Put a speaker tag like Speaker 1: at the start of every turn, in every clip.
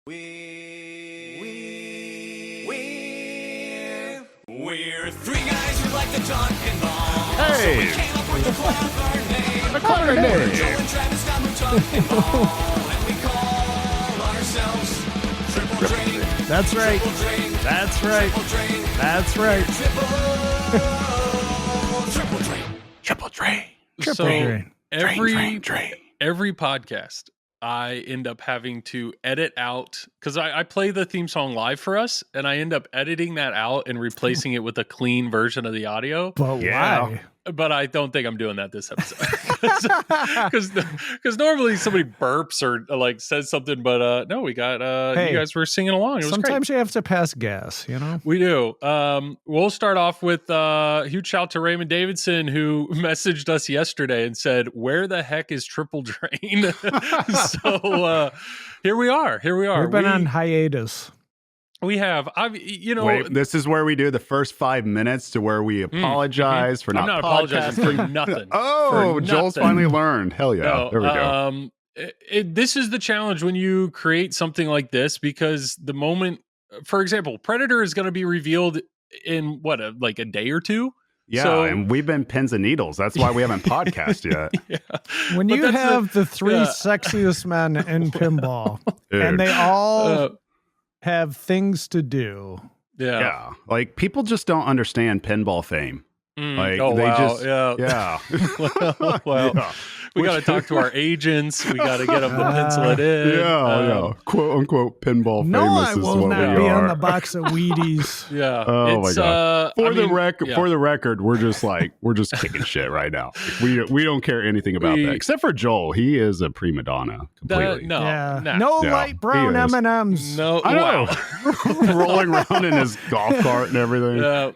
Speaker 1: We're three guys who like to talk pinball.
Speaker 2: Hey!
Speaker 1: So we came up with the clever name.
Speaker 2: Clever name.
Speaker 1: Joe and Travis got moved talk pinball. And we call ourselves Triple Drain.
Speaker 3: That's right.
Speaker 1: Triple Drain.
Speaker 3: That's right.
Speaker 1: Triple Drain.
Speaker 3: That's right.
Speaker 1: Triple Drain.
Speaker 2: Triple Drain.
Speaker 3: Triple drain.
Speaker 4: Every podcast, I end up having to edit out because I play the theme song live for us, and I end up editing that out and replacing it with a clean version of the audio.
Speaker 3: But
Speaker 2: Yeah.
Speaker 3: why?
Speaker 4: But I don't think I'm doing that this episode because normally somebody burps or like says something, but no, we got
Speaker 3: Hey,
Speaker 4: you guys were singing along. It was
Speaker 3: Sometimes
Speaker 4: great.
Speaker 3: you have to pass gas, you know?
Speaker 4: We do. We'll start off with huge shout to Raymond Davidson, who messaged us yesterday and said, "Where the heck is Triple Drain?" So here we are.
Speaker 3: We've been on hiatus.
Speaker 4: We have.
Speaker 2: Wait, this is where we do the first 5 minutes to where we apologize for
Speaker 4: I'm not apologizing for nothing.
Speaker 2: Oh,
Speaker 4: For
Speaker 2: Joel's
Speaker 4: nothing.
Speaker 2: finally learned. Hell yeah.
Speaker 4: No,
Speaker 2: There we go.
Speaker 4: This is the challenge when you create something like this, because the moment, for example, Predator is going to be revealed in like a day or two.
Speaker 2: Yeah,
Speaker 4: so-
Speaker 2: and we've been pins and needles. That's why we haven't podcast yet.
Speaker 4: Yeah.
Speaker 3: When
Speaker 4: But
Speaker 3: you
Speaker 4: that's
Speaker 3: have the three
Speaker 4: yeah.
Speaker 3: sexiest men in pinball,
Speaker 2: Dude.
Speaker 3: and they all
Speaker 4: Uh,
Speaker 3: have things to do.
Speaker 2: Yeah. Like people just don't understand pinball fame. Like
Speaker 4: oh,
Speaker 2: they
Speaker 4: wow.
Speaker 2: just
Speaker 4: yeah.
Speaker 2: yeah.
Speaker 4: Well,
Speaker 2: Yeah.
Speaker 4: we got to talk to our agents. We got to get them to pencil it in.
Speaker 2: Yeah. Quote unquote pinball
Speaker 3: No,
Speaker 2: famous
Speaker 3: I
Speaker 2: is
Speaker 3: will
Speaker 2: what
Speaker 3: not
Speaker 2: we
Speaker 3: be
Speaker 2: are.
Speaker 3: on the box of Wheaties.
Speaker 4: Yeah.
Speaker 2: Oh my God. For
Speaker 4: yeah.
Speaker 2: the record, we're just kicking shit right now. We don't care anything about that except for Joel. He is a prima donna completely.
Speaker 4: No,
Speaker 3: yeah.
Speaker 4: nah.
Speaker 3: No
Speaker 2: Yeah,
Speaker 3: light brown
Speaker 2: he is.
Speaker 3: M&Ms.
Speaker 4: No,
Speaker 2: I know.
Speaker 4: wow.
Speaker 2: Rolling around in his golf cart and everything.
Speaker 4: Yep.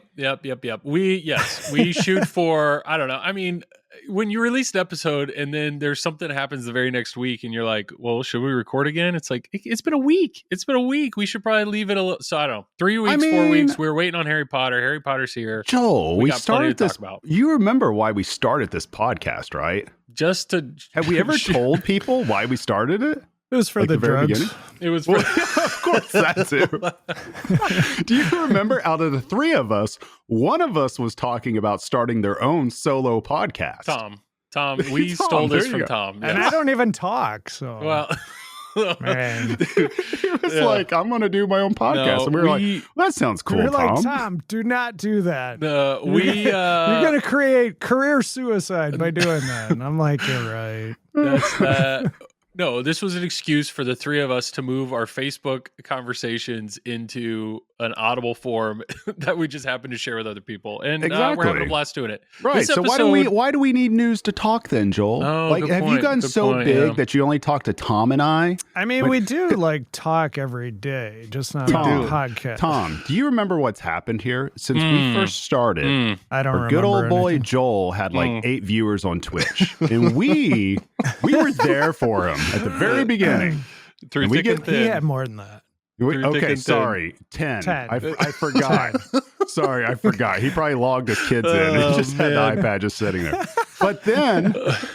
Speaker 4: We shoot for, I don't know. I mean, when you release an episode and then there's something that happens the very next week and you're like, well, should we record again? It's like, it's been a week. We should probably leave it a little. So I don't know. 3 weeks, 4 weeks. We're waiting on Harry Potter. Harry Potter's here.
Speaker 2: Joel, we
Speaker 4: got plenty
Speaker 2: started
Speaker 4: to
Speaker 2: this.
Speaker 4: talk about.
Speaker 2: You remember why we started this podcast, right?
Speaker 4: Just to
Speaker 2: Have we ever told people why we started it?
Speaker 3: It was for
Speaker 2: Like
Speaker 3: the
Speaker 2: the very
Speaker 3: drugs.
Speaker 2: beginning?
Speaker 4: it was
Speaker 2: Well, of course, that too. Do you remember out of the three of us, one of us was talking about starting their own solo podcast?
Speaker 4: Tom. We
Speaker 2: Tom,
Speaker 4: stole this
Speaker 2: there you
Speaker 4: from
Speaker 2: go.
Speaker 4: Tom.
Speaker 3: And
Speaker 4: yes.
Speaker 3: I don't even talk, so.
Speaker 4: Well,
Speaker 3: Man.
Speaker 2: It was
Speaker 4: Yeah.
Speaker 2: like, I'm going to do my own podcast.
Speaker 4: No,
Speaker 2: and we were like, that sounds cool,
Speaker 3: We're like,
Speaker 2: Tom.
Speaker 3: Tom, do not do that.
Speaker 4: we
Speaker 3: You're going to create career suicide by doing that. And I'm like, you're right.
Speaker 4: That's that. No, this was an excuse for the three of us to move our Facebook conversations into an audible form that we just happen to share with other people, and we're having
Speaker 2: Exactly.
Speaker 4: a blast doing it.
Speaker 2: Right.
Speaker 4: This
Speaker 2: So
Speaker 4: episode-
Speaker 2: why do we need news to talk then, Joel?
Speaker 4: Oh,
Speaker 2: like,
Speaker 4: good
Speaker 2: have you
Speaker 4: point,
Speaker 2: gotten
Speaker 4: good
Speaker 2: so
Speaker 4: point,
Speaker 2: big
Speaker 4: yeah.
Speaker 2: that you only talk to Tom and I?
Speaker 3: I mean, we do like talk every day, just not
Speaker 2: We
Speaker 3: on
Speaker 2: do.
Speaker 3: a podcast.
Speaker 2: Tom, do you remember what's happened here since we first started?
Speaker 3: I don't
Speaker 2: Our
Speaker 3: remember.
Speaker 2: good old boy
Speaker 3: anything.
Speaker 2: Joel had like 8 viewers on Twitch, and we were there for him at the very beginning.
Speaker 4: through
Speaker 2: and we
Speaker 4: thick
Speaker 2: get-
Speaker 4: and
Speaker 3: He
Speaker 4: thin.
Speaker 3: had more than that.
Speaker 4: Through thick
Speaker 2: Okay,
Speaker 4: and thin.
Speaker 2: sorry, 10.
Speaker 3: 10.
Speaker 2: I forgot. Sorry, I forgot. He probably logged his kids in and
Speaker 4: Oh,
Speaker 2: just had the
Speaker 4: man.
Speaker 2: iPad just sitting there. But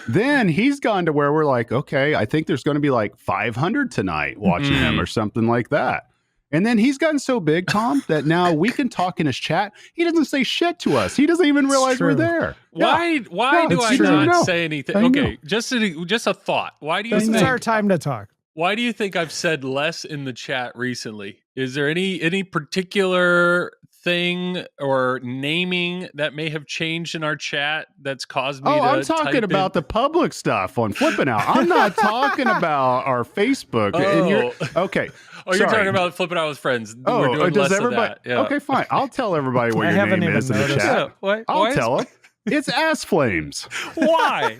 Speaker 2: then he's gone to where we're like, okay, I think there's going to be like 500 tonight watching him or something like that. And then he's gotten so big, Tom, that now we can talk in his chat. He doesn't say shit to us. He doesn't even realize we're
Speaker 3: true.
Speaker 2: there.
Speaker 4: Why
Speaker 2: No,
Speaker 4: do
Speaker 2: it's
Speaker 4: I
Speaker 2: true.
Speaker 4: not
Speaker 2: No.
Speaker 4: say anything?
Speaker 2: I know.
Speaker 4: Okay, just a thought. Why do you
Speaker 3: This is
Speaker 4: think?
Speaker 3: our time to talk.
Speaker 4: Why do you think I've said less in the chat recently? Is there any particular thing or naming that may have changed in our chat that's caused me to
Speaker 2: I'm talking
Speaker 4: type
Speaker 2: about
Speaker 4: in?
Speaker 2: the public stuff on Flipping Out. I'm not talking about our Facebook. And you're, okay.
Speaker 4: Oh, you're
Speaker 2: sorry.
Speaker 4: talking about flipping out with friends.
Speaker 2: Oh,
Speaker 4: We're doing
Speaker 2: does
Speaker 4: less
Speaker 2: everybody?
Speaker 4: of that. Yeah.
Speaker 2: Okay, fine. I'll tell everybody what
Speaker 3: I
Speaker 2: your
Speaker 3: haven't
Speaker 2: name
Speaker 3: even
Speaker 2: is in the
Speaker 3: noticed.
Speaker 2: chat.
Speaker 4: Yeah, why
Speaker 2: I'll
Speaker 4: is-
Speaker 2: tell them. It's Ass Flames
Speaker 4: Why?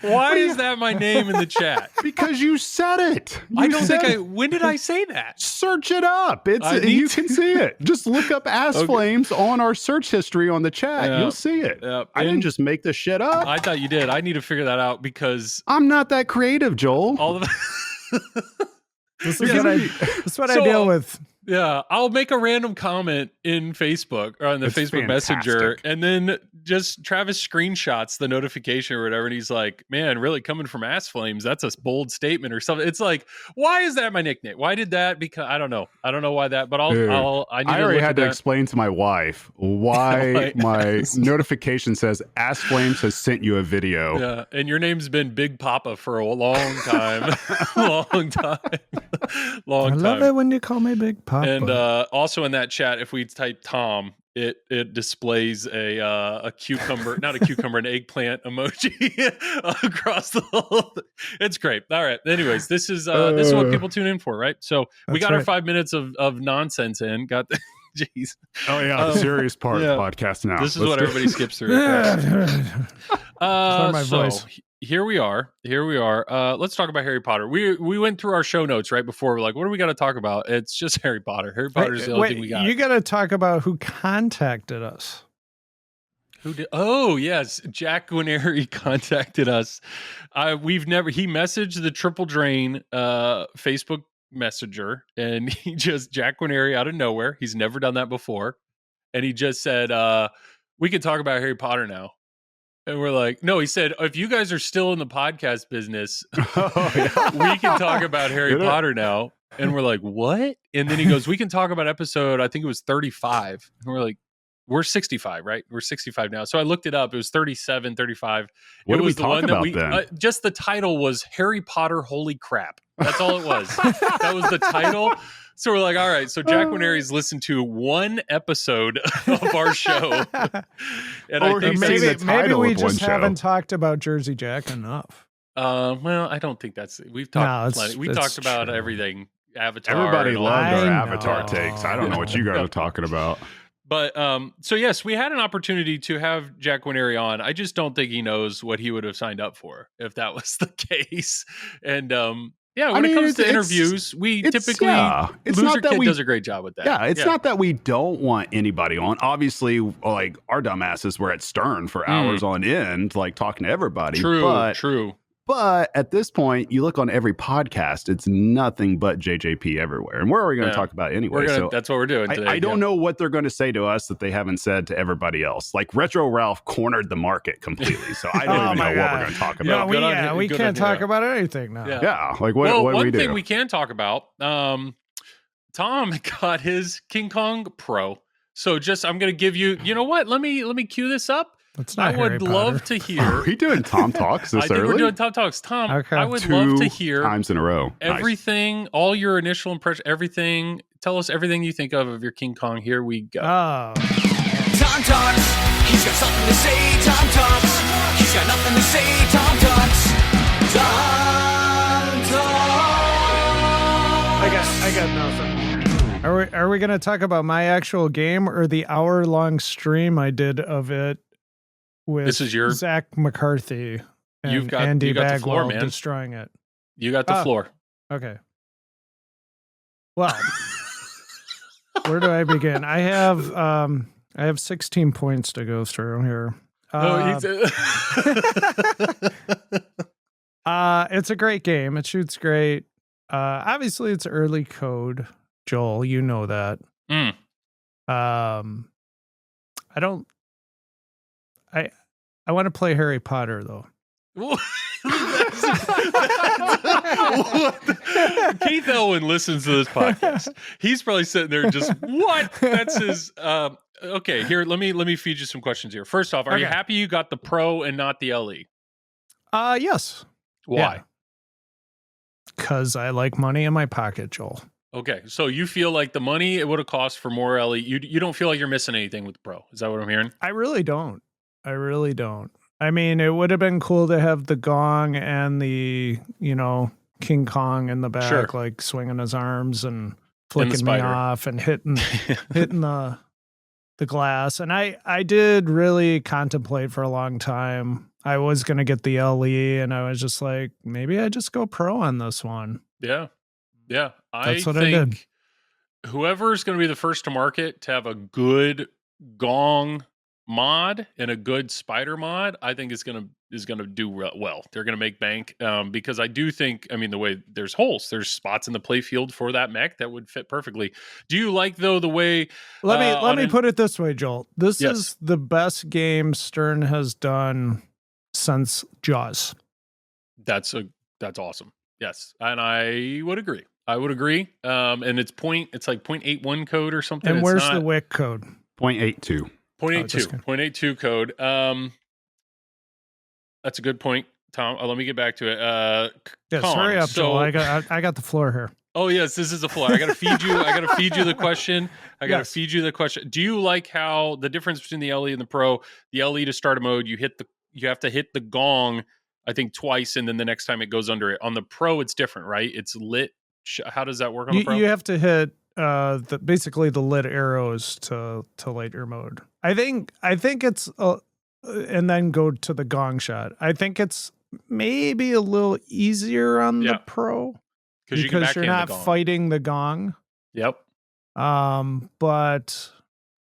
Speaker 4: Why is that my name in the chat?
Speaker 2: because you said it.
Speaker 4: I
Speaker 2: You
Speaker 4: don't
Speaker 2: said
Speaker 4: think
Speaker 2: it.
Speaker 4: when did I say that?
Speaker 2: Search it up.
Speaker 4: I need
Speaker 2: You
Speaker 4: to.
Speaker 2: can see it. Just look up Ass
Speaker 4: Okay.
Speaker 2: Flames on our search history on the chat.
Speaker 4: Yeah.
Speaker 2: You'll see it.
Speaker 4: Yeah.
Speaker 2: I didn't
Speaker 4: And
Speaker 2: just make this shit up.
Speaker 4: I thought you did. I need to figure that out because
Speaker 2: I'm not that creative, Joel.
Speaker 4: all of
Speaker 3: This is
Speaker 2: You're
Speaker 3: what
Speaker 2: gonna
Speaker 3: I,
Speaker 2: be-
Speaker 3: this is what
Speaker 4: So,
Speaker 3: I deal with.
Speaker 4: Yeah, I'll make a random comment in Facebook or on the
Speaker 2: It's
Speaker 4: Facebook
Speaker 2: fantastic.
Speaker 4: Messenger, and then Travis screenshots the notification or whatever, and he's like, "Man, really coming from Ass Flames? That's a bold statement or something." It's like, why is that my nickname? Why did that? Because I don't know why that. But
Speaker 2: Dude,
Speaker 4: I need
Speaker 2: I
Speaker 4: to
Speaker 2: already
Speaker 4: look
Speaker 2: had
Speaker 4: at
Speaker 2: to
Speaker 4: that.
Speaker 2: explain to my wife why my notification says Ass Flames has sent you a video.
Speaker 4: Yeah, and your name's been Big Papa for a long time, long time.
Speaker 3: I love it when you call me Big Papa.
Speaker 4: And also in that chat, if we type Tom, it displays a cucumber, not a cucumber, an eggplant emoji across the whole thing. It's great. All right. Anyways, this is what people tune in for, right? So we got our 5 minutes of nonsense in. Got the jeez.
Speaker 2: Oh yeah, the serious part of the podcast now.
Speaker 4: This is what everybody skips through.
Speaker 3: My voice.
Speaker 4: Here we are. Let's talk about Harry Potter. We went through our show notes right before. We're like, what do we got to talk about? It's just Harry Potter. Harry Potter is the only thing we got.
Speaker 3: You got to talk about who contacted us.
Speaker 4: Who did? Oh yes, Jack Guarneri contacted us. He messaged the Triple Drain Facebook Messenger, and Jack Guarneri out of nowhere. He's never done that before, and he just said, "We can talk about Harry Potter now." And we're like, no, he said, if you guys are still in the podcast business, we can talk about Harry Potter now. And we're like, what? And then he goes, we can talk about episode, I think it was 35. And we're like, we're 65, right? We're 65 now. So I looked it up. It was 37, 35.
Speaker 2: What did we
Speaker 4: was the
Speaker 2: talk
Speaker 4: one
Speaker 2: about
Speaker 4: that
Speaker 2: then?
Speaker 4: just the title was Harry Potter, Holy Crap. That's all it was. That was the title. So we're like, all right. So Jack Guarneri's listened to one episode of our show, and
Speaker 2: Or
Speaker 4: I think
Speaker 2: maybe
Speaker 4: that's-
Speaker 3: Maybe we
Speaker 2: of one
Speaker 3: just
Speaker 2: show.
Speaker 3: haven't talked about Jersey Jack enough.
Speaker 4: well, I don't think we've talked
Speaker 3: No,
Speaker 4: plenty. We
Speaker 3: it's
Speaker 4: talked about
Speaker 3: true.
Speaker 4: everything. Avatar.
Speaker 2: Everybody
Speaker 4: and all
Speaker 2: loved
Speaker 4: that.
Speaker 2: our
Speaker 3: I
Speaker 2: Avatar
Speaker 3: know.
Speaker 2: takes. I don't know what you guys are talking about.
Speaker 4: But so yes, we had an opportunity to have Jack Guarneri on. I just don't think he knows what he would have signed up for if that was the case. And when it comes to interviews, we typically
Speaker 2: it's
Speaker 4: Loser
Speaker 2: not that
Speaker 4: Kid
Speaker 2: we
Speaker 4: does a great job with that.
Speaker 2: Yeah, it's not that we don't want anybody on. Obviously, like our dumbasses were at Stern for hours on end, like talking to everybody.
Speaker 4: True.
Speaker 2: But at this point, you look on every podcast, it's nothing but JJP everywhere. And where are we going to talk about anyway?
Speaker 4: That's what we're doing today.
Speaker 2: I don't know what they're going to say to us that they haven't said to everybody else. Like Retro Ralph cornered the market completely. So I don't even know what we're going to talk about.
Speaker 3: We can't talk about anything now.
Speaker 2: Yeah. Like what do we do?
Speaker 4: One thing we can talk about, Tom got his King Kong Pro. So I'm going to give you know what? Let me cue this up.
Speaker 3: That's not
Speaker 4: I would
Speaker 3: Harry
Speaker 4: love
Speaker 3: Potter.
Speaker 4: to hear.
Speaker 2: Are we doing Tom Talks this
Speaker 4: I think
Speaker 2: early?
Speaker 4: we're doing Tom Talks. Tom,
Speaker 3: Okay.
Speaker 4: I would
Speaker 2: 2
Speaker 4: love to hear
Speaker 2: times in a row. Nice.
Speaker 4: everything, all your initial impression, everything. Tell us everything you think of your King Kong. Here we go.
Speaker 3: Oh,
Speaker 1: Tom talks. He's got something to say. Tom talks. He's got nothing to say. Tom talks. Tom talks.
Speaker 3: I got nothing. Are we going to talk about my actual game or the hour-long stream I did of it with
Speaker 4: This is your-
Speaker 3: Zach McCarthy and
Speaker 4: You've got-
Speaker 3: Andy
Speaker 4: you got the
Speaker 3: Bagwell
Speaker 4: floor, man.
Speaker 3: destroying it?
Speaker 4: You got the floor.
Speaker 3: Okay. Well, where do I begin? I have 16 points to go through here. It's a great game. It shoots great. Obviously, it's early code. Joel, you know that.
Speaker 4: Mm.
Speaker 3: I want to play Harry Potter though.
Speaker 4: Keith Elwin listens to this podcast. He's probably sitting there just what? That's his. Okay, here. Let me feed you some questions here. First off, are you happy you got the Pro and not the LE?
Speaker 3: Yes.
Speaker 4: Why?
Speaker 3: Because I like money in my pocket, Joel.
Speaker 4: Okay, so you feel like the money it would have cost for more LE, you don't feel like you're missing anything with the Pro. Is that what I'm hearing?
Speaker 3: I really don't. I mean, it would have been cool to have the gong and the, King Kong in the back, like swinging his arms and flicking me off and hitting the glass. And I did really contemplate for a long time. I was going to get the LE and I was just like, maybe I just go Pro on this one.
Speaker 4: Yeah. Yeah.
Speaker 3: That's what I did.
Speaker 4: Whoever's going to be the first to market to have a good gong mod and a good spider mod, I think is gonna do well. They're gonna make bank because I do think, I mean, the way there's holes, there's spots in the play field for that mech that would fit perfectly. Do you like though the way?
Speaker 3: Let me put it this way, Joel. This is the best game Stern has done since Jaws.
Speaker 4: That's awesome. Yes, and I would agree. And it's like 0.81 code or something.
Speaker 3: And where's the WIC code?
Speaker 2: 0.82.
Speaker 4: 0.82 code. That's a good point, Tom. Let me get back to it.
Speaker 3: Yes, hurry up, Joel. I got the floor here.
Speaker 4: Oh yes, this is the floor. I gotta feed you. The question. Feed you the question. Do you like how the difference between the LE and the Pro? The LE to start a mode, you have to hit the gong, I think twice, and then the next time it goes under it. On the Pro, it's different, right? It's lit. How does that work on the Pro?
Speaker 3: You have to hit basically the lit arrows to light your mode. I think it's and then go to the gong shot. I think it's maybe a little easier on the Pro because you're not fighting the gong.
Speaker 4: Yep.
Speaker 3: But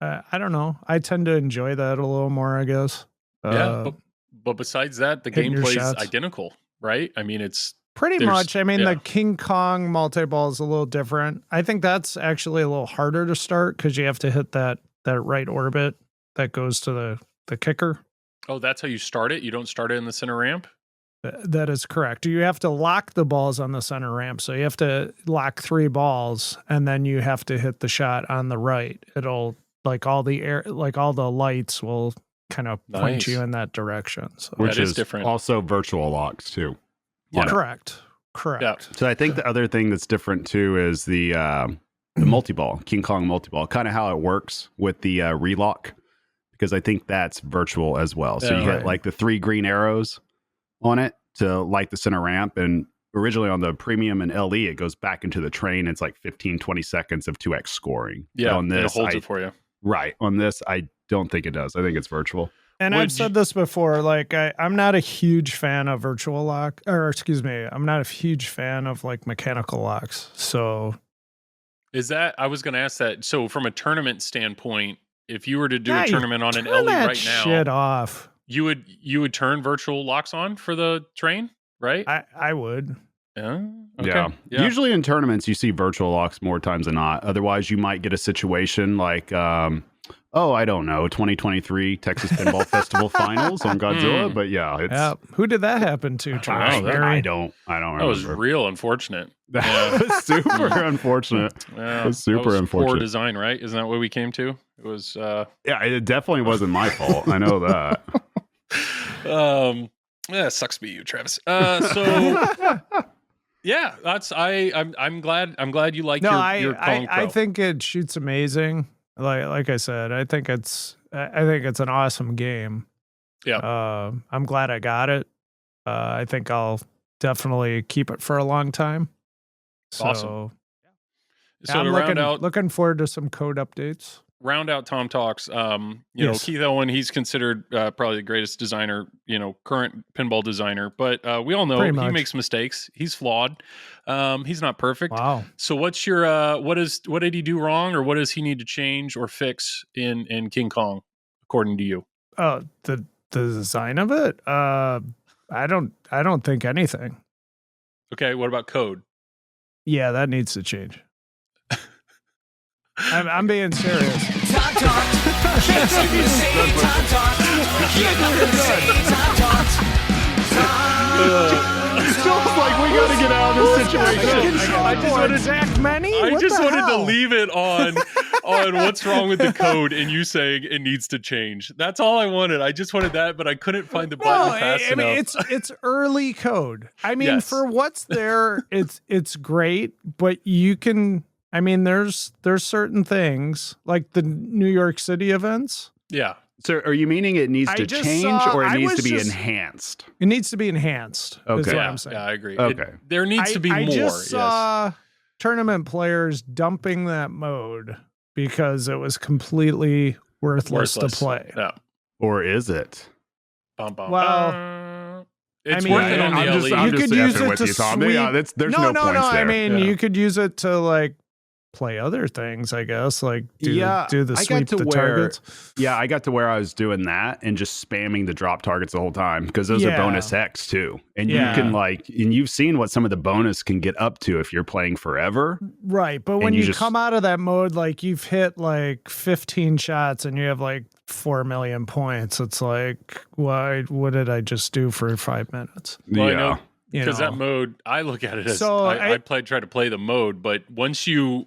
Speaker 3: I don't know. I tend to enjoy that a little more, I guess.
Speaker 4: But besides that, the gameplay is identical, right? I mean, it's
Speaker 3: pretty much. I mean, the King Kong multi-ball is a little different. I think that's actually a little harder to start because you have to hit that right orbit that goes to the kicker.
Speaker 4: Oh, that's how you start it? You don't start it in the center ramp?
Speaker 3: That is correct. You have to lock the balls on the center ramp. So you have to lock 3 balls, and then you have to hit the shot on the right. It'll all the lights will kind of point you in that direction. So
Speaker 2: which is
Speaker 4: different.
Speaker 2: Also virtual locks too.
Speaker 3: Yeah. Correct. Yeah.
Speaker 2: So I think the other thing that's different too is the multi-ball, King Kong multi-ball, kind of how it works with the relock, because I think that's virtual as well. So you get like the 3 green arrows on it to light the center ramp, and originally on the premium and LE, it goes back into the train. It's like 15-20 seconds of 2x scoring.
Speaker 4: Yeah,
Speaker 2: on this,
Speaker 4: it holds it for you.
Speaker 2: Right. On this, I don't think it does. I think it's virtual.
Speaker 3: And I've said this before, like I'm not a huge fan of virtual lock, I'm not a huge fan of like mechanical locks. So
Speaker 4: I was going to ask that. So from a tournament standpoint, if you were to do a tournament on an LE right now,
Speaker 3: shit off.
Speaker 4: You would turn virtual locks on for the train, right?
Speaker 3: I would.
Speaker 4: Okay.
Speaker 2: Yeah. Usually in tournaments, you see virtual locks more times than not. Otherwise, you might get a situation like, I don't know, 2023 Texas Pinball Festival Finals on Godzilla. But
Speaker 3: who did that happen to?
Speaker 2: I don't remember.
Speaker 4: That was real unfortunate.
Speaker 2: That was super unfortunate.
Speaker 4: Yeah,
Speaker 2: it was super unfortunate.
Speaker 4: Poor design, right? Isn't that what we came to? It was.
Speaker 2: It definitely wasn't my fault. I know that.
Speaker 4: Sucks to be you, Travis. So. Yeah, I'm glad you like your Kong Pro.
Speaker 3: I think it shoots amazing. Like I said, I think it's an awesome game.
Speaker 4: Yeah.
Speaker 3: I'm glad I got it. I think I'll definitely keep it for a long time. So,
Speaker 4: awesome.
Speaker 3: So I'm looking forward to some code updates.
Speaker 4: Round out Tom Talks. You know, Keith Elwin, he's considered probably the greatest designer, current pinball designer, but we all know he makes mistakes. He's flawed. He's not perfect.
Speaker 3: Wow.
Speaker 4: So what's your what did he do wrong, or what does he need to change or fix in King Kong, according to you?
Speaker 3: The design of it? I don't think anything.
Speaker 4: Okay, what about code?
Speaker 3: Yeah, that needs to change. I'm being serious.
Speaker 1: Tom Talk. He has something to say. Tom Talk. He has nothing to say. Tom Talk.
Speaker 2: It feels like we got to get out of this situation.
Speaker 3: I just wanted Zach Many.
Speaker 4: I just wanted to leave it on what's wrong with the code and you saying it needs to change. That's all I wanted. I just wanted that, but I couldn't find the button fast enough.
Speaker 3: I mean, it's early code. I mean, for what's there, it's great, but you can. I mean, there's certain things like the New York City events.
Speaker 4: Yeah.
Speaker 2: So are you meaning it needs to change or it needs to be enhanced?
Speaker 3: It needs to be enhanced.
Speaker 2: Okay.
Speaker 3: Is what I'm saying.
Speaker 4: Yeah, I agree.
Speaker 2: Okay.
Speaker 4: There needs to be more.
Speaker 3: I just saw tournament players dumping that mode because it was completely worthless to play.
Speaker 4: Yeah.
Speaker 2: Or is it?
Speaker 3: Well,
Speaker 4: it's worth it on the LE.
Speaker 3: You could use it to
Speaker 2: Tom.
Speaker 3: sweep.
Speaker 2: Yeah, there's no points there.
Speaker 3: I mean, you could use it to like play other things, I guess, like do the
Speaker 2: I
Speaker 3: sweep
Speaker 2: got to
Speaker 3: the
Speaker 2: where,
Speaker 3: targets.
Speaker 2: Yeah, I got to where I was doing that and just spamming the drop targets the whole time because those are bonus X too. And you can and you've seen what some of the bonus can get up to if you're playing forever.
Speaker 3: Right. But when you come out of that mode, like you've hit like 15 shots and you have like 4 million points. It's like, what did I just do for 5 minutes?
Speaker 4: Well, I know. Because that mode, I look at it as I try to play the mode, but once you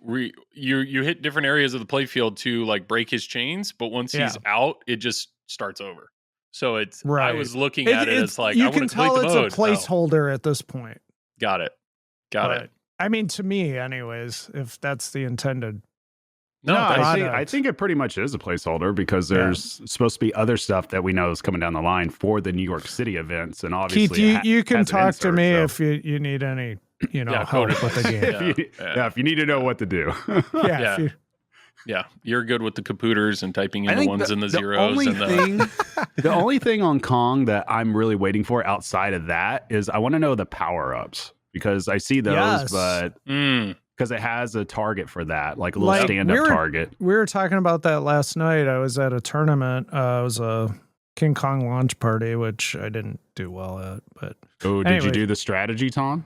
Speaker 4: hit different areas of the playfield to like break his chains, but once he's out, it just starts over. So it's I was looking at it as like I want to complete the mode.
Speaker 3: It's a placeholder at this point.
Speaker 4: Got it.
Speaker 3: I mean, to me, anyways, if that's the intended.
Speaker 2: No, I think it pretty much is a placeholder because there's supposed to be other stuff that we know is coming down the line for the New York City events, and obviously,
Speaker 3: Keith, you can talk to me if you need any, help with the game.
Speaker 2: If you need to know what to do.
Speaker 4: You're good with the computers and typing in the ones and the zeros.
Speaker 2: The only thing on Kong that I'm really waiting for outside of that is I want to know the power ups because I see those, but. Because it has a target for that, like a little stand-up target.
Speaker 3: We were talking about that last night. I was at a tournament. It was a King Kong launch party, which I didn't do well at. But
Speaker 2: did you do the strategy, Tom?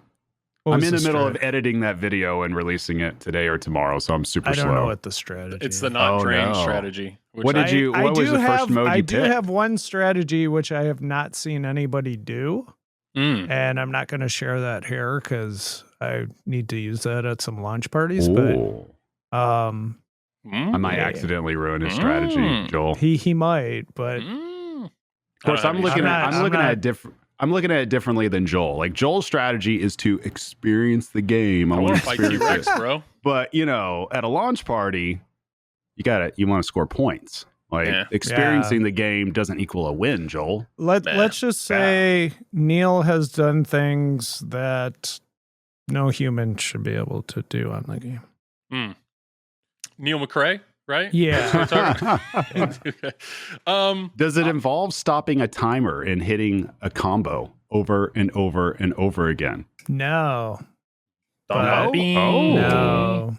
Speaker 2: I'm in the middle of editing that video and releasing it today or tomorrow, so I'm super slow.
Speaker 3: I don't know what the strategy.
Speaker 4: It's the not drain strategy.
Speaker 2: What was the first mode you picked?
Speaker 3: I do have one strategy which I have not seen anybody do. And I'm not going to share that here because I need to use that at some launch parties.
Speaker 2: Ooh. But I might accidentally ruin his strategy, Joel.
Speaker 3: He might, but
Speaker 2: of course I'm looking at it differently than Joel. Like Joel's strategy is to experience the game.
Speaker 4: I want to fight T-Rex, bro.
Speaker 2: But at a launch party, you want to score points. Like experiencing the game doesn't equal a win, Joel.
Speaker 3: Let's just say Neil has done things that no human should be able to do on the game.
Speaker 4: Neil McRae, right?
Speaker 3: Yeah.
Speaker 2: Does it involve stopping a timer and hitting a combo over and over and over again?
Speaker 3: No.
Speaker 2: No.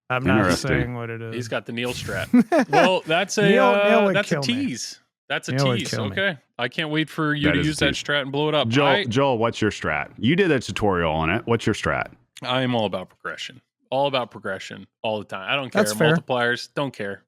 Speaker 3: I'm not saying what it is.
Speaker 4: He's got the Neil strat. Well, that's a tease. That's a tease. Okay. I can't wait for you to use that strat and blow it up.
Speaker 2: Joel, what's your strat? You did a tutorial on it. What's your strat?
Speaker 4: I am all about progression. All about progression all the time. I don't care.
Speaker 3: That's fair.
Speaker 4: Multipliers, don't care.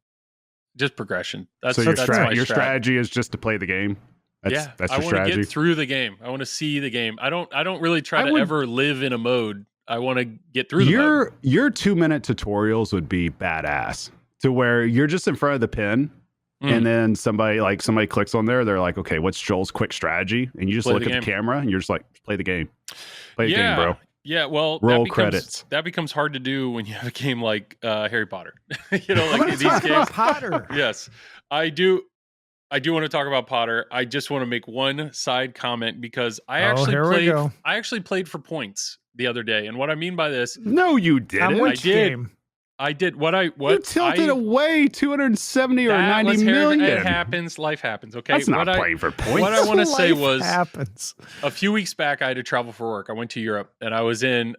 Speaker 4: Just progression. That's
Speaker 2: your
Speaker 4: your
Speaker 2: strategy is just to play the game? That's your strategy?
Speaker 4: I want to get through the game. I want to see the game. I don't really try to ever live in a mode. I want to get through the mode.
Speaker 2: Your 2-minute tutorials would be badass to where you're just in front of the pin and then somebody clicks on there. They're like, okay, what's Joel's quick strategy? And you just look at the camera and you're just like, play the game. Play the game, bro.
Speaker 4: Yeah, well,
Speaker 2: roll credits.
Speaker 4: That becomes hard to do when you have a game like Harry Potter. Like these games.
Speaker 3: Potter.
Speaker 4: Yes, I do want to talk about Potter. I just want to make one side comment because I actually played for points the other day, and what I mean by this,
Speaker 2: no, you didn't.
Speaker 4: I did.
Speaker 2: You tilted away 270 or 90 million.
Speaker 4: It happens. Life happens. Okay,
Speaker 2: that's not playing for points.
Speaker 4: What I want to say was,
Speaker 3: happens.
Speaker 4: A few weeks back, I had to travel for work. I went to Europe, and I was in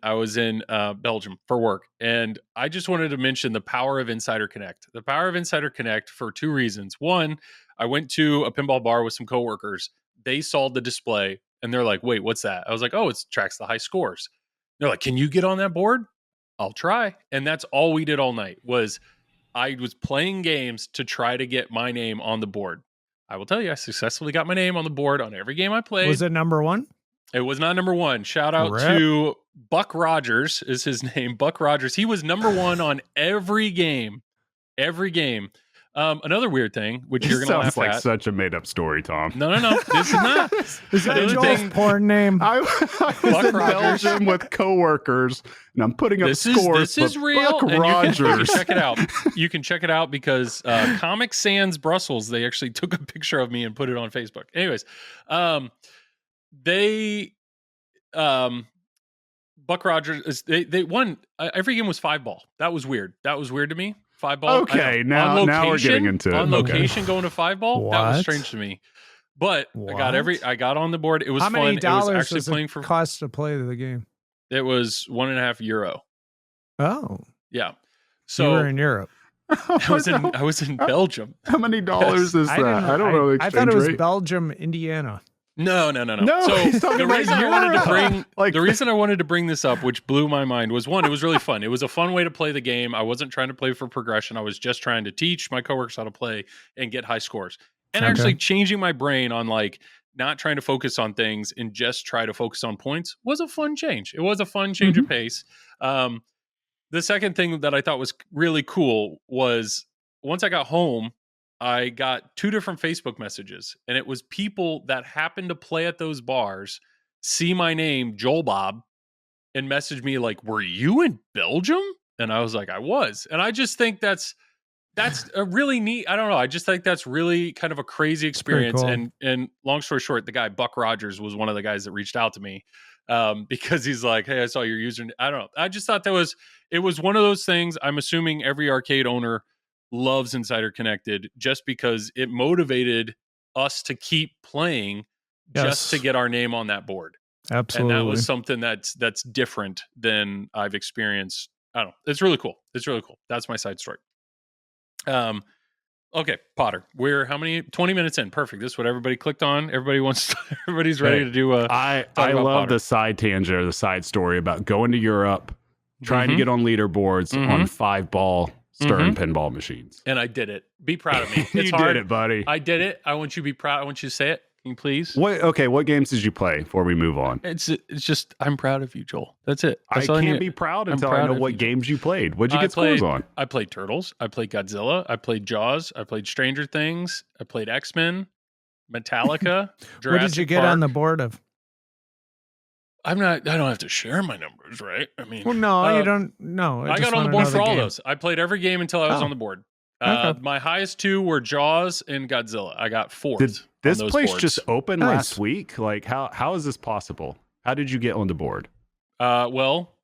Speaker 4: Belgium for work, and I just wanted to mention the power of Insider Connect. The power of Insider Connect for two reasons. One, I went to a pinball bar with some coworkers. They saw the display, and they're like, "Wait, what's that?" I was like, "Oh, it tracks the high scores." They're like, "Can you get on that board?" I'll try. And that's all we did all night I was playing games to try to get my name on the board. I will tell you, I successfully got my name on the board on every game I played.
Speaker 3: Was it number one?
Speaker 4: It was not number one. Shout out to Buck Rogers is his name. Buck Rogers. He was number one on every game. Every game. Another weird thing, which you're going to laugh at.
Speaker 2: Sounds like such a made-up story, Tom.
Speaker 4: No. This is not.
Speaker 3: Is that Joel's porn name?
Speaker 2: I was in Belgium with coworkers, and I'm putting up scores.
Speaker 4: This is real.
Speaker 2: Buck Rogers.
Speaker 4: You can check it out. You can check it out because Comic Sans Brussels, they actually took a picture of me and put it on Facebook. Anyways, Buck Rogers, they won. Every game was 5-ball. That was weird. That was weird to me. 5-ball.
Speaker 2: Okay, now we're getting into it.
Speaker 4: On location, going to 5-ball. That was strange to me. But I got on the board. It was fun.
Speaker 3: How many dollars
Speaker 4: does it cost to play
Speaker 3: the game?
Speaker 4: It was €1.50.
Speaker 3: Oh,
Speaker 4: Yeah.
Speaker 3: you were
Speaker 4: So
Speaker 3: in Europe.
Speaker 4: I was in Belgium.
Speaker 2: How many dollars is that?
Speaker 3: I
Speaker 2: I don't know the
Speaker 3: I
Speaker 2: exchange
Speaker 3: thought it was
Speaker 2: rate.
Speaker 3: Belgium, Indiana.
Speaker 4: No.
Speaker 2: No,
Speaker 4: So
Speaker 2: he's talking
Speaker 4: the
Speaker 2: about
Speaker 4: reason I wanted to
Speaker 2: Europe.
Speaker 4: bring the reason I wanted to bring this up, which blew my mind, was one, it was really fun. It was a fun way to play the game. I wasn't trying to play for progression. I was just trying to teach my coworkers how to play and get high scores. And actually changing my brain on like not trying to focus on things and just try to focus on points was a fun change. It was a fun change of pace. The second thing that I thought was really cool was once I got home, I got 2 different Facebook messages, and it was people that happened to play at those bars, see my name, Joel Bob, and message me like, "Were you in Belgium?" And I was like, "I was." And I just think that's a really neat. I don't know. I just think that's really kind of a crazy experience.
Speaker 3: Cool.
Speaker 4: And long story short, the guy Buck Rogers was one of the guys that reached out to me because he's like, "Hey, I saw your username." I don't know. I just thought it was one of those things. I'm assuming every arcade owner loves Insider Connected just because it motivated us to keep playing just to get our name on that board.
Speaker 3: Absolutely.
Speaker 4: And that was something that's different than I've experienced. I don't know. It's really cool. That's my side story. Okay, Potter. We're how many? 20 minutes in. Perfect. This is what everybody clicked on. Everybody's ready to do a.
Speaker 2: I love
Speaker 4: Potter.
Speaker 2: the side tangent or the side story about going to Europe, trying to get on leaderboards on 5-ball Stern pinball machines.
Speaker 4: And I did it. Be proud of me. It's
Speaker 2: You
Speaker 4: hard.
Speaker 2: did it, buddy.
Speaker 4: I did it. I want you to be proud. I want you to say it. Can you please?
Speaker 2: What games did you play before we move on?
Speaker 4: It's just I'm proud of you, Joel. That's it.
Speaker 2: I can't be proud until I know what games you played. What'd you get scores on?
Speaker 4: I played Turtles. I played Godzilla. I played Jaws. I played Stranger Things. I played X-Men, Metallica, Jurassic
Speaker 3: What did you get
Speaker 4: Park.
Speaker 3: on the board of?
Speaker 4: I don't have to share my numbers, right? I mean,
Speaker 3: Well, no, you don't. No,
Speaker 4: I got on the board for all those. I played every game until I was on the board. My highest 2 were Jaws and Godzilla. I got 4th.
Speaker 2: Did this place
Speaker 4: boards.
Speaker 2: just open last week? Like, how is this possible? How did you get on the board?
Speaker 4: Well,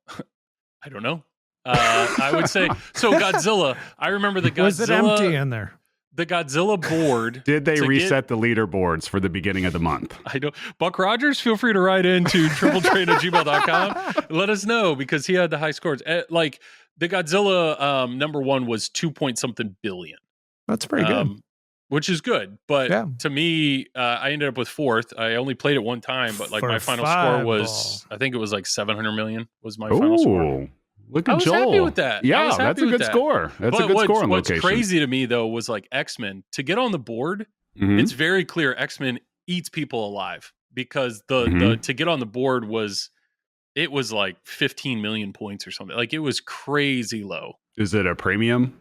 Speaker 4: I don't know. I would say so. Godzilla. I remember the Godzilla.
Speaker 3: Was it empty in there?
Speaker 4: The Godzilla board.
Speaker 2: Did they reset the leaderboards for the beginning of the month?
Speaker 4: I don't. Buck Rogers, feel free to write into tripletrain@gmail.com. Let us know because he had the high scores. Like the Godzilla number 1 was 2-point-something billion.
Speaker 3: That's pretty good.
Speaker 4: Which is good. But to me, I ended up with 4th. I only played it one time, but like my final score was, I think it was like 700 million was my final score.
Speaker 2: Look at Joel.
Speaker 4: I was happy with that.
Speaker 2: Yeah, that's a good score. That's a good score on location.
Speaker 4: What's crazy to me, though, was like X-Men. To get on the board, it's very clear X-Men eats people alive because the to get on the board was like 15 million points or something. Like it was crazy low.
Speaker 2: Is it a premium?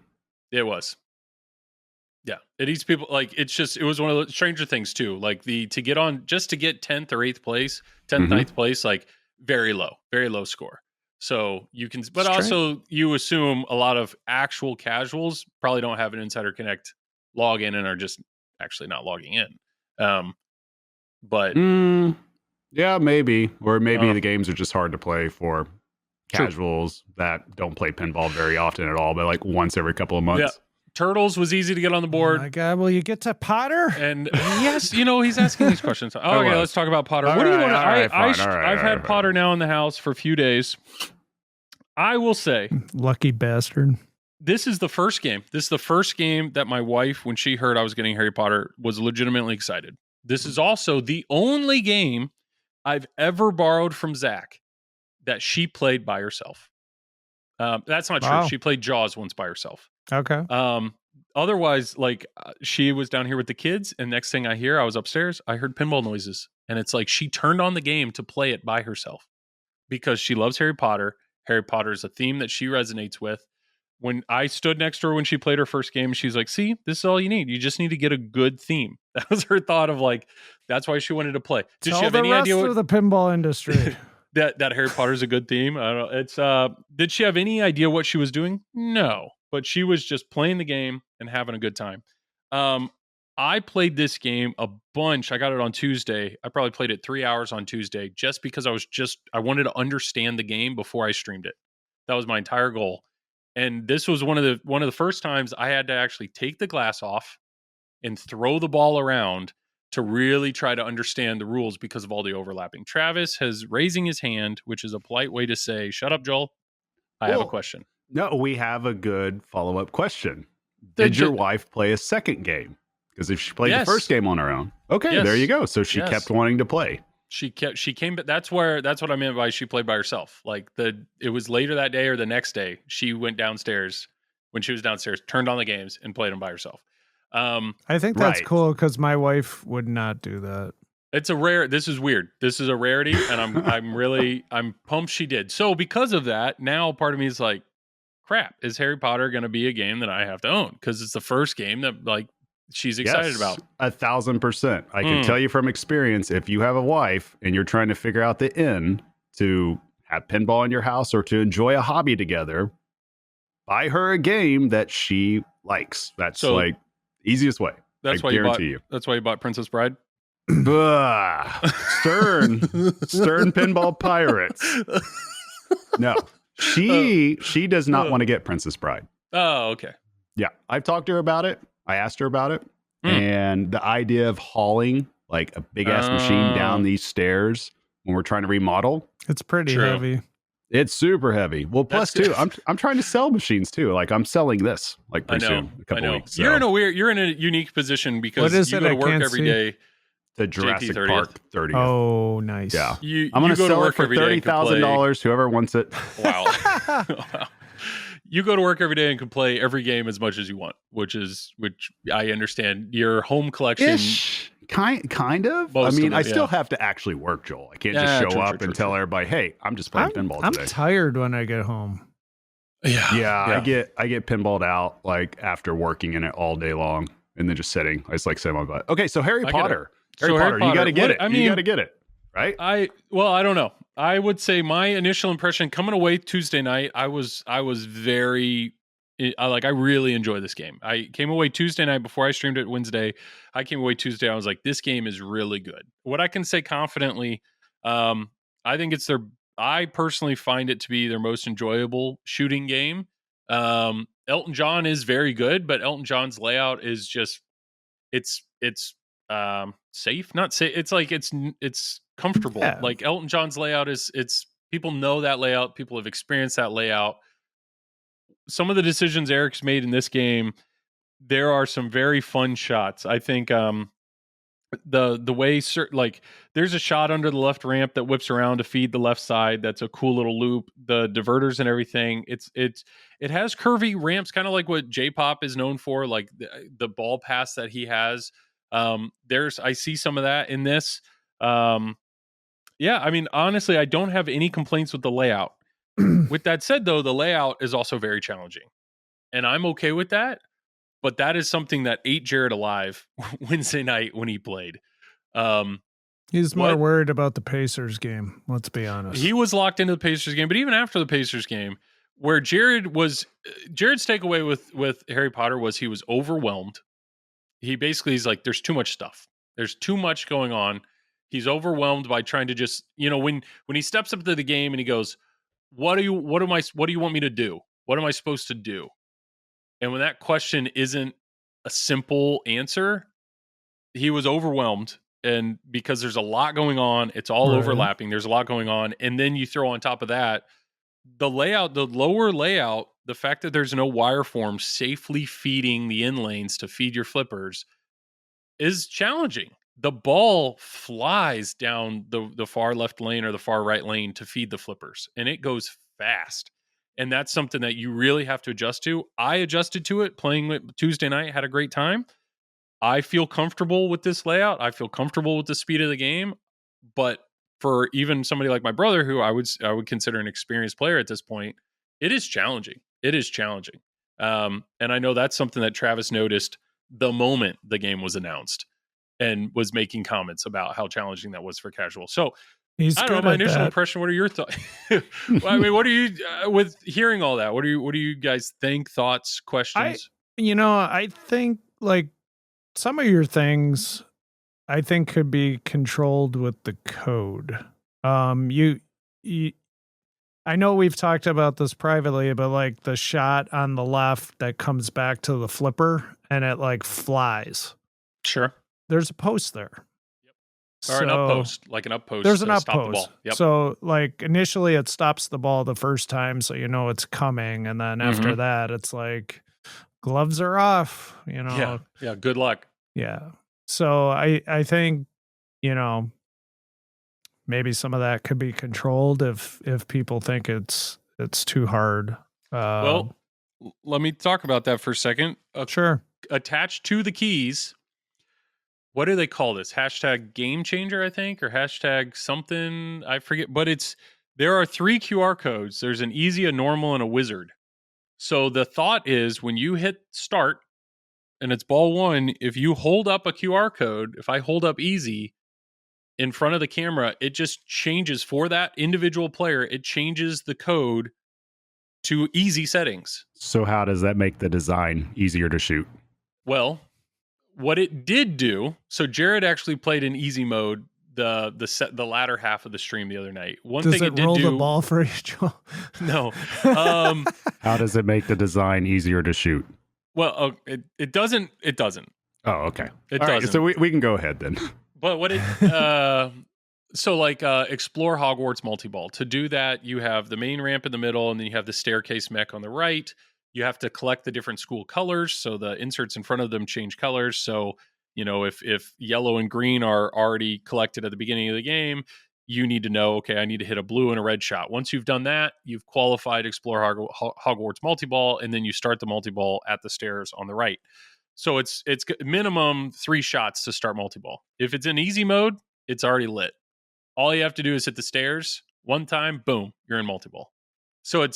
Speaker 4: It was. Yeah, it eats people. Like it was one of the Stranger Things too. Like to get 10th or 8th place, 10th, 9th place, like very low score. So you can, but also you assume a lot of actual casuals probably don't have an Insider Connect login and are just actually not logging in. But
Speaker 2: yeah, maybe, or maybe the games are just hard to play for casuals that don't play pinball very often at all, but like once every couple of months.
Speaker 4: Yeah. Turtles was easy to get on the board.
Speaker 3: Oh my God, will you get to Potter?
Speaker 4: And yes, he's asking these questions. Oh, okay, let's talk about Potter. What do you want to? I've had Potter now in the house for a few days. I will say,
Speaker 3: lucky bastard.
Speaker 4: This is the first game. This is the first game that my wife, when she heard I was getting Harry Potter, was legitimately excited. This is also the only game I've ever borrowed from Zach that she played by herself. That's not true. She played Jaws once by herself.
Speaker 3: Okay.
Speaker 4: Otherwise, like she was down here with the kids, and next thing I hear, I was upstairs, I heard pinball noises, and it's like she turned on the game to play it by herself because she loves Harry Potter. Harry Potter is a theme that she resonates with. When I stood next to her when she played her first game, she's like, "See, this is all you need. You just need to get a good theme." That was her thought of like, that's why she wanted to play. Did she have any idea what
Speaker 3: the pinball industry?
Speaker 4: that Harry Potter's a good theme? I don't know. It's did she have any idea what she was doing? No. But she was just playing the game and having a good time. I played this game a bunch. I got it on Tuesday. I probably played it 3 hours on Tuesday just because I wanted to understand the game before I streamed it. That was my entire goal. And this was one of the first times I had to actually take the glass off and throw the ball around to really try to understand the rules because of all the overlapping. Travis has raising his hand, which is a polite way to say, "Shut up, Joel." I have a question.
Speaker 2: No, we have a good follow-up question. Did your wife play a second game? Because if she played the first game on her own, okay, there you go. So she kept wanting to play.
Speaker 4: She came, but that's what I meant by she played by herself. Like it was later that day or the next day. She went downstairs when she was downstairs, turned on the games and played them by herself.
Speaker 3: I think that's cool because my wife would not do that.
Speaker 4: It's this is weird. This is a rarity. And I'm pumped she did. So because of that, now part of me is like, crap, is Harry Potter going to be a game that I have to own? Because it's the first game that like she's excited about.
Speaker 2: 1,000%. I can tell you from experience, if you have a wife and you're trying to figure out the in to have pinball in your house or to enjoy a hobby together, buy her a game that she likes. That's like easiest way.
Speaker 4: That's why you bought Princess Bride.
Speaker 2: Stern pinball pirates. No. She does not want to get Princess Bride.
Speaker 4: Oh, okay.
Speaker 2: Yeah. I've talked to her about it. I asked her about it. And the idea of hauling like a big ass machine down these stairs when we're trying to remodel.
Speaker 3: It's pretty heavy.
Speaker 2: It's super heavy. Well, plus too, I'm trying to sell machines too. Like I'm selling this like pretty soon, a couple weeks. So.
Speaker 4: You're in a unique position because you go to work every day.
Speaker 2: The Jurassic Park 30th.
Speaker 3: Oh, nice.
Speaker 2: Yeah. I'm going to sell it for $30,000. Whoever wants it.
Speaker 4: Wow. You go to work every day and can play every game as much as you want, which I understand. Your home collection.
Speaker 2: Kind of. I mean, I still have to actually work, Joel. I can't just show up and tell everybody, hey, I'm just playing pinball today.
Speaker 3: I'm tired when I get home.
Speaker 2: Yeah. I get pinballed out like after working in it all day long and then just sitting. I just like sit on my butt. Okay, so Harry Potter. Harry Potter, you got to get it. You got to get it, right? I
Speaker 4: don't know. I would say my initial impression coming away Tuesday night, I really enjoy this game. I came away Tuesday night before I streamed it Wednesday. I came away Tuesday. I was like, this game is really good. What I can say confidently, I think I personally find it to be their most enjoyable shooting game. Elton John is very good, but Elton John's layout is just, it's safe, not safe. It's like, it's comfortable. Yeah. Like Elton John's layout it's people know that layout. People have experienced that layout. Some of the decisions Eric's made in this game, there are some very fun shots. I think the way like there's a shot under the left ramp that whips around to feed the left side. That's a cool little loop. The diverters and everything. It has curvy ramps, kind of like what J-Pop is known for, like the ball pass that he has. I see some of that in this. Yeah, I mean, honestly, I don't have any complaints with the layout. With that said, though, the layout is also very challenging. And I'm okay with that. But that is something that ate Jared alive Wednesday night when he played.
Speaker 3: He's more worried about the Pacers game, let's be honest.
Speaker 4: He was locked into the Pacers game, but even after the Pacers game, where Jared's takeaway with Harry Potter was he was overwhelmed. He's like, there's too much stuff. There's too much going on. He's overwhelmed by trying to just, when he steps up to the game and he goes, what do you want me to do? What am I supposed to do? And when that question isn't a simple answer, he was overwhelmed. And because there's a lot going on, it's all overlapping. There's a lot going on. And then you throw on top of that, the lower layout, the fact that there's no wire form safely feeding the in lanes to feed your flippers is challenging. The ball flies down the far left lane or the far right lane to feed the flippers, and it goes fast. And that's something that you really have to adjust to. I adjusted to it playing it Tuesday night, had a great time. I feel comfortable with this layout. I feel comfortable with the speed of the game. But for even somebody like my brother, who I would consider an experienced player at this point, it is challenging. It is challenging. And I know that's something that Travis noticed the moment the game was announced and was making comments about how challenging that was for casual. So I don't know, my initial impression. What are your thoughts? Well, I mean, what are you with hearing all that? What do you guys think? Thoughts, questions?
Speaker 3: I think like some of your things I think could be controlled with the code. I know we've talked about this privately, but like the shot on the left that comes back to the flipper and it like flies.
Speaker 4: Sure.
Speaker 3: There's a post there. Yep.
Speaker 4: Or an uppost, like an uppost.
Speaker 3: There's an
Speaker 4: to stop the
Speaker 3: uppost.
Speaker 4: ball. Yep.
Speaker 3: So like initially it stops the ball the first time, so you know it's coming, and then after that it's like gloves are off. You know.
Speaker 4: Yeah. Good luck.
Speaker 3: Yeah. So I think, you know, maybe some of that could be controlled if people think it's too hard.
Speaker 4: Well, let me talk about that for a second.
Speaker 3: Sure.
Speaker 4: Attached to the keys, what do they call this? Hashtag game changer, I think, or hashtag something. I forget, but there are 3 QR codes. There's an easy, a normal, and a wizard. So the thought is when you hit start and it's ball 1, if you hold up a QR code, if I hold up easy in front of the camera, it just changes for that individual player. It changes the code to easy settings.
Speaker 2: So how does that make the design easier to shoot?
Speaker 4: Well, what it did do, so Jared actually played in easy mode the latter half of the stream the other night.
Speaker 3: Does
Speaker 4: thing
Speaker 3: it
Speaker 4: it did
Speaker 3: roll
Speaker 4: do,
Speaker 3: the ball for you?
Speaker 4: No.
Speaker 2: How does it make the design easier to shoot?
Speaker 4: Well, it doesn't. It doesn't.
Speaker 2: Oh, okay.
Speaker 4: It
Speaker 2: All right,
Speaker 4: doesn't.
Speaker 2: so we can go ahead then.
Speaker 4: But what it so like explore Hogwarts multi-ball. To do that, you have the main ramp in the middle, and then you have the staircase mech on the right. You have to collect the different school colors, so the inserts in front of them change colors. So, you know, if yellow and green are already collected at the beginning of the game, you need to know, okay, I need to hit a blue and a red shot. Once you've done that, you've qualified Explore Hogwarts multi-ball, and then you start the multi-ball at the stairs on the right. So it's minimum 3 shots to start multi-ball. If it's in easy mode, it's already lit. All you have to do is hit the stairs one time, boom, you're in multi-ball. So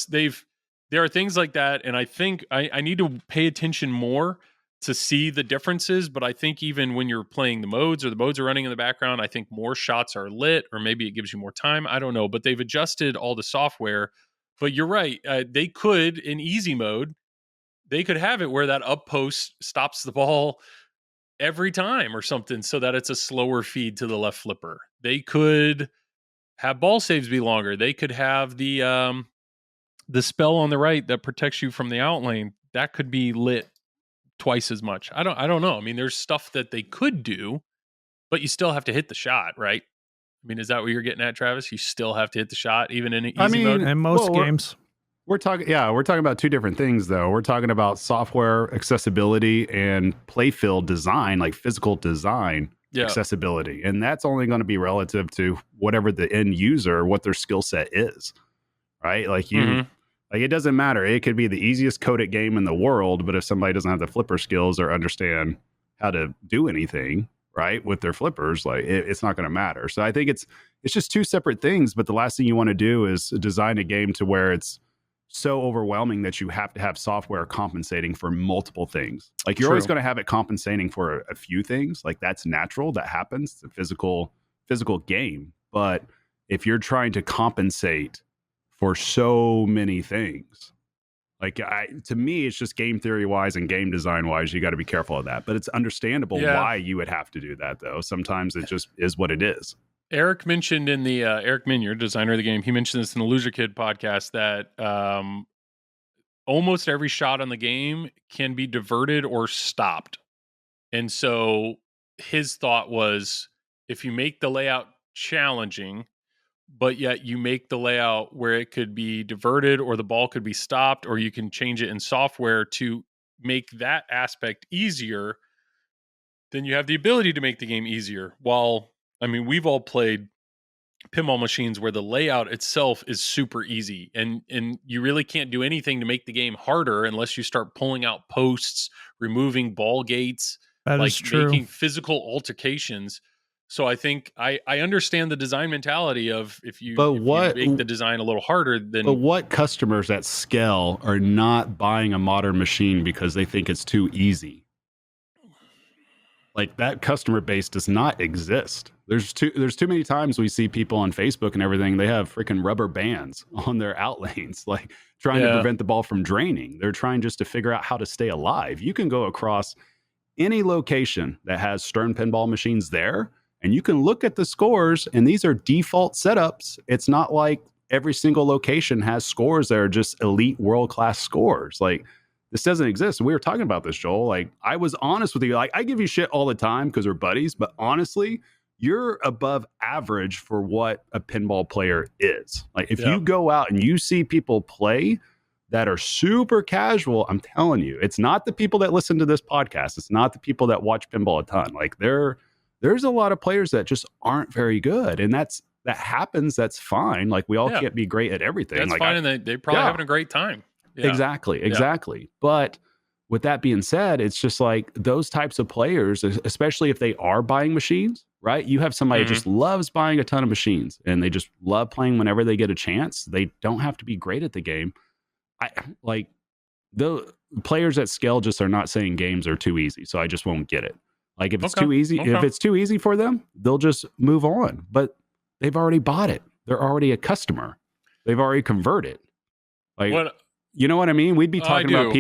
Speaker 4: there are things like that, and I think I need to pay attention more to see the differences, but I think even when you're playing the modes or the modes are running in the background, I think more shots are lit, or maybe it gives you more time. I don't know, but they've adjusted all the software. But you're right. They could, in easy mode, they could have it where that up post stops the ball every time or something so that it's a slower feed to the left flipper. They could have ball saves be longer. They could have the spell on the right that protects you from the outlane. That could be lit twice as much. I don't know. I mean, there's stuff that they could do, but you still have to hit the shot, right? I mean, is that what you're getting at, Travis? You still have to hit the shot, even in easy mode?
Speaker 3: In most games.
Speaker 2: We're talking about 2 different things, though. We're talking about software accessibility and playfield design, like physical design accessibility. And that's only going to be relative to whatever the end user, what their skill set is, right? Like like it doesn't matter. It could be the easiest coded game in the world, but if somebody doesn't have the flipper skills or understand how to do anything, right, with their flippers, like it's not going to matter. So I think it's just 2 separate things, but the last thing you want to do is design a game to where it's so overwhelming that you have to have software compensating for multiple things. Like you're always going to have it compensating for a few things. Like that's natural. That happens. It's a physical game. But if you're trying to compensate for so many things, like to me, it's just game theory wise and game design wise, you got to be careful of that. But it's understandable why you would have to do that, though. Sometimes it just is what it is.
Speaker 4: Eric mentioned in the Eric Minier, designer of the game, he mentioned this in the Loser Kid podcast that almost every shot on the game can be diverted or stopped. And so his thought was, if you make the layout challenging, but yet you make the layout where it could be diverted or the ball could be stopped, or you can change it in software to make that aspect easier, then you have the ability to make the game easier. While, I mean, we've all played pinball machines where the layout itself is super easy, and you really can't do anything to make the game harder unless you start pulling out posts, removing ball gates,
Speaker 3: that is true,
Speaker 4: making physical altercations. So I think I understand the design mentality of if you make the design a little harder, then...
Speaker 2: But what customers at scale are not buying a modern machine because they think it's too easy? Like that customer base does not exist. There's too many times we see people on Facebook and everything, they have freaking rubber bands on their outlanes, like trying to prevent the ball from draining. They're trying just to figure out how to stay alive. You can go across any location that has Stern pinball machines there, and you can look at the scores, and these are default setups. It's not like every single location has scores that are just elite world-class scores. Like, this doesn't exist. We were talking about this, Joel. Like, I was honest with you. Like, I give you shit all the time because we're buddies, but honestly, you're above average for what a pinball player is. Like if you go out and you see people play that are super casual, I'm telling you, it's not the people that listen to this podcast. It's not the people that watch pinball a ton. Like there's a lot of players that just aren't very good. And that happens. That's fine. Like we all can't be great at everything.
Speaker 4: That's
Speaker 2: like
Speaker 4: fine. And they probably having a great time. Yeah.
Speaker 2: Exactly. But with that being said, it's just like those types of players, especially if they are buying machines, right? You have somebody who just loves buying a ton of machines and they just love playing whenever they get a chance. They don't have to be great at the game. The players at scale just are not saying games are too easy. So I just won't get it. Like if it's too easy, if it's too easy for them, they'll just move on. But they've already bought it. They're already a customer. They've already converted. Like, you know what I mean? We'd be talking about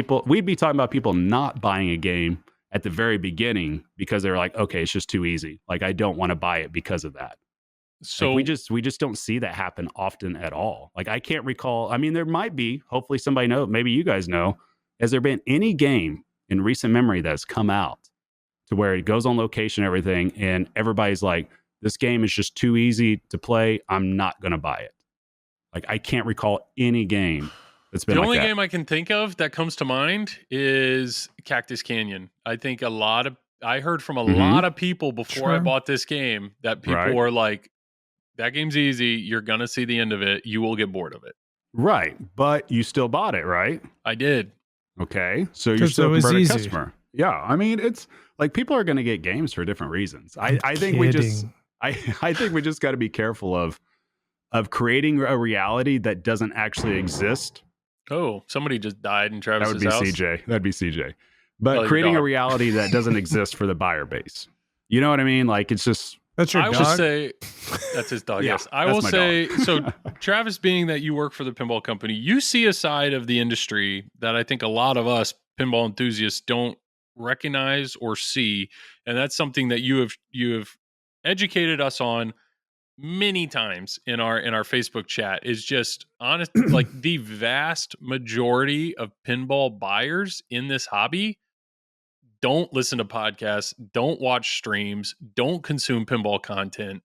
Speaker 2: people not buying a game at the very beginning because they're like, okay, it's just too easy. Like I don't want to buy it because of that. So like we just don't see that happen often at all. Like I can't recall. I mean, there might be. Hopefully, somebody knows. Maybe you guys know. Has there been any game in recent memory that's come out to where it goes on location, and everything, and everybody's like, "This game is just too easy to play. I'm not going to buy it." Like I can't recall any game that's been. The only
Speaker 4: game I can think of that comes to mind is Cactus Canyon. I think I heard from a lot of people before I bought this game that people were like, that game's easy. You're going to see the end of it. You will get bored of it.
Speaker 2: Right. But you still bought it, right?
Speaker 4: I did.
Speaker 2: Okay. So you're still a converted customer. Yeah. I mean, it's like people are going to get games for different reasons. I think we just got to be careful of creating a reality that doesn't actually exist.
Speaker 4: Oh, somebody just died in Travis's house.
Speaker 2: That'd be CJ. But creating a reality that doesn't exist for the buyer base. You know what I mean? Like it's just...
Speaker 3: That's your dog?
Speaker 4: Will say that's his dog. Yes, I will say. So, Travis, being that you work for the pinball company, you see a side of the industry that I think a lot of us pinball enthusiasts don't recognize or see, and that's something that you have educated us on many times in our Facebook chat. Is just honest, like the vast majority of pinball buyers in this hobby don't listen to podcasts, don't watch streams, don't consume pinball content.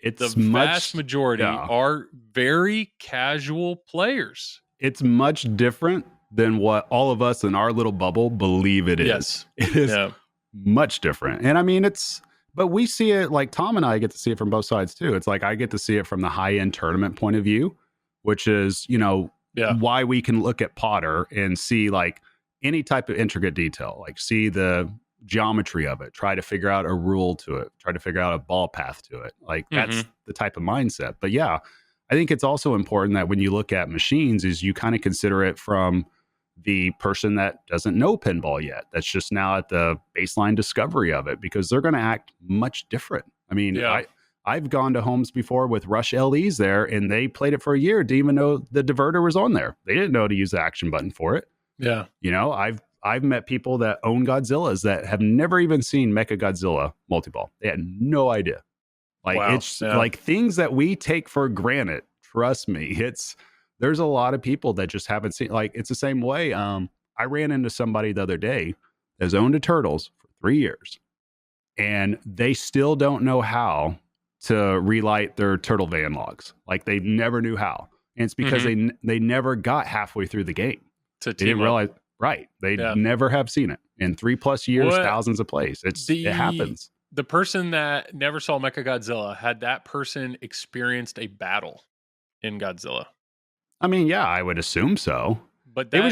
Speaker 4: The vast majority are very casual players.
Speaker 2: It's much different than what all of us in our little bubble believe it is.
Speaker 4: Yes.
Speaker 2: It is much different. And I mean, but we see it, like Tom and I get to see it from both sides too. It's like I get to see it from the high-end tournament point of view, which is, why we can look at Potter and see like any type of intricate detail, like see the geometry of it, try to figure out a rule to it, try to figure out a ball path to it. Like that's the type of mindset. But yeah, I think it's also important that when you look at machines is you kind of consider it from the person that doesn't know pinball yet. That's just now at the baseline discovery of it, because they're going to act much different. I mean, I've gone to homes before with Rush LEs there and they played it for a year. Didn't even know the diverter was on there. They didn't know to use the action button for it.
Speaker 4: Yeah.
Speaker 2: I've met people that own Godzillas that have never even seen Mecha Godzilla multi-ball. They had no idea. Like it's like things that we take for granted. Trust me, there's a lot of people that just haven't seen. Like it's the same way. I ran into somebody the other day that's owned a Turtles for 3 years, and they still don't know how to relight their Turtle van logs. Like they never knew how, and it's because they never got halfway through the game. They didn't realize, right? They never have seen it in 3+ years, thousands of plays. It happens.
Speaker 4: The person that never saw Mecha Godzilla, had that person experienced a battle in Godzilla?
Speaker 2: I mean, yeah, I would assume so.
Speaker 4: But
Speaker 2: it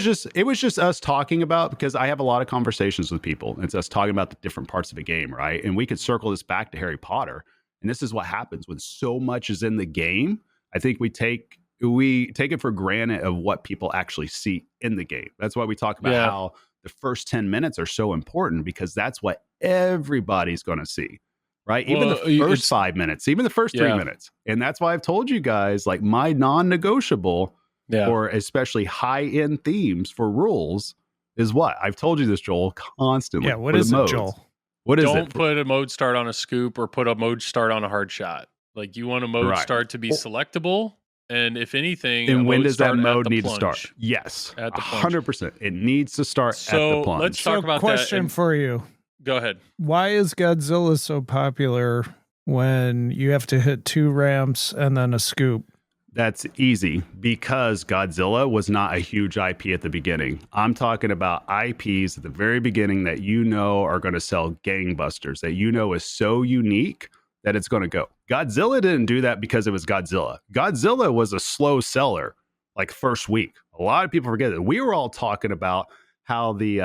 Speaker 2: was just us talking about, because I have a lot of conversations with people. It's us talking about the different parts of a game, right? And we could circle this back to Harry Potter. And this is what happens when so much is in the game. I think we take it for granted of what people actually see in the game. That's why we talk about how the first 10 minutes are so important, because that's what everybody's going to see, right? Even the first 5 minutes, even the first 3 minutes. And that's why I've told you guys, like my non-negotiable or especially high-end themes for rules is what? I've told you this, Joel, constantly.
Speaker 3: Yeah, what is it, Joel?
Speaker 2: What is it?
Speaker 4: Don't put a mode start on a scoop or put a mode start on a hard shot. Like you want a mode start to be selectable. And if anything,
Speaker 2: and when does that mode need to start? Yes,
Speaker 4: at the 100%.
Speaker 2: It needs to start at the plunge.
Speaker 4: Let's talk about
Speaker 3: question
Speaker 4: that.
Speaker 3: For you.
Speaker 4: Go ahead.
Speaker 3: Why is Godzilla so popular when you have to hit 2 ramps and then a scoop?
Speaker 2: That's easy because Godzilla was not a huge IP at the beginning. I'm talking about IPs at the very beginning that are going to sell gangbusters, that is so unique that it's going to go. Godzilla didn't do that because it was Godzilla. Godzilla was a slow seller, like first week. A lot of people forget that. We were all talking about how the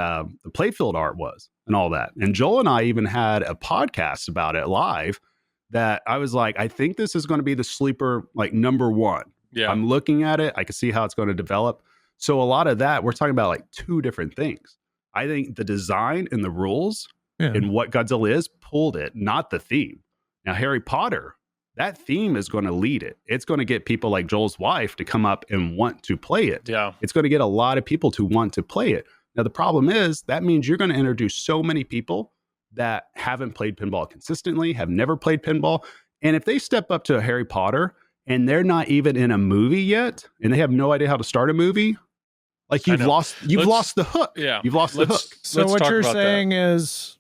Speaker 2: playfield art was and all that. And Joel and I even had a podcast about it live that I was like, I think this is going to be the sleeper, like number one.
Speaker 4: Yeah.
Speaker 2: I'm looking at it. I can see how it's going to develop. So a lot of that, we're talking about like 2 different things. I think the design and the rules and what Godzilla is pulled it, not the theme. Now, Harry Potter, that theme is going to lead it. It's going to get people like Joel's wife to come up and want to play it.
Speaker 4: Yeah.
Speaker 2: It's going to get a lot of people to want to play it. Now, the problem is that means you're going to introduce so many people that haven't played pinball consistently, have never played pinball. And if they step up to a Harry Potter and they're not even in a movie yet, and they have no idea how to start a movie, like you've lost the hook.
Speaker 4: Yeah.
Speaker 2: You've lost the hook.
Speaker 3: So what you're saying is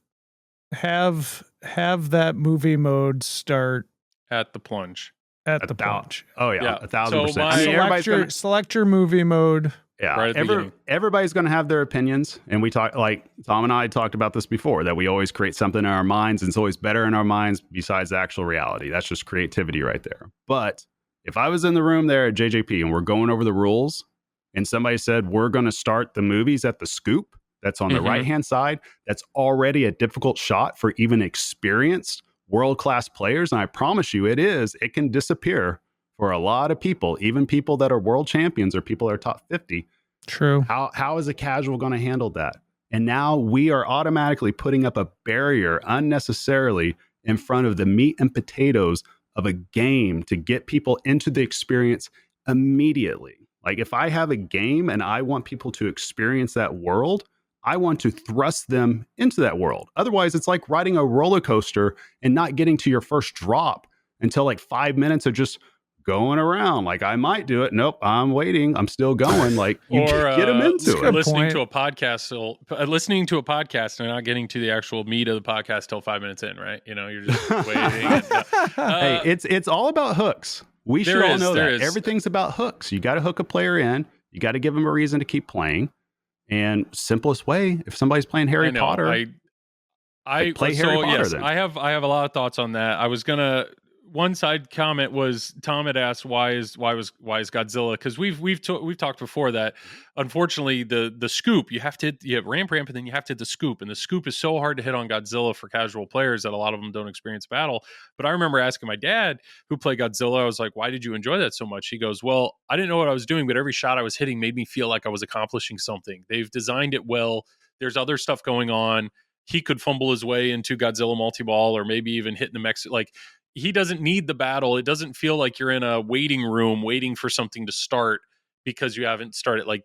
Speaker 3: have that movie mode start
Speaker 4: at the plunge.
Speaker 3: At the plunge.
Speaker 2: Oh yeah, 1,000%.
Speaker 3: I mean, select your movie mode.
Speaker 2: Yeah,
Speaker 4: right
Speaker 2: everybody's going to have their opinions, and we talk, like Tom and I talked about this before, that we always create something in our minds, and it's always better in our minds besides the actual reality. That's just creativity right there. But if I was in the room there at JJP and we're going over the rules, and somebody said we're going to start the movies at the scoop that's on the right-hand side, that's already a difficult shot for even experienced world-class players, and I promise you it can disappear for a lot of people, even people that are world champions or people that are top 50.
Speaker 3: True.
Speaker 2: How is a casual going to handle that? And now we are automatically putting up a barrier unnecessarily in front of the meat and potatoes of a game to get people into the experience immediately. Like if I have a game and I want people to experience that world, I want to thrust them into that world. Otherwise, it's like riding a roller coaster and not getting to your first drop until like 5 minutes of just going around. Like I might do it. Nope, I'm waiting. I'm still going. Like you get them into it.
Speaker 4: Listening to a podcast and not getting to the actual meat of the podcast till 5 minutes in, right? You're just waiting.
Speaker 2: Hey, it's all about hooks. We should all know that.
Speaker 4: Is.
Speaker 2: Everything's about hooks. You got to hook a player in. You got to give them a reason to keep playing. And simplest way, if somebody's playing Harry Potter,
Speaker 4: I
Speaker 2: play Harry Potter.
Speaker 4: Yes,
Speaker 2: then
Speaker 4: I have a lot of thoughts on that. I was gonna. One side comment was Tom had asked why is Godzilla, because we've talked before that unfortunately the scoop you have ramp and then you have to hit the scoop, and the scoop is so hard to hit on Godzilla for casual players that a lot of them don't experience battle. But I remember asking my dad, who played Godzilla, I was like, why did you enjoy that so much? He goes, well, I didn't know what I was doing, but every shot I was hitting made me feel like I was accomplishing something. They've designed it well. There's other stuff going on. He could fumble his way into Godzilla multi-ball, or maybe even hitting the mech. Like, he doesn't need the battle. It doesn't feel like you're in a waiting room waiting for something to start because you haven't started. Like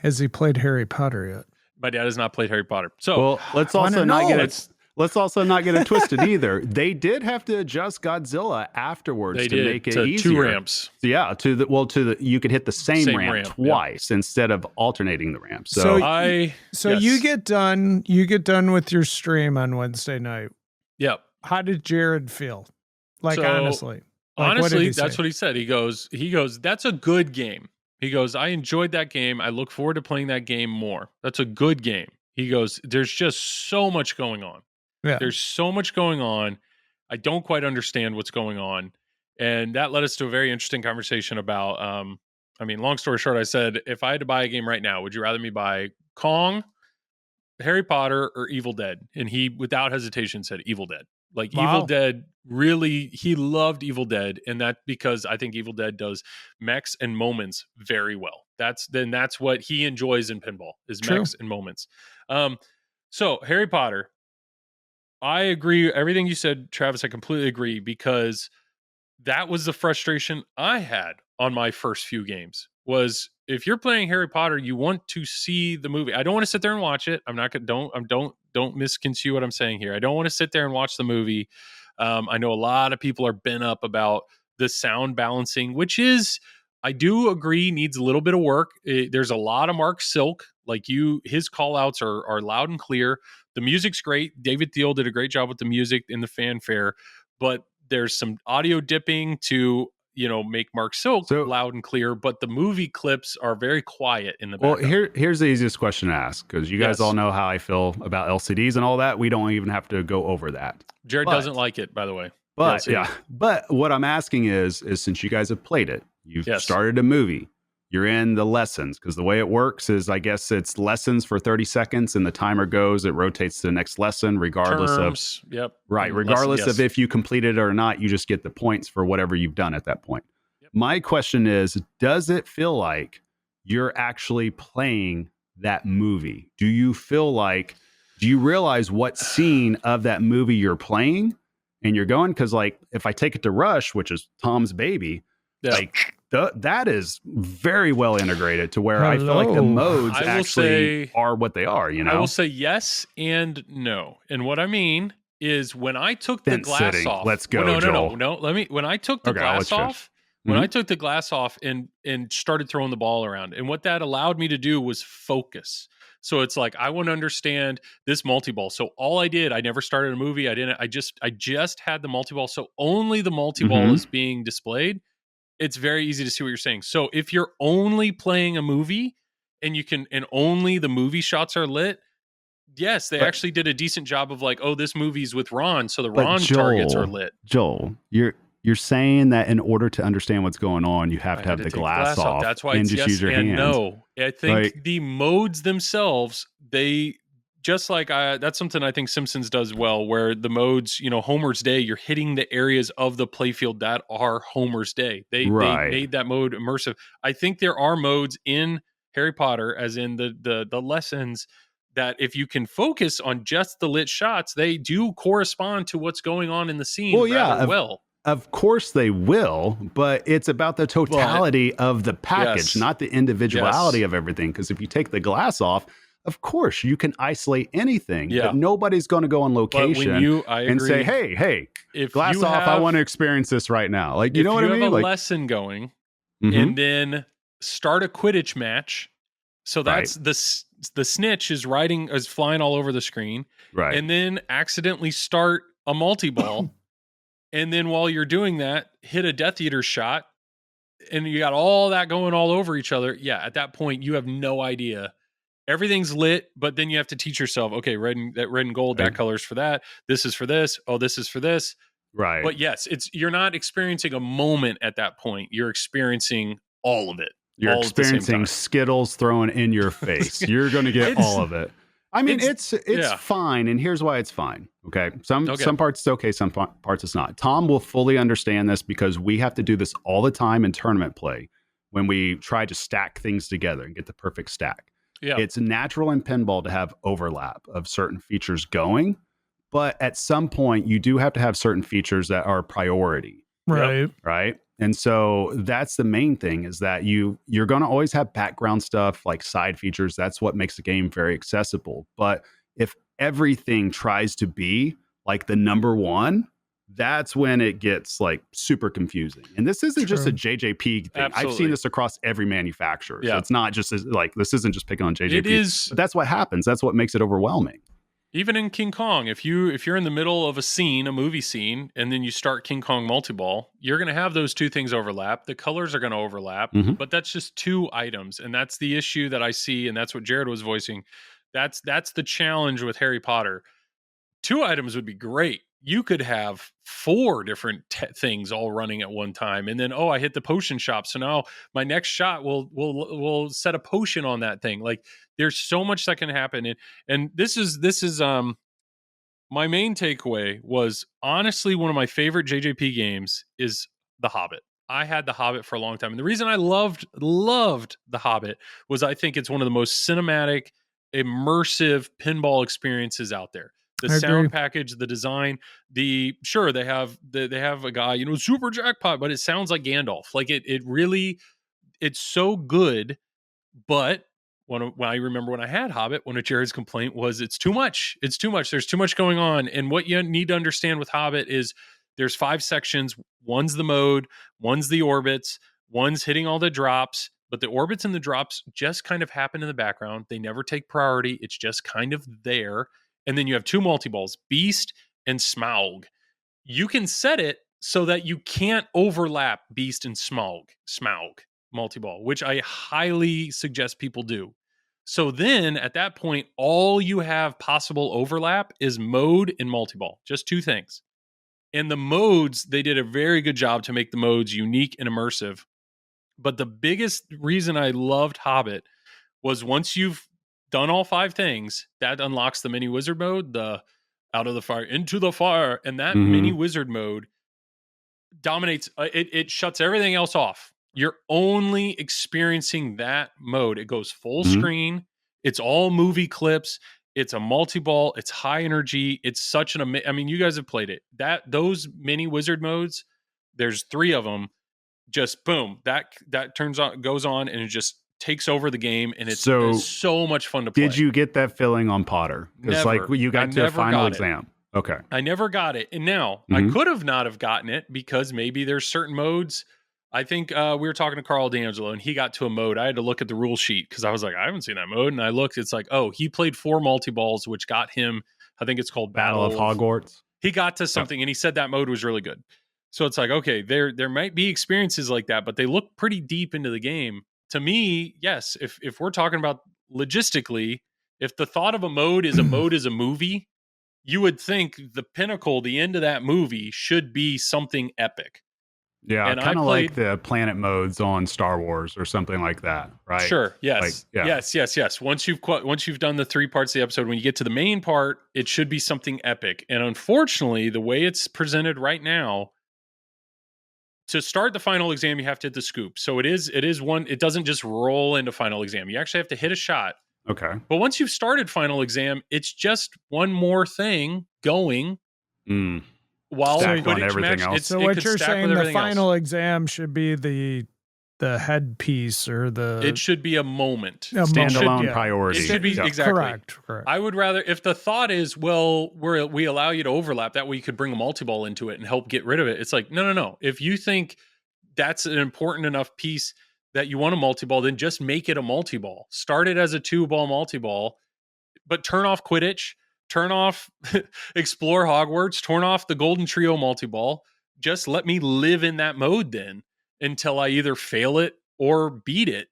Speaker 3: Has he played Harry Potter yet?
Speaker 4: My dad has not played Harry Potter. So
Speaker 2: let's also not get it twisted either. They did have to adjust Godzilla afterwards make it easier.
Speaker 3: 2 ramps.
Speaker 2: Yeah, you could hit the same ramp twice instead of alternating the ramp.
Speaker 3: You get done with your stream on Wednesday night.
Speaker 4: Yep.
Speaker 3: How did Jared feel? Honestly,
Speaker 4: that's what he said. He goes, that's a good game. He goes, I enjoyed that game. I look forward to playing that game more. That's a good game. He goes, there's just so much going on.
Speaker 3: Yeah.
Speaker 4: There's so much going on. I don't quite understand what's going on. And that led us to a very interesting conversation about, long story short, I said, if I had to buy a game right now, would you rather me buy Kong, Harry Potter, or Evil Dead? And he, without hesitation, said Evil Dead. Evil Dead, really, he loved Evil Dead, and that because I think Evil Dead does mechs and moments very well. That's what he enjoys in pinball, is mechs and moments. So Harry Potter, I agree. Everything you said, Travis, I completely agree, because that was the frustration I had on my first few games. Was if you're playing Harry Potter, you want to see the movie. I don't want to sit there and watch it. I'm not gonna don't misconstrue what I'm saying here. I don't want to sit there and watch the movie. I know a lot of people are bent up about the sound balancing, which is, I do agree, needs a little bit of work. There's a lot of Mark Silk. His call outs are loud and clear. The music's great. David Thiel did a great job with the music and the fanfare. but there's some audio dipping to, make Mark Silk
Speaker 2: So-
Speaker 4: loud and clear, but the movie clips are very quiet in the
Speaker 2: Well,
Speaker 4: background.
Speaker 2: here's the easiest question to ask, because you guys
Speaker 4: Yes.
Speaker 2: all know how I feel about LCDs and all that. We don't even have to go over that.
Speaker 4: Jared
Speaker 2: but-
Speaker 4: doesn't like it, by the way.
Speaker 2: But
Speaker 4: LCD.
Speaker 2: yeah, but what I'm asking is since you guys have played it, you've
Speaker 4: Yes.
Speaker 2: started a movie, you're in the lessons, because the way it works is I guess it's lessons for 30 seconds and the timer goes, it rotates to the next lesson regardless
Speaker 4: Terms,
Speaker 2: of regardless
Speaker 4: Lesson,
Speaker 2: of if you completed it or not, you just get the points for whatever you've done at that point.
Speaker 4: Yep.
Speaker 2: My question is, does it feel like you're actually playing that movie? Do you realize what scene of that movie you're playing and you're going? Because like if I take it to Rush, which is Tom's baby, like that is very well integrated to where I feel like the modes actually are what they are.
Speaker 4: I will say yes and no. And what I mean is when I took the glass off.
Speaker 2: Let's go.
Speaker 4: No. When I took the glass off, I took the glass off and started throwing the ball around, and what that allowed me to do was focus. So it's like, I want to understand this multi-ball. So all I never started a movie. I just had the multi-ball. So only the multi-ball is being displayed. It's very easy to see what you're saying. So if you're only playing a movie and only the movie shots are lit, yes, they actually did a decent job of like, oh, this movie's with Ron, so the Ron targets are lit.
Speaker 2: Joel, you're saying that in order to understand what's going on, you have to have the glass off.
Speaker 4: That's why
Speaker 2: and
Speaker 4: it's
Speaker 2: just
Speaker 4: yes
Speaker 2: use your
Speaker 4: and
Speaker 2: hands.
Speaker 4: no. I think the modes themselves, they just like that's something I think Simpsons does well, where the modes, Homer's Day, you're hitting the areas of the playfield that are Homer's Day. They made that mode immersive. I think there are modes in Harry Potter, as in the lessons, that if you can focus on just the lit shots, they do correspond to what's going on in the scene well.
Speaker 2: Of course they will, but it's about the totality of the package, not the individuality of everything. Because if you take the glass off, of course you can isolate anything, but nobody's going to go on location and say, hey, if glass off, I want to experience this right now. Like, you know what I mean?
Speaker 4: If you have a lesson going and then start a Quidditch match, so that's the snitch is flying all over the screen,
Speaker 2: right?
Speaker 4: And then accidentally start a multi-ball. And then while you're doing that, hit a Death Eater shot, and you got all that going all over each other. Yeah, at that point, you have no idea. Everything's lit, but then you have to teach yourself, okay, red and gold, that color's for that. This is for this. Oh, this is for this.
Speaker 2: Right.
Speaker 4: But yes, you're not experiencing a moment at that point. You're experiencing all of it.
Speaker 2: You're experiencing Skittles thrown in your face. You're going to get all of it. I mean, it's fine, and here's why it's fine. Okay, some parts it's okay, some parts it's not. Tom will fully understand this because we have to do this all the time in tournament play when we try to stack things together and get the perfect stack. Yeah, it's natural in pinball to have overlap of certain features going, but at some point you do have to have certain features that are priority.
Speaker 3: Right.
Speaker 2: Right. And so that's the main thing, is that you're going to always have background stuff like side features. That's what makes the game very accessible. But if everything tries to be like the number one, that's when it gets like super confusing. And this isn't just a JJP thing.
Speaker 4: Absolutely.
Speaker 2: I've seen this across every manufacturer.
Speaker 4: Yeah.
Speaker 2: So it's not just like, this isn't just picking on JJP.
Speaker 4: It is,
Speaker 2: but that's what happens. That's what makes it overwhelming.
Speaker 4: Even in King Kong, if you're in the middle of a movie scene, and then you start King Kong multi-ball, you're going to have those two things overlap. The colors are going to overlap, but that's just two items. And that's the issue that I see. And that's what Jared was voicing. That's the challenge with Harry Potter. Two items would be great. You could have 4 different things all running at one time. And then, I hit the potion shop. So now my next shot will set a potion on that thing. Like, there's so much that can happen. And this is my main takeaway was, honestly, one of my favorite JJP games is The Hobbit. I had The Hobbit for a long time. And the reason I loved The Hobbit was I think it's one of the most cinematic, immersive pinball experiences out there. The sound package, the design, they have a guy, super jackpot, but it sounds like Gandalf. Like it really, it's so good. But when I remember when I had Hobbit, one of Jared's complaint was it's too much. It's too much. There's too much going on. And what you need to understand with Hobbit is there's 5 sections. One's the mode, one's the orbits, one's hitting all the drops. But the orbits and the drops just kind of happen in the background. They never take priority. It's just kind of there. And then you have 2 multi-balls, Beast and Smaug. you can set it so that you can't overlap Beast and Smaug multi-ball, which I highly suggest people do. So then at that point, all you have possible overlap is mode and multi-ball, just two things. And the modes, they did a very good job to make the modes unique and immersive. But the biggest reason I loved Hobbit was once you've done all 5 things, that unlocks the mini wizard mode, the out of the fire, into the fire. And that mini wizard mode dominates, it shuts everything else off. You're only experiencing that mode. It goes full screen. It's all movie clips. It's a multi-ball. It's high energy. It's such an I mean, you guys have played it. Those mini wizard modes, there's 3 of them. Just boom, that turns on, goes on, and it just takes over the game, and it's so much fun to play.
Speaker 2: Did you get that feeling on Potter? Because like you got to a final exam. Okay.
Speaker 4: I never got it. And now I could have not have gotten it because maybe there's certain modes. I think we were talking to Carl D'Angelo and he got to a mode. I had to look at the rule sheet because I was like, I haven't seen that mode. And I looked, it's like, oh, he played 4 multi-balls, which got him, I think it's called
Speaker 2: Battle of Hogwarts.
Speaker 4: He got to something and he said that mode was really good. So it's like, okay, there might be experiences like that, but they look pretty deep into the game. To me, yes, if we're talking about logistically, if the thought of a mode is a movie, you would think the pinnacle, the end of that movie should be something epic.
Speaker 2: Yeah, kind of like the planet modes on Star Wars or something like that, right?
Speaker 4: Sure. Yes. Like, yeah. Yes. Once you've done the 3 parts of the episode, when you get to the main part, it should be something epic. And unfortunately, the way it's presented right now, to start the final exam, you have to hit the scoop. So it is one. It doesn't just roll into final exam. You actually have to hit a shot.
Speaker 2: Okay.
Speaker 4: But once you've started final exam, it's just one more thing going. While
Speaker 2: stack on everything else.
Speaker 3: So what you're saying, the final exam should be the headpiece or the...
Speaker 4: It should be a moment.
Speaker 2: Standalone priority.
Speaker 4: It should be, exactly.
Speaker 3: Correct.
Speaker 4: I would rather, if the thought is, well, we allow you to overlap, that way you could bring a multi-ball into it and help get rid of it. It's like, no. If you think that's an important enough piece that you want a multi-ball, then just make it a multi-ball. Start it as a 2-ball multi-ball, but turn off Quidditch. Turn off Explore Hogwarts, turn off the Golden Trio multi-ball. Just let me live in that mode then until I either fail it or beat it.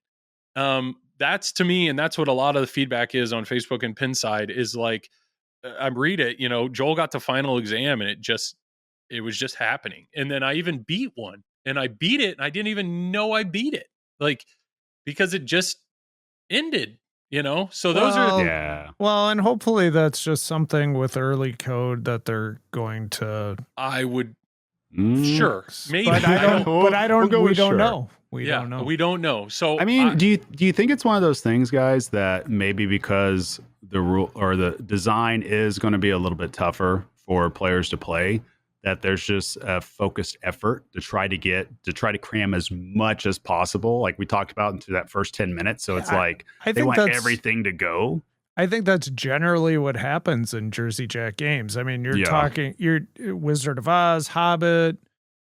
Speaker 4: That's to me, and that's what a lot of the feedback is on Facebook and Pinside is like, I read it, Joel got to final exam and it was just happening. And then I even beat one and I beat it and I didn't even know I beat it. Like, because it just ended. So those are...
Speaker 2: Yeah.
Speaker 3: Well, and hopefully that's just something with early code that they're going to...
Speaker 4: I would... Sure. Maybe.
Speaker 3: But we don't know. We
Speaker 4: don't know. So,
Speaker 2: I mean, do you think it's one of those things, guys, that maybe because the rule or the design is going to be a little bit tougher for players to play, that there's just a focused effort to try to cram as much as possible, like we talked about into that first 10 minutes. So it's like they want everything to go.
Speaker 3: I think that's generally what happens in Jersey Jack games. I mean, you're Wizard of Oz, Hobbit,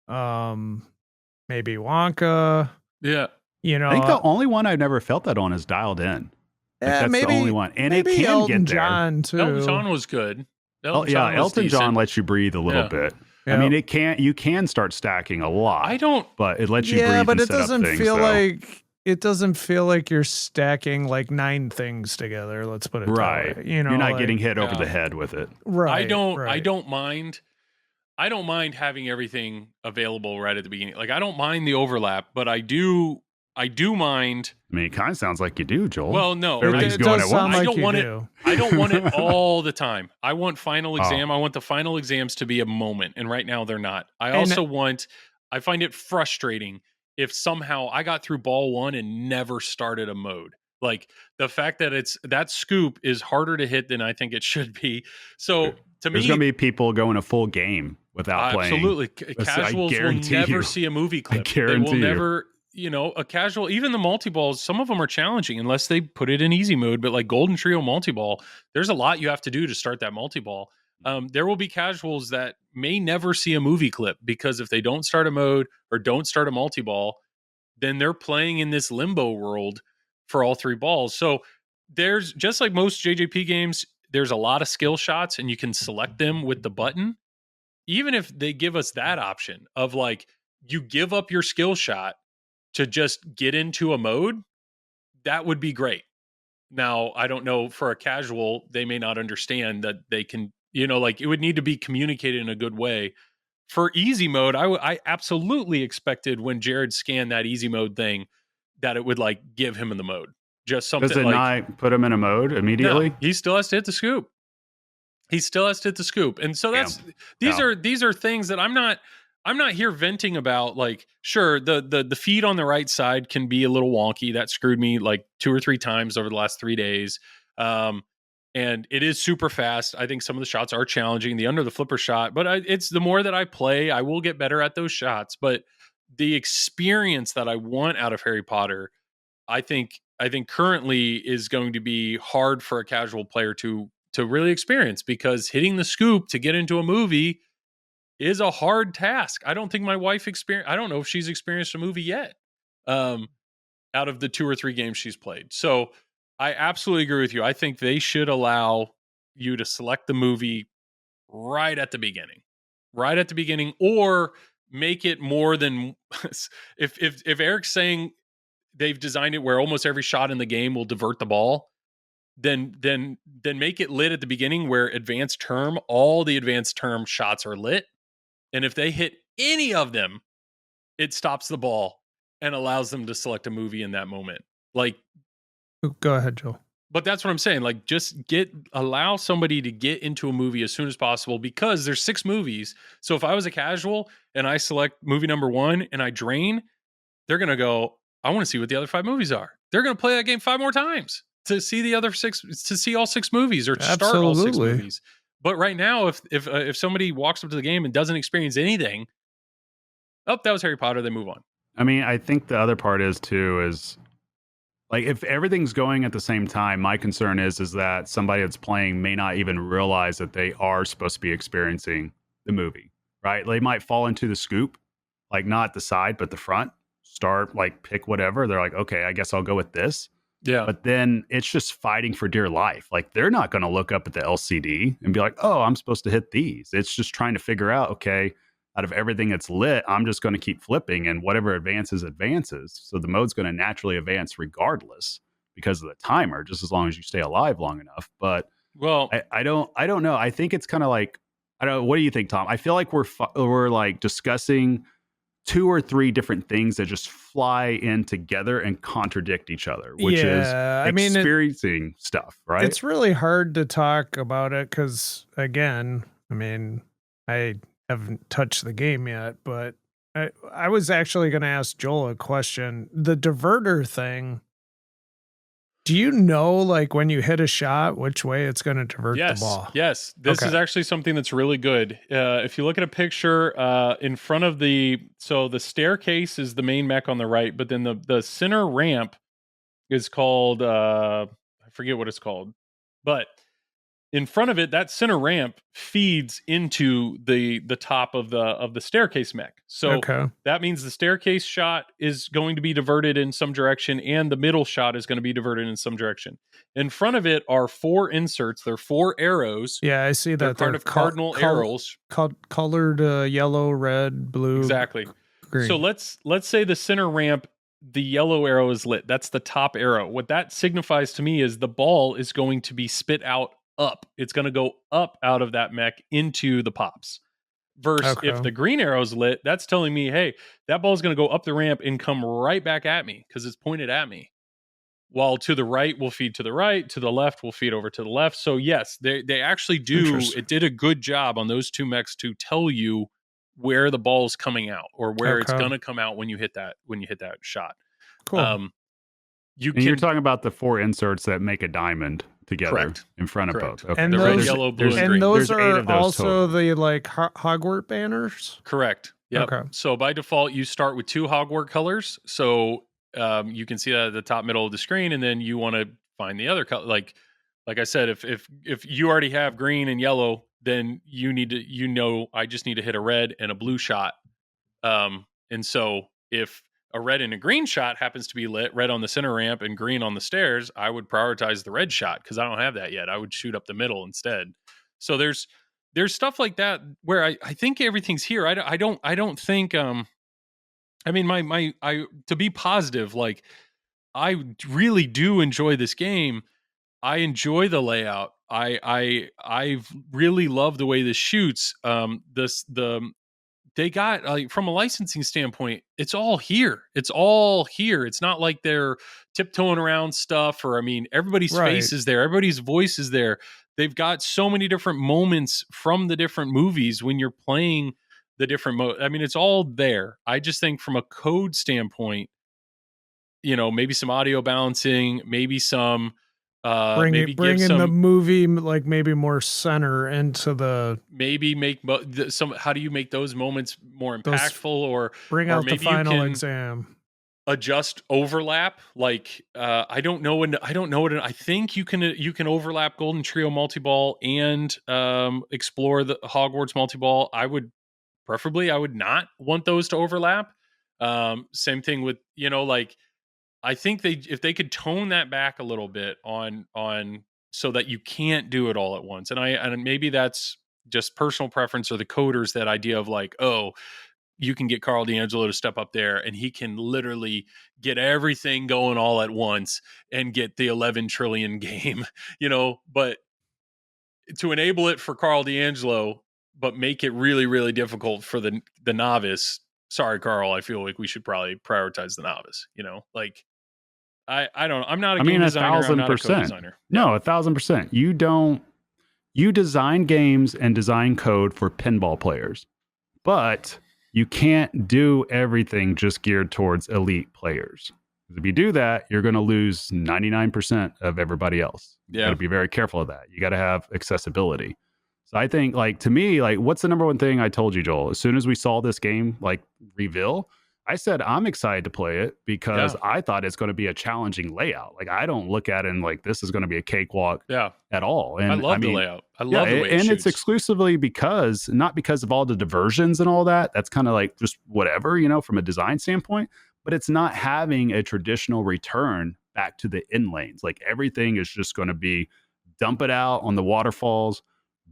Speaker 3: maybe Wonka.
Speaker 4: Yeah.
Speaker 2: I think the only one I've never felt that on is Dialed In. That's
Speaker 3: maybe,
Speaker 2: the only one. And it can
Speaker 3: Elton
Speaker 2: get there.
Speaker 3: John too.
Speaker 4: Elton John was good.
Speaker 2: Elton John lets you breathe a little bit. Yep. I mean, you can start stacking a lot. But it lets you breathe.
Speaker 3: Yeah, but
Speaker 2: it doesn't
Speaker 3: feel like you're stacking like 9 things together. Let's put it
Speaker 2: right.
Speaker 3: that way.
Speaker 2: You're not getting hit over the head with it.
Speaker 3: Right.
Speaker 4: I don't mind having everything available right at the beginning. Like I don't mind the overlap, but I do mind.
Speaker 2: I mean, it kind of sounds like you do, Joel.
Speaker 4: Well, no,
Speaker 2: everything's going at once.
Speaker 4: I don't want it. I don't want it all the time. I want final exam. I want the final exams to be a moment, and right now they're not. I find it frustrating if somehow I got through ball 1 and never started a mode. Like the fact that that scoop is harder to hit than I think it should be. So to me,
Speaker 2: there's going to be people going a full game without playing.
Speaker 4: Absolutely, casuals will never see a movie clip.
Speaker 2: I guarantee
Speaker 4: they will never. A casual, even the multi-balls, some of them are challenging unless they put it in easy mode. But like Golden Trio multi-ball, there's a lot you have to do to start that multi-ball. There will be casuals that may never see a movie clip because if they don't start a mode or don't start a multi-ball, then they're playing in this limbo world for all 3 balls. So there's, just like most JJP games, there's a lot of skill shots and you can select them with the button. even if they give us that option of like, you give up your skill shot to just get into a mode, that would be great. Now, I don't know, for a casual, they may not understand that they can, like, it would need to be communicated in a good way. For easy mode, I absolutely expected when Jared scanned that easy mode thing that it would like give him in the mode. Just something.
Speaker 2: Does it
Speaker 4: like,
Speaker 2: not put him in a mode immediately?
Speaker 4: No, he still has to hit the scoop. And so these are things that I'm not here venting about. Like, sure, the feed on the right side can be a little wonky. That screwed me like 2 or 3 times over the last 3 days. And it is super fast. I think some of the shots are challenging, the under the flipper shot, but it's the more that I play, I will get better at those shots. But the experience that I want out of Harry Potter, I think currently is going to be hard for a casual player to really experience, because hitting the scoop to get into a movie is a hard task. I don't think my wife I don't know if she's experienced a movie yet, out of the 2 or 3 games she's played. So I absolutely agree with you. I think they should allow you to select the movie right at the beginning, or make it more than if Eric's saying they've designed it where almost every shot in the game will divert the ball, then make it lit at the beginning where all the advanced term shots are lit. And if they hit any of them, it stops the ball and allows them to select a movie in that moment. Like,
Speaker 3: go ahead, Joel.
Speaker 4: But that's what I'm saying. Like, just allow somebody to get into a movie as soon as possible, because there's 6 movies. So if I was a casual and I select movie number 1 and I drain, they're going to go, I want to see what the other 5 movies are. They're going to play that game 5 more times to see the other 6, to see all 6 movies, or to start all 6 movies. But right now, if somebody walks up to the game and doesn't experience anything, that was Harry Potter, they move on.
Speaker 2: I mean, I think the other part is like, if everything's going at the same time, my concern is that somebody that's playing may not even realize that they are supposed to be experiencing the movie, right? They might fall into the scoop, like not the side, but the front, start, like, pick whatever. They're like, okay, I guess I'll go with this.
Speaker 4: Yeah.
Speaker 2: But then it's just fighting for dear life. Like, they're not going to look up at the LCD and be like, oh, I'm supposed to hit these. It's just trying to figure out, okay, out of everything that's lit, I'm just going to keep flipping, and whatever advances. So the mode's going to naturally advance regardless because of the timer, just as long as you stay alive long enough. But I don't know. I think it's kind of like, I don't know. What do you think, Tom? I feel like we're like discussing 2 or 3 different things that just fly in together and contradict each other, which is experiencing stuff, right?
Speaker 3: It's really hard to talk about it because, again, I mean, I haven't touched the game yet, but I was actually going to ask Joel a question. The diverter thing, do you know, like, when you hit a shot, which way it's going to divert the ball?
Speaker 4: Yes. This is actually something that's really good. If you look at a picture in front of the staircase is the main mech on the right, but then the center ramp is called, I forget what it's called, but in front of it, that center ramp feeds into the top of the staircase mech. So that means the staircase shot is going to be diverted in some direction, and the middle shot is going to be diverted in some direction. In front of it are 4 inserts. They're 4 arrows.
Speaker 3: Yeah, I see that.
Speaker 4: They're kind of cardinal arrows.
Speaker 3: Colored yellow, red, blue.
Speaker 4: Exactly.
Speaker 3: Green.
Speaker 4: So let's say the center ramp, the yellow arrow is lit. That's the top arrow. What that signifies to me is the ball is going to be spit out up. It's going to go up out of that mech into the pops. Versus if the green arrow is lit, that's telling me, hey, that ball is going to go up the ramp and come right back at me because it's pointed at me. While to the right will feed to the right, to the left will feed over to the left. So yes, they actually do. It did a good job on those 2 mechs to tell you where the ball's coming out, or where it's going to come out when you hit that shot.
Speaker 3: Cool.
Speaker 2: You're talking about the 4 inserts that make a diamond together in front of both.
Speaker 3: Okay. And
Speaker 4: the
Speaker 3: those,
Speaker 4: red, yellow, blue, and green.
Speaker 3: And those
Speaker 2: There's
Speaker 3: are
Speaker 2: 8 of those
Speaker 3: also
Speaker 2: total.
Speaker 3: the like Hogwarts banners?
Speaker 4: Correct. Yep.
Speaker 3: Okay.
Speaker 4: So by default, you start with 2 Hogwarts colors. So you can see that at the top middle of the screen, and then you want to find the other color. Like I said, if you already have green and yellow, then you need to, I just need to hit a red and a blue shot. And so if a red and a green shot happens to be lit, red on the center ramp and green on the stairs, I would prioritize the red shot because I don't have that yet. I would shoot up the middle instead. So there's there's stuff like that where I think everything's here. I don't think, I mean, to be positive, like, I really do enjoy this game. I enjoy the layout. I've really loved the way this shoots. They got, like, from a licensing standpoint, it's all here. It's all here. It's not like they're tiptoeing around stuff, or, I mean, everybody's face is there. Everybody's voice is there. They've got so many different moments from the different movies when you're playing the different I mean, it's all there. I just think from a code standpoint, maybe some audio balancing, maybe some
Speaker 3: bring in the movie, like, maybe more center into the,
Speaker 4: maybe make some, how do you make those moments more impactful, or
Speaker 3: bring out the final exam,
Speaker 4: adjust overlap. Like, I don't know what I think you can overlap Golden Trio multi-ball and explore the Hogwarts multi-ball. I would not want those to overlap. Same thing with, like, I think if they could tone that back a little bit on so that you can't do it all at once. And maybe that's just personal preference, or the coders, that idea of, like, oh, you can get Carl D'Angelo to step up there and he can literally get everything going all at once and get the 11 trillion game, but to enable it for Carl D'Angelo, but make it really, really difficult for the novice. Sorry, Carl, I feel like we should probably prioritize the novice, like, I don't. I'm not a game designer. I'm not a code designer.
Speaker 2: No, 1,000%. You design games and design code for pinball players, but you can't do everything just geared towards elite players. If you do that, you're going to lose 99% of everybody else. You got to be very careful of that. You got to have accessibility. So I think, like, to me, like, what's the number one thing I told you, Joel? As soon as we saw this game, like, reveal, I said, I'm excited to play it because I thought it's going to be a challenging layout. Like, I don't look at it and, like, this is going to be a cakewalk at all. And
Speaker 4: I love the layout. I love the way it shoots.
Speaker 2: It's exclusively not because of all the diversions and all that. That's kind of like just whatever, from a design standpoint, but it's not having a traditional return back to the in lanes. Like, everything is just going to be dump it out on the waterfalls,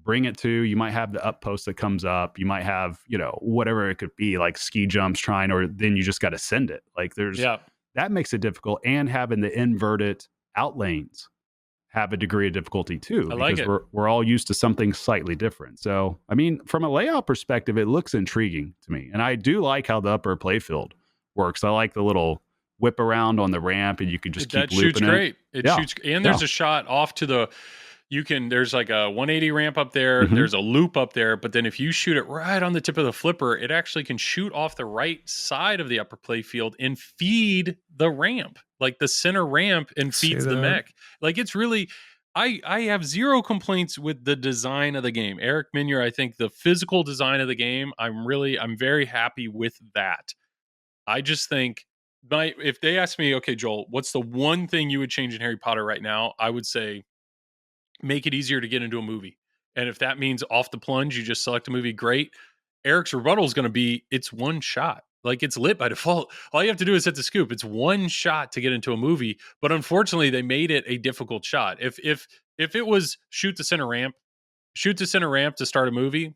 Speaker 2: bring it to, you might have the up post that comes up, you might have, whatever it could be, like ski jumps or then you just got to send it. Like, that makes it difficult. And having the inverted out lanes have a degree of difficulty too, because we're all used to something slightly different. So, I mean, from a layout perspective, it looks intriguing to me. And I do like how the upper playfield works. I like the little whip around on the ramp, and you can just keep looping it.
Speaker 4: Shoots great. It shoots, and there's a shot off to the, there's like a 180 ramp up there. Mm-hmm. There's a loop up there, but then if you shoot it right on the tip of the flipper, it actually can shoot off the right side of the upper play field and feed the ramp, like the center ramp, and feeds the mech. Like, it's really, I have zero complaints with the design of the game. Eric Minier, I think the physical design of the game, I'm very happy with that. I just think, if they ask me, okay, Joel, what's the one thing you would change in Harry Potter right now? I would say, make it easier to get into a movie. And if that means off the plunge, you just select a movie, great. Eric's rebuttal is going to be, it's one shot. Like, it's lit by default. All you have to do is hit the scoop. It's one shot to get into a movie. But unfortunately, they made it a difficult shot. If it was shoot the center ramp to start a movie,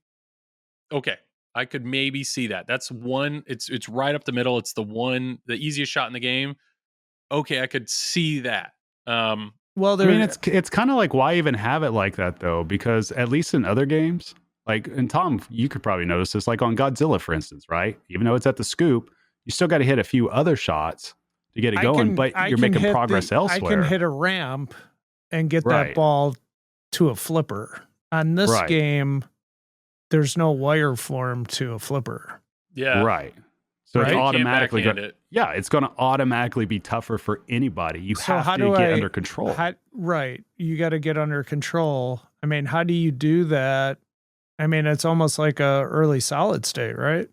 Speaker 4: okay, I could maybe see that. That's one. It's right up the middle. It's the easiest shot in the game. Okay, I could see that.
Speaker 2: Well, I mean, it's kind of like, why even have it like that, though? Because at least in other games, like, and Tom, you could probably notice this, like on Godzilla, for instance, right? Even though it's at the scoop, you still got to hit a few other shots to get it going, but you're making progress elsewhere.
Speaker 3: I can hit a ramp and get that ball to a flipper. On this game, there's no wire form to a flipper.
Speaker 4: Yeah.
Speaker 2: Right. So it's automatically it's going to automatically be tougher for anybody. You have to get under control.
Speaker 3: You got to get under control. I mean, how do you do that? I mean, it's almost like a early solid state, right?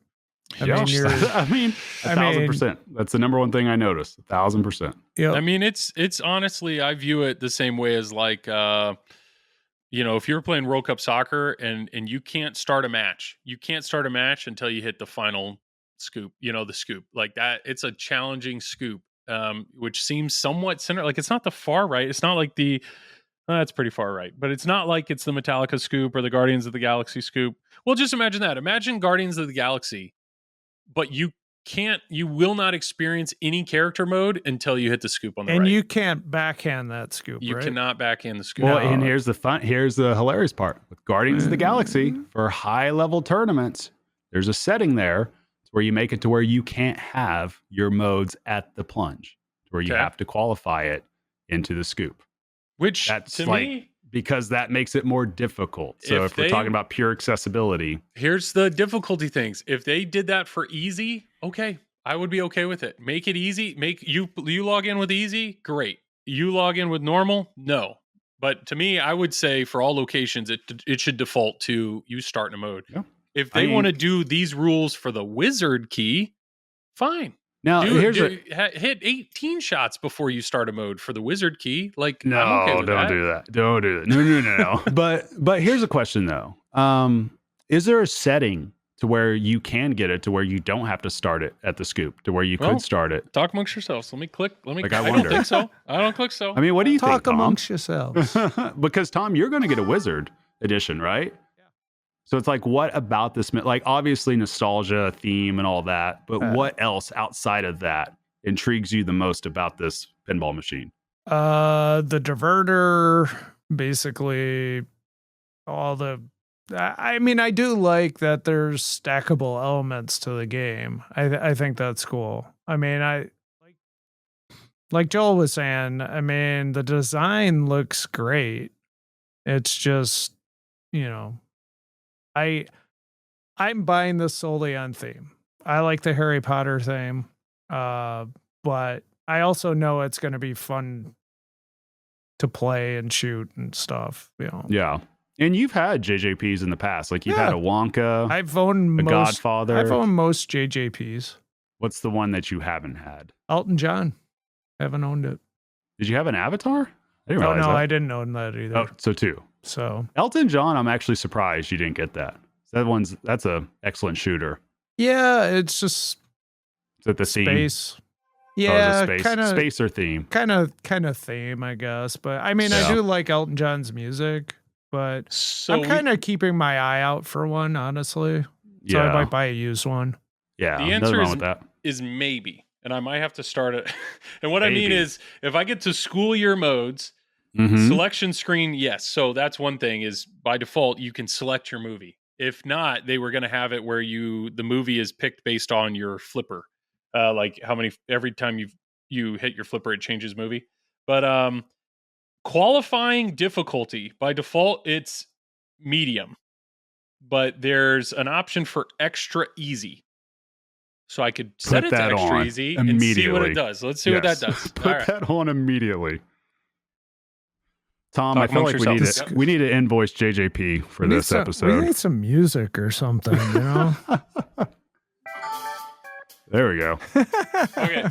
Speaker 3: I mean,
Speaker 2: 1,000%. That's the number one thing I noticed. 1,000%.
Speaker 3: Yeah.
Speaker 4: I mean, it's honestly, I view it the same way as, like, if you're playing World Cup soccer and you can't start a match, until you hit the final scoop, the scoop like that. It's a challenging scoop, which seems somewhat center. Like, it's not the far right. It's not like the That's pretty far right. But it's not like it's the Metallica scoop or the Guardians of the Galaxy scoop. Well, just imagine that. Imagine Guardians of the Galaxy, but you will not experience any character mode until you hit the scoop on the right.
Speaker 3: And you can't backhand that scoop,
Speaker 4: You
Speaker 3: right?
Speaker 4: cannot backhand the scoop.
Speaker 2: Well, and here's the hilarious part. With Guardians of the Galaxy, for high level tournaments, there's a setting there where you make it to where you can't have your modes at the plunge, where you have to qualify it into the scoop.
Speaker 4: Which,
Speaker 2: that's
Speaker 4: to
Speaker 2: like,
Speaker 4: me,
Speaker 2: because that makes it more difficult. So if we're talking about pure accessibility,
Speaker 4: here's the difficulty things. If they did that for easy, okay, I would be okay with it. Make it easy. Make you log in with easy, great. You log in with normal, no. But to me, I would say for all locations, it should default to you start in a mode.
Speaker 2: Yeah.
Speaker 4: If they want to do these rules for the wizard key, fine.
Speaker 2: Now,
Speaker 4: hit 18 shots before you start a mode for the wizard key. Like,
Speaker 2: no,
Speaker 4: I'm okay with
Speaker 2: don't do that. Don't do that. No. But here's a question though. Is there a setting to where you can get it to where you don't have to start it at the scoop, to where you could start it?
Speaker 4: Talk amongst yourselves. Let me click.
Speaker 2: Like,
Speaker 4: I don't think so. I don't click so.
Speaker 2: I mean, what do you think,
Speaker 3: Talk
Speaker 2: Tom?
Speaker 3: amongst yourselves.
Speaker 2: Because Tom, you're going to get a wizard edition, right? So it's like, what about this? Like, obviously nostalgia, theme, and all that. But what else outside of that intrigues you the most about this pinball machine?
Speaker 3: The diverter, basically all the. I mean, I do like that there's stackable elements to the game. I think that's cool. I mean, like Joel was saying, I mean, the design looks great. It's just, I'm buying this solely on theme. I like the Harry Potter theme, but I also know it's going to be fun to play and shoot and stuff.
Speaker 2: Yeah, and you've had JJPs in the past, like you've had a Wonka.
Speaker 3: I've owned
Speaker 2: Godfather.
Speaker 3: I've owned most JJPs.
Speaker 2: What's the one that you haven't had?
Speaker 3: Elton John. Haven't owned it.
Speaker 2: Did you have an Avatar? I didn't
Speaker 3: Oh
Speaker 2: realize
Speaker 3: no,
Speaker 2: that.
Speaker 3: I didn't own that either.
Speaker 2: Oh, so two.
Speaker 3: So
Speaker 2: Elton John, I'm actually surprised you didn't get that. That's a excellent shooter.
Speaker 3: Yeah, it's just
Speaker 2: Is it the theme?
Speaker 3: space.
Speaker 2: Oh,
Speaker 3: Yeah,
Speaker 2: kind of space or theme.
Speaker 3: Kind of theme, I guess. But I mean, I do like Elton John's music, but I'm kind of keeping my eye out for one, honestly. So I might buy a used one.
Speaker 2: Yeah,
Speaker 4: the answer
Speaker 2: with that.
Speaker 4: is maybe, and I might have to start it. And what I mean is, if I get to school year modes, selection screen, yes. So that's one thing. Is by default you can select your movie. If not, they were going to have it where the movie is picked based on your flipper. Like how many every time you hit your flipper, it changes movie. But qualifying difficulty by default, it's medium, but there's an option for extra easy. So I could set it to extra easy and see what it does. Let's see what that does.
Speaker 2: Put that on immediately. Tom, I feel like we need to invoice JJP for this episode.
Speaker 3: We need some music or something,
Speaker 2: There we go.
Speaker 4: Okay.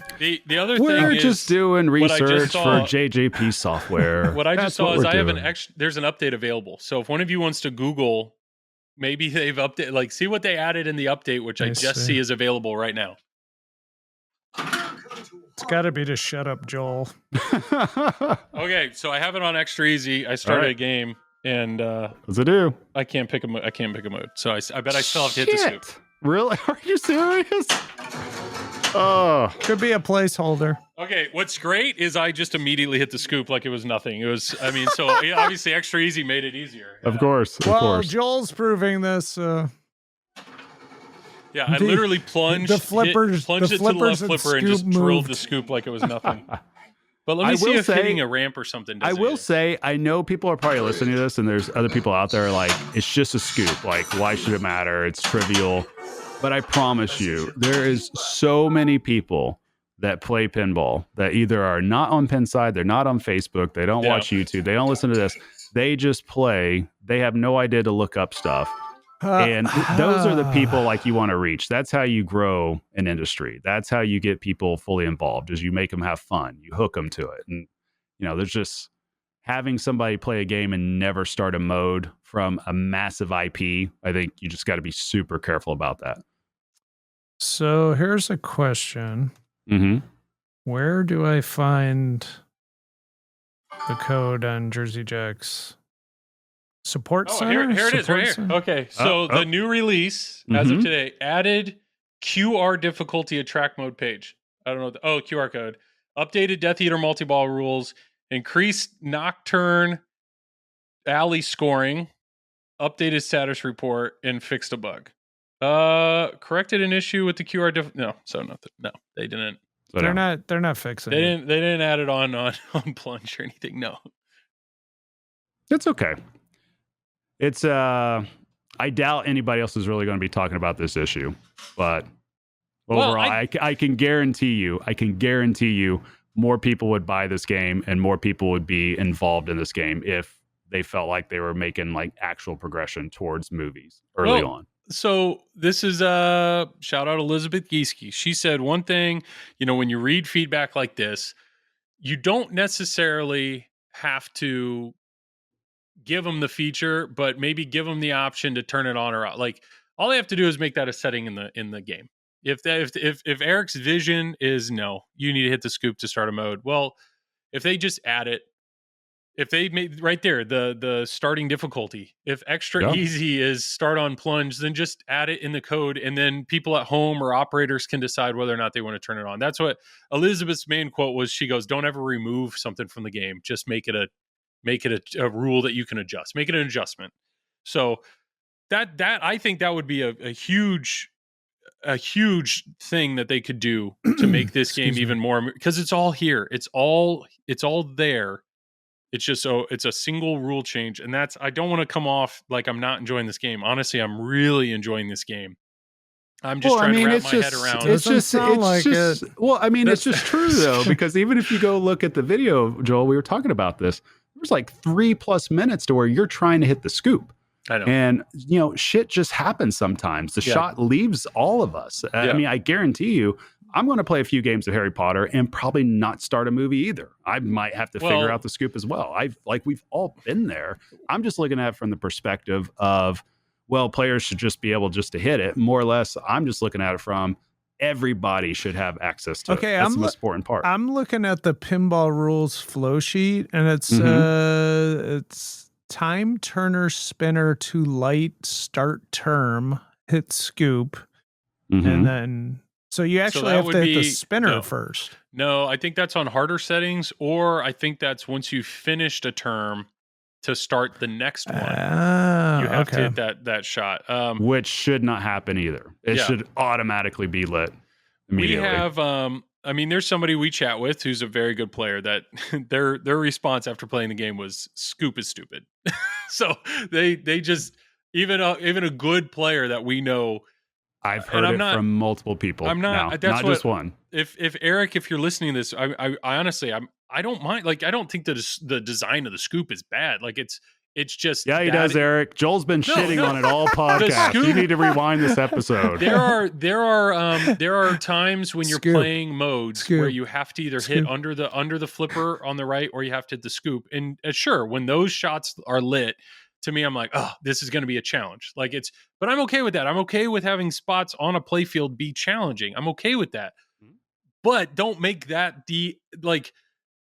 Speaker 4: The other thing
Speaker 2: we're
Speaker 4: is
Speaker 2: just doing research for JJP software.
Speaker 4: What I just saw is I have there's an update available. So if one of you wants to Google, maybe they've updated, like see what they added in the update, which I just see is available right now.
Speaker 3: It's got to be to shut up, Joel.
Speaker 4: Okay, so I have it on extra easy. I started a game and
Speaker 2: what's it do?
Speaker 4: I can't pick a mode. So I bet I still have to hit the scoop.
Speaker 2: Really? Are you serious? Oh,
Speaker 3: could be a placeholder.
Speaker 4: Okay, what's great is I just immediately hit the scoop like it was nothing. It was, I mean, so obviously extra easy made it easier.
Speaker 2: Of course.
Speaker 3: Joel's proving this.
Speaker 4: Yeah, I literally plunged it to the left flipper and just drilled the scoop like it was nothing. But let me see if hitting a ramp or something does
Speaker 2: I will say, I know people are probably listening to this, and there's other people out there like, it's just a scoop. Like, why should it matter? It's trivial. But I promise you, there is so many people that play pinball that either are not on Pinside, they're not on Facebook, they don't watch YouTube, they don't listen to this. They just play. They have no idea to look up stuff. And those are the people like you want to reach. That's how you grow an industry. That's how you get people fully involved, is you make them have fun. You hook them to it. And, there's just having somebody play a game and never start a mode from a massive IP. I think you just got to be super careful about that.
Speaker 3: So here's a question.
Speaker 2: Mm-hmm.
Speaker 3: Where do I find the code on Jersey Jack's support
Speaker 4: Oh,
Speaker 3: center.
Speaker 4: here it is, right here.
Speaker 3: Center?
Speaker 4: Okay, so the new release as of today added QR difficulty at track mode page. I don't know. QR code. Updated Death Eater multi-ball rules. Increased Nocturne alley scoring. Updated status report and fixed a bug. Corrected an issue with the QR no, they didn't.
Speaker 3: They're not fixing
Speaker 4: it. They didn't add it on plunge or anything. No.
Speaker 2: It's okay. It's I doubt anybody else is really going to be talking about this issue, but overall, I can guarantee you more people would buy this game and more people would be involved in this game if they felt like they were making like actual progression towards movies early on.
Speaker 4: So this is a shout out Elizabeth Gieske. She said one thing, when you read feedback like this, you don't necessarily have to give them the feature, but maybe give them the option to turn it on or out. Like all they have to do is make that a setting in the game. If Eric's vision is no, you need to hit the scoop to start a mode. Well, if they just add it, if they made right there the starting difficulty, if extra easy is start on plunge, then just add it in the code, and then people at home or operators can decide whether or not they want to turn it on. That's what Elizabeth's main quote was. She goes, "Don't ever remove something from the game. Just make it a rule that you can adjust. Make it an adjustment." So that I think that would be a huge thing that they could do to make this game even more, because it's all here. It's all there. It's just it's a single rule change, and I don't want to come off like I'm not enjoying this game. Honestly, I'm really enjoying this game. I'm just trying to wrap my head around.
Speaker 2: It's just true though, because even if you go look at the video, Joel, we were talking about this. There's like 3+ minutes to where you're trying to hit the scoop.
Speaker 4: I know.
Speaker 2: And shit just happens sometimes. The shot leaves all of us. I mean, I guarantee you, I'm going to play a few games of Harry Potter and probably not start a movie either. I might have to figure out the scoop as well. We've all been there. I'm just looking at it from the perspective of, well, players should just be able just to hit it. More or less, I'm just looking at it from everybody should have access to it. That's the most important part.
Speaker 3: I'm looking at the pinball rules flow sheet, and it's time turner spinner to light start term hit scoop, and then so you actually have to hit the spinner first.
Speaker 4: No, I think that's on harder settings, or I think that's once you finished a term to start the next one. You have to hit that shot,
Speaker 2: which should not happen either. It should automatically be lit immediately.
Speaker 4: We have there's somebody we chat with who's a very good player that their response after playing the game was scoop is stupid. So they just even a good player that we know.
Speaker 2: I've heard it from multiple people.
Speaker 4: I'm not.
Speaker 2: Now,
Speaker 4: that's
Speaker 2: not just one.
Speaker 4: If Eric, if you're listening to this, I honestly, I don't mind. Like, I don't think the design of the scoop is bad. Like, it's just
Speaker 2: he does. Eric, Joel's been shitting on it all podcast. You need to rewind this episode.
Speaker 4: There are times when you're playing modes where you have to either hit under the flipper on the right, or you have to hit the scoop. And sure, when those shots are lit, to me, I'm like, oh, this is going to be a challenge. Like but I'm okay with that. I'm okay with having spots on a playfield be challenging. I'm okay with that. But don't make that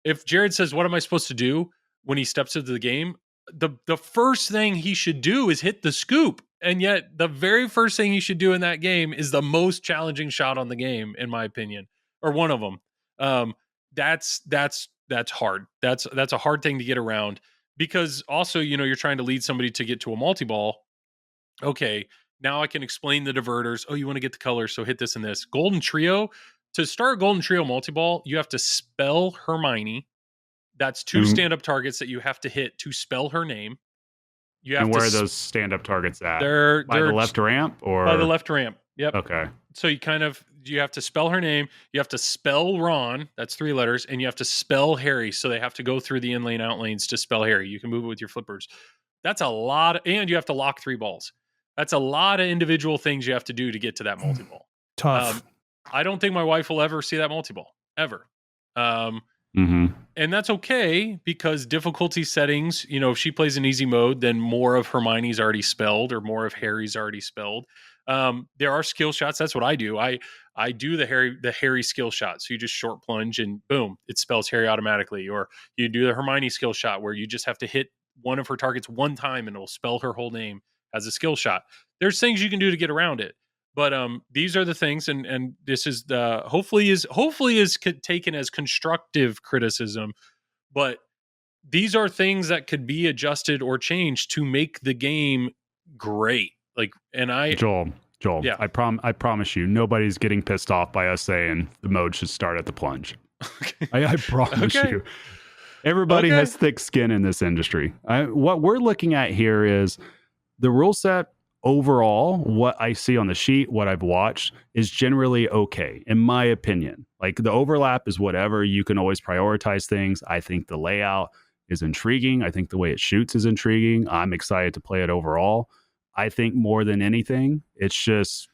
Speaker 4: if Jared says, what am I supposed to do when he steps into the game? The first thing he should do is hit the scoop. And yet the very first thing he should do in that game is the most challenging shot on the game, in my opinion, or one of them. That's hard. That's a hard thing to get around. Because also, you're trying to lead somebody to get to a multi-ball. Okay, now I can explain the diverters. Oh, you want to get the colors, so hit this and this. Golden Trio. To start Golden Trio multi-ball, you have to spell Hermione. That's 2 stand-up targets that you have to hit to spell her name. You have
Speaker 2: where are those stand-up targets at?
Speaker 4: They're
Speaker 2: the left ramp? Or
Speaker 4: by the left ramp. Yep.
Speaker 2: Okay.
Speaker 4: So you have to spell her name, you have to spell Ron, that's 3 letters, and you have to spell Harry, so they have to go through the in-lane, out-lanes to spell Harry. You can move it with your flippers. That's a lot, and you have to lock 3 balls. That's a lot of individual things you have to do to get to that multi-ball.
Speaker 3: Tough.
Speaker 4: I don't think my wife will ever see that multi-ball, ever. And that's okay, because difficulty settings, if she plays an easy mode, then more of Hermione's already spelled or more of Harry's already spelled. There are skill shots. That's what I do. I I do the Harry skill shot. So you just short plunge and boom, it spells Harry automatically. Or you do the Hermione skill shot where you just have to hit one of her targets one time and it'll spell her whole name as a skill shot. There's things you can do to get around it. But these are the things, and this is the hopefully is taken as constructive criticism. But these are things that could be adjusted or changed to make the game great. Like, and
Speaker 2: Joel,
Speaker 4: yeah.
Speaker 2: I promise you, nobody's getting pissed off by us saying the mode should start at the plunge.
Speaker 4: Okay.
Speaker 2: I promise you. Everybody has thick skin in this industry. What we're looking at here is the rule set overall. What I see on the sheet, what I've watched, is generally okay, in my opinion. Like, the overlap is whatever. You can always prioritize things. I think the layout is intriguing. I think the way it shoots is intriguing. I'm excited to play it overall. I think more than anything, it's just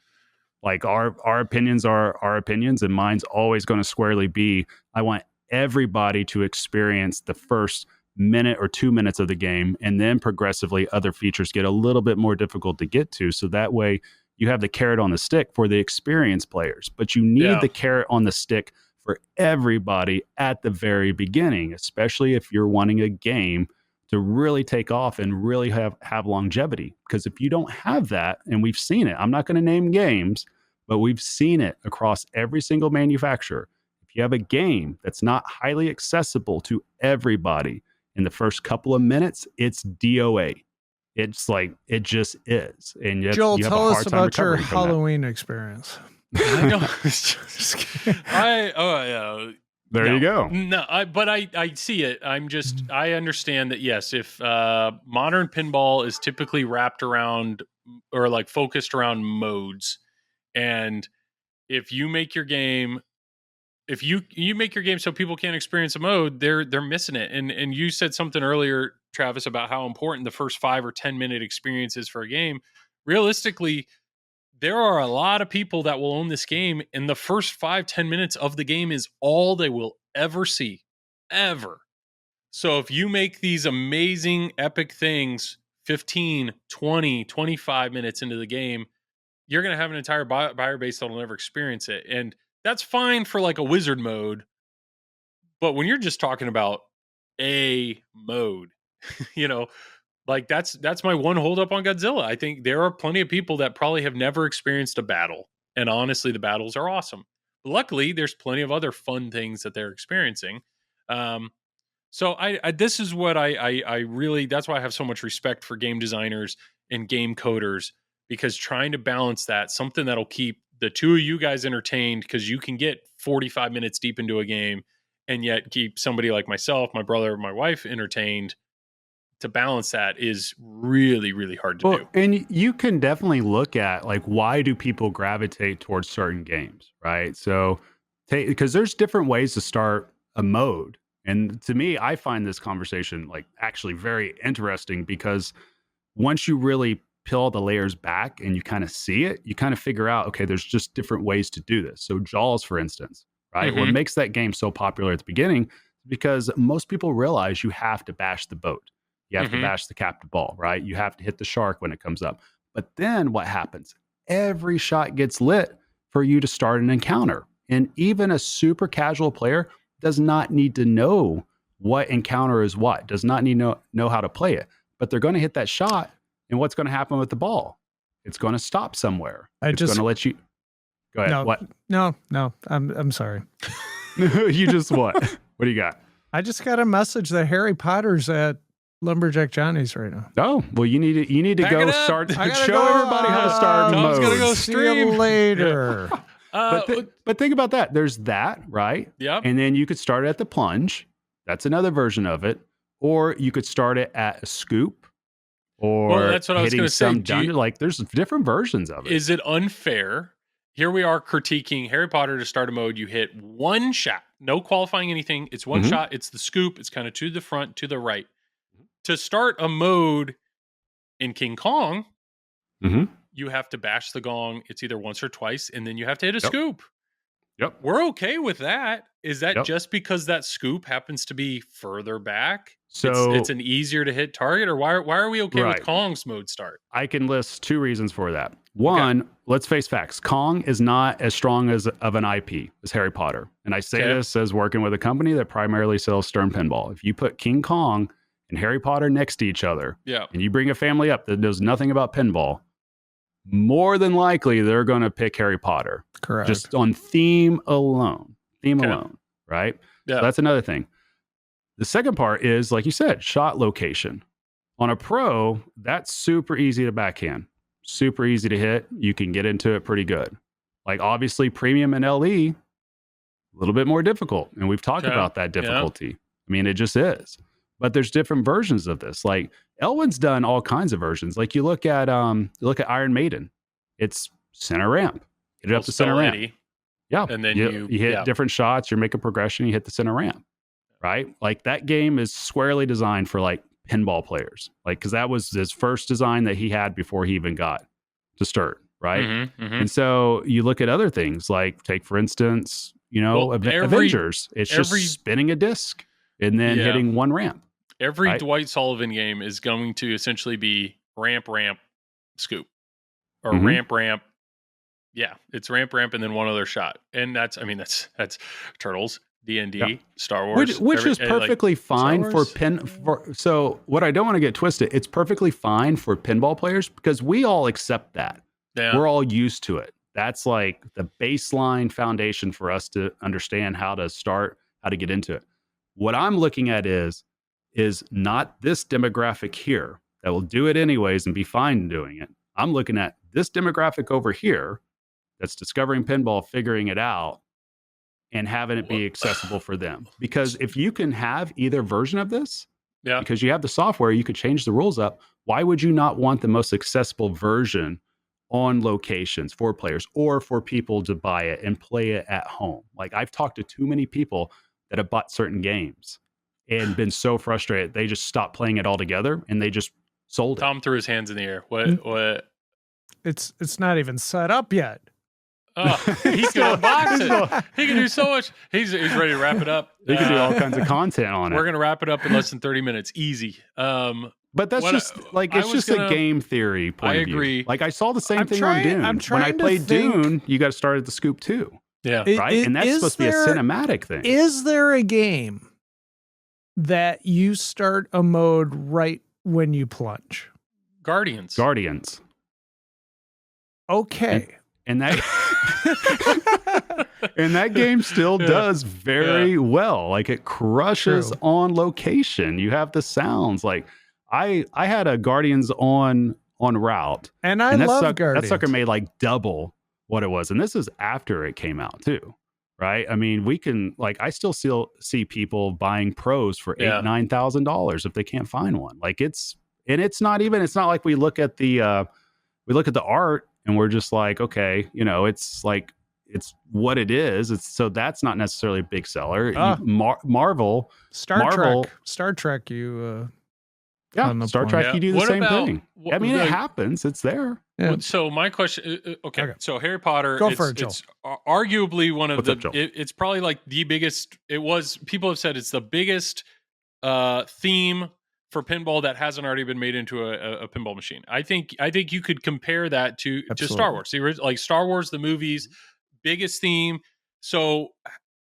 Speaker 2: like our opinions are our opinions, and mine's always going to squarely be, I want everybody to experience the first minute or 2 minutes of the game, and then progressively other features get a little bit more difficult to get to. So that way you have the carrot on the stick for the experienced players, but you need the carrot on the stick for everybody at the very beginning, especially if you're wanting a game to really take off and really have longevity. Because if you don't have that, and we've seen it, I'm not going to name games, but we've seen it across every single manufacturer. If you have a game that's not highly accessible to everybody in the first couple of minutes, it's DOA. It's like, it just is. And yet
Speaker 3: Joel,
Speaker 2: you have
Speaker 3: tell
Speaker 2: a
Speaker 3: us
Speaker 2: hard time
Speaker 3: about your
Speaker 2: recovering from that.
Speaker 3: Halloween experience.
Speaker 4: I know.
Speaker 2: There you go.
Speaker 4: No, I see it. I understand that, yes, if modern pinball is typically wrapped around or like focused around modes, and if you make your game, if you make your game so people can't experience a mode, they're missing it. And you said something earlier, Travis, about how important the first 5 or 10 minute experience is for a game. Realistically, there are a lot of people that will own this game, and the first 5-10 minutes of the game is all they will ever see, ever. So if you make these amazing, epic things 15, 20, 25 minutes into the game, you're going to have an entire buyer base that will never experience it. And that's fine for like a wizard mode. But when you're just talking about a mode, like that's my one holdup on Godzilla. I think there are plenty of people that probably have never experienced a battle. And honestly, the battles are awesome. But luckily, there's plenty of other fun things that they're experiencing. So this is what I really, that's why I have so much respect for game designers and game coders, because trying to balance that, something that'll keep the two of you guys entertained, because you can get 45 minutes deep into a game and yet keep somebody like myself, my brother, my wife entertained. To balance that is really, really hard to do.
Speaker 2: And you can definitely look at, like, why do people gravitate towards certain games, right? So, because there's different ways to start a mode. And to me, I find this conversation like actually very interesting, because once you really peel the layers back and you kind of see it, you kind of figure out, okay, there's just different ways to do this. So Jaws, for instance, right?
Speaker 4: Mm-hmm.
Speaker 2: What makes that game so popular at the beginning, because most people realize you have to bash the boat. You have to bash the captive ball, right? You have to hit the shark when it comes up. But then what happens? Every shot gets lit for you to start an encounter. And even a super casual player does not need to know what encounter is what, does not need to know how to play it. But they're going to hit that shot, and what's going to happen with the ball? It's going to stop somewhere. It's going to let you... Go ahead.
Speaker 3: No,
Speaker 2: what?
Speaker 3: No. I'm sorry.
Speaker 2: You just what? What do you got?
Speaker 3: I just got a message that Harry Potter's at Lumberjack Johnny's right now.
Speaker 2: Oh, well, you need to go start. Show everybody how to start
Speaker 4: Tom's
Speaker 2: modes.
Speaker 4: gonna go
Speaker 3: See you
Speaker 4: stream
Speaker 3: later.
Speaker 2: But think about that. There's that, right?
Speaker 4: Yeah.
Speaker 2: And then you could start at the plunge. That's another version of it. Or you could start it at a scoop. Or
Speaker 4: that's what I was going to say.
Speaker 2: Like, there's different versions of it.
Speaker 4: Is it unfair? Here we are critiquing Harry Potter to start a mode. You hit one shot, no qualifying anything. It's one shot. It's the scoop. It's kind of to the front, to the right. To start a mode in King Kong, you have to bash the gong. It's either once or twice, and then you have to hit a scoop.
Speaker 2: Yep.
Speaker 4: We're okay with that. Is that just because that scoop happens to be further back?
Speaker 2: So
Speaker 4: it's an easier to hit target, or why are we okay with Kong's mode start?
Speaker 2: I can list 2 reasons for that. One, let's face facts. Kong is not as strong of an IP as Harry Potter. And I say this as working with a company that primarily sells Stern Pinball. If you put King Kong and Harry Potter next to each other, and you bring a family up that knows nothing about pinball, more than likely they're going to pick Harry Potter.
Speaker 3: Correct.
Speaker 2: Just on theme alone. Alone, right?
Speaker 4: Yeah.
Speaker 2: So that's another thing. The second part is, like you said, shot location. On a pro, that's super easy to backhand. Super easy to hit. You can get into it pretty good. Like obviously premium and LE, a little bit more difficult. And we've talked about that difficulty. Yeah. I mean, it just is. But there's different versions of this. Like Elwin's done all kinds of versions. Like you look at Iron Maiden. It's center ramp. Hit it up to center ramp. Yeah.
Speaker 4: And then
Speaker 2: you hit different shots, you make a progression, you hit the center ramp. Right? Like that game is squarely designed for like pinball players. Like, because that was his first design that he had before he even got to Sturt. Right. And so you look at other things like, take for instance, Avengers. It's just spinning a disc and then hitting one ramp.
Speaker 4: Every Dwight Sullivan game is going to essentially be ramp, scoop, or ramp. Yeah, it's ramp, and then one other shot, and that's Turtles, D&D, Star Wars,
Speaker 2: which is perfectly fine for So what I don't want to get twisted, it's perfectly fine for pinball players because we all accept that. Yeah. We're all used to it. That's like the baseline foundation for us to understand how to start, how to get into it. What I'm looking at is not this demographic here that will do it anyways and be fine doing it. I'm looking at this demographic over here that's discovering pinball, figuring it out, and having it be accessible for them. Because if you can have either version of this, because you have the software, you could change the rules up. Why would you not want the most accessible version on locations for players or for people to buy it and play it at home? Like I've talked to too many people that have bought certain games and been so frustrated they just stopped playing it altogether and they just sold it.
Speaker 4: Tom threw his hands in the air. What?
Speaker 3: It's not even set up yet.
Speaker 4: Oh, he can unbox it. He can do so much. He's ready to wrap it up.
Speaker 2: He can do all kinds of content on it.
Speaker 4: We're gonna wrap it up in less than 30 minutes, easy.
Speaker 2: But that's just a game theory point of view. I agree. Like I saw the same thing on Dune. When I played Dune, you got to start at the scoop too.
Speaker 4: Yeah,
Speaker 2: right. And that's supposed to be a cinematic thing.
Speaker 3: Is there a game that you start a mode right when you plunge?
Speaker 4: Guardians.
Speaker 3: Okay.
Speaker 2: And that and that game still does very well. Like it crushes on location. You have the sounds. Like I had a Guardians on route,
Speaker 3: and I love Guardians.
Speaker 2: That sucker made like double what it was, and this is after it came out too, right? I mean, we can I still see people buying pros for $8,000-$9,000 if they can't find one. Like it's not like we look at the art. And we're just like, okay, it's like, it's what it is. So that's not necessarily a big seller. Marvel,
Speaker 3: Star Trek,
Speaker 2: Star Trek, you do the same thing. I mean, it happens. It's there.
Speaker 4: Yeah. So my question, okay. So Harry Potter, it's arguably one of it's probably like the biggest, people have said it's the biggest theme for pinball that hasn't already been made into a pinball machine. I think you could compare that to Star Wars. Like Star Wars, the movies, biggest theme. So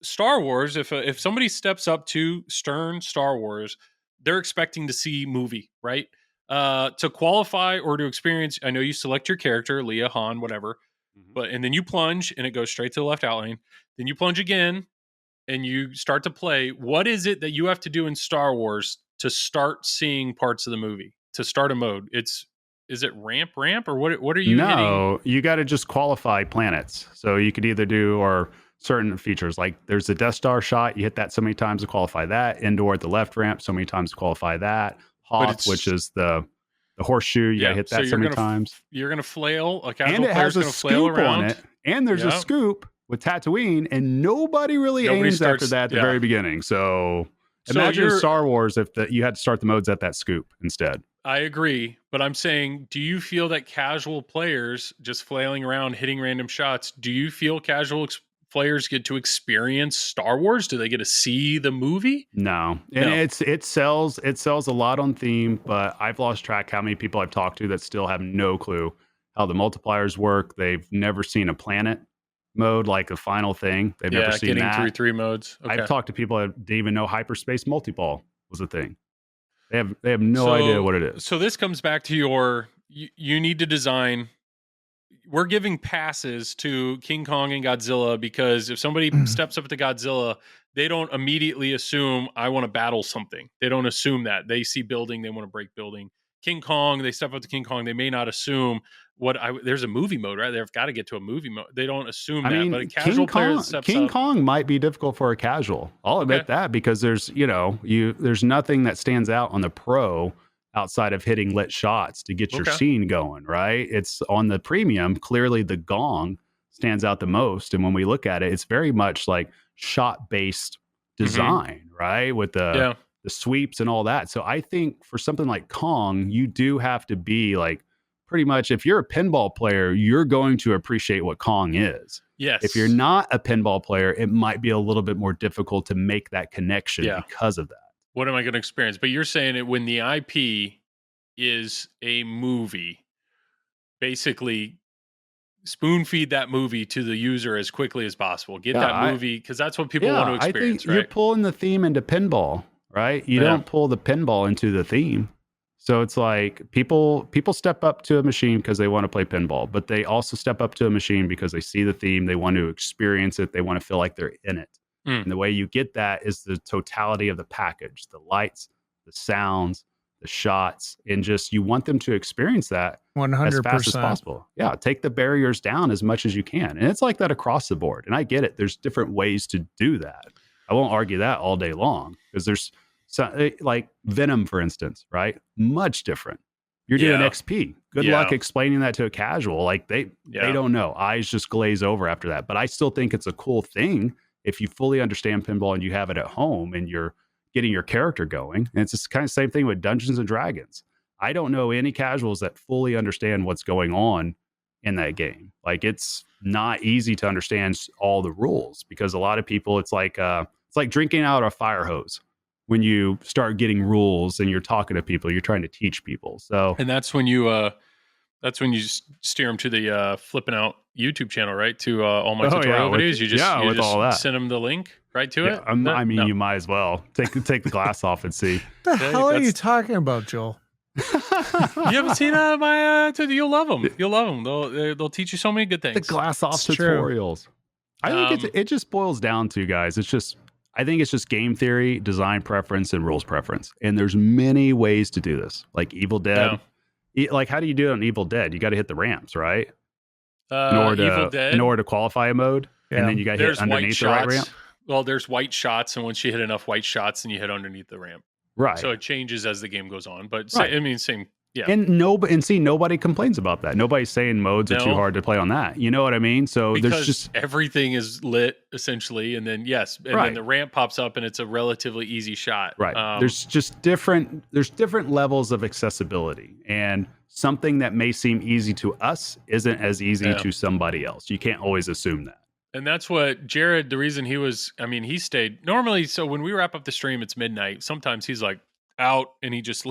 Speaker 4: Star Wars, if somebody steps up to Stern Star Wars, they're expecting to see movie, right? To qualify or to experience, I know you select your character, Leia, Han, whatever, and then you plunge and it goes straight to the left outlane. Then you plunge again and you start to play. What is it that you have to do in Star Wars to start seeing parts of the movie, to start a mode? Is it ramp or what are you hitting?
Speaker 2: No, you got to just qualify planets. So you could either do or certain features, like there's the Death Star shot. You hit that so many times to qualify that. Indoor at the left ramp, so many times to qualify that. Hoth, which is the horseshoe, you got to hit that so many times.
Speaker 4: You're going to flail. A casual player's going to flail around.
Speaker 2: On it, and there's a scoop with Tatooine, and nobody aims after that at the very beginning. So imagine Star Wars if you had to start the modes at that scoop instead.
Speaker 4: I agree, but I'm saying, do you feel that casual players just flailing around, hitting random shots, do you feel casual players get to experience Star Wars? Do they get to see the movie?
Speaker 2: No. And it sells a lot on theme, but I've lost track how many people I've talked to that still have no clue how the multipliers work. They've never seen a planet mode like the final thing. They've never seen
Speaker 4: getting
Speaker 2: that.
Speaker 4: through 3 modes. Okay.
Speaker 2: I've talked to people that didn't even know hyperspace multiball was a thing. They have no idea what it is.
Speaker 4: So this comes back to you need to design. We're giving passes to King Kong and Godzilla because if somebody steps up to Godzilla, they don't immediately assume I want to battle something. They don't assume that. They see building, they want to break building. King Kong, they step up to King Kong, they may not assume there's a movie mode, right? They've got to get to a movie mode. They don't assume that, but a casual player that steps
Speaker 2: King
Speaker 4: up,
Speaker 2: Kong might be difficult for a casual. I'll admit that because there's nothing that stands out on the pro outside of hitting lit shots to get your scene going, right? It's on the premium. Clearly the gong stands out the most. And when we look at it, it's very much like shot-based design, right? With the sweeps and all that. So I think for something like Kong, you do have to be like, pretty much if you're a pinball player, you're going to appreciate what Kong is.
Speaker 4: Yes.
Speaker 2: If you're not a pinball player, it might be a little bit more difficult to make that connection because of that.
Speaker 4: What am I going to experience? But you're saying it when the IP is a movie, basically spoon feed that movie to the user as quickly as possible. Get that movie, because that's what people want to experience,
Speaker 2: I think
Speaker 4: right?
Speaker 2: You're pulling the theme into pinball, right? You don't pull the pinball into the theme. So it's like people step up to a machine because they want to play pinball, but they also step up to a machine because they see the theme, they want to experience it, they want to feel like they're in it. And the way you get that is the totality of the package, the lights, the sounds, the shots, and just you want them to experience that
Speaker 3: 100%.
Speaker 2: as fast as possible. Yeah, take the barriers down as much as you can. And it's like that across the board. And I get it. There's different ways to do that. I won't argue that all day long because there's like Venom, for instance, right? Much different. You're doing XP. Good luck explaining that to a casual. Like they don't know. Eyes just glaze over after that. But I still think it's a cool thing if you fully understand pinball and you have it at home and you're getting your character going. And it's just kind of same thing with Dungeons and Dragons. I don't know any casuals that fully understand what's going on in that game. Like it's not easy to understand all the rules because a lot of people, it's like drinking out a fire hose. When you start getting rules and you're talking to people, you're trying to teach people. So,
Speaker 4: and that's when you steer them to the Flipping Out YouTube channel, right? To all my tutorial videos. You just
Speaker 2: all that.
Speaker 4: Send them the link right to it.
Speaker 2: You might as well take the glass off and see.
Speaker 3: The hell are you talking about, Joel?
Speaker 4: You haven't seen my you'll love them. You'll love them. They'll teach you so many good things.
Speaker 2: The glass off tutorials. True. I think it just boils down to, guys. I think it's just game theory, design preference, and rules preference. And there's many ways to do this. Like Evil Dead. Like, how do you do it on Evil Dead? You got to hit the ramps, right? In order to qualify a mode. Yeah. And then you got to hit underneath the right ramp.
Speaker 4: Well, there's white shots. And once you hit enough white shots, then you hit underneath the ramp.
Speaker 2: Right.
Speaker 4: So it changes as the game goes on. But same. Yeah.
Speaker 2: And nobody complains about that. Nobody's saying modes are too hard to play on that. You know what I mean? So
Speaker 4: because
Speaker 2: there's just
Speaker 4: everything is lit essentially, and then then the ramp pops up and it's a relatively easy shot.
Speaker 2: Right. There's different levels of accessibility, and something that may seem easy to us isn't as easy to somebody else. You can't always assume that.
Speaker 4: And that's what Jared, the reason he stayed normally. So when we wrap up the stream, it's midnight. Sometimes he's like out and he just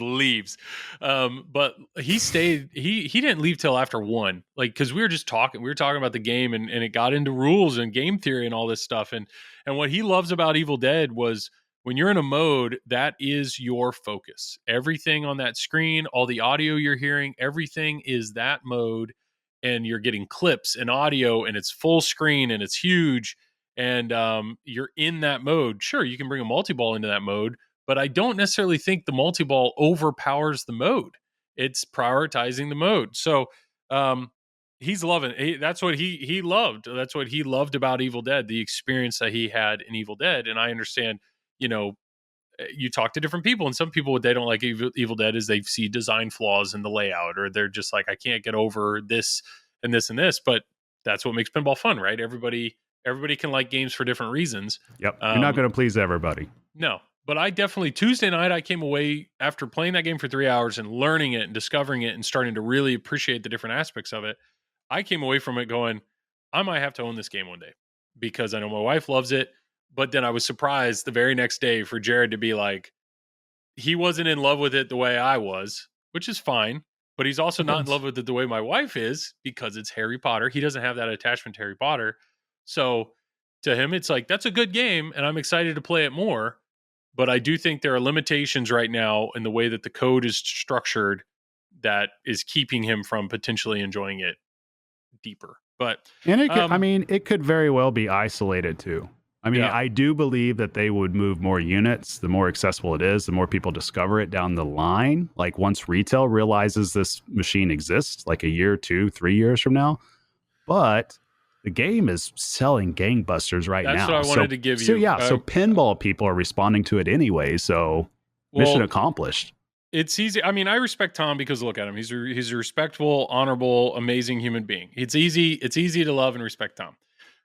Speaker 4: leaves. But he stayed, he didn't leave till after 1, like, cause we were talking about the game and it got into rules and game theory and all this stuff. And what he loves about Evil Dead was when you're in a mode, that is your focus. Everything on that screen, all the audio you're hearing, everything is that mode, and you're getting clips and audio and it's full screen and it's huge. And you're in that mode. Sure, you can bring a multi-ball into that mode, but I don't necessarily think the multi-ball overpowers the mode. It's prioritizing the mode. So he's loving it. That's what he loved. That's what he loved about Evil Dead, the experience that he had in Evil Dead. And I understand, you talk to different people, and some people, what they don't like Evil Dead is they see design flaws in the layout, or they're just like, I can't get over this and this and this. But that's what makes pinball fun, right? Everybody can like games for different reasons.
Speaker 2: Yep. You're not going to please everybody.
Speaker 4: No. But I definitely, Tuesday night, I came away after playing that game for 3 hours and learning it and discovering it and starting to really appreciate the different aspects of it. I came away from it going, I might have to own this game one day because I know my wife loves it. But then I was surprised the very next day for Jared to be like, he wasn't in love with it the way I was, which is fine. but he's also not in love with it the way my wife is, because it's Harry Potter. He doesn't have that attachment to Harry Potter. So to him, it's like, that's a good game, and I'm excited to play it more. But I do think there are limitations right now in the way that the code is structured that is keeping him from potentially enjoying it deeper. But
Speaker 2: and it could, it could very well be isolated too. I mean, I do believe that they would move more units. The more accessible it is, the more people discover it down the line. Like once retail realizes this machine exists, like a year, 2, 3 years from now. But the game is selling gangbusters right now.
Speaker 4: That's what I wanted to give you.
Speaker 2: So so pinball people are responding to it anyway. So mission accomplished.
Speaker 4: It's easy. I mean, I respect Tom because look at him. He's a respectable, honorable, amazing human being. It's easy to love and respect Tom.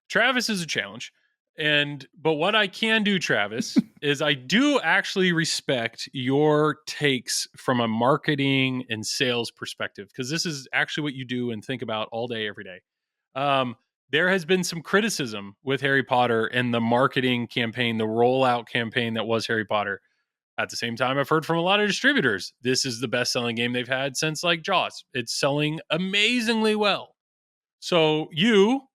Speaker 4: Travis is a challenge. But what I can do, Travis, is I do actually respect your takes from a marketing and sales perspective, because this is actually what you do and think about all day, every day. There has been some criticism with Harry Potter and the marketing campaign, the rollout campaign that was Harry Potter. At the same time, I've heard from a lot of distributors, this is the best-selling game they've had since like Jaws. It's selling amazingly well. So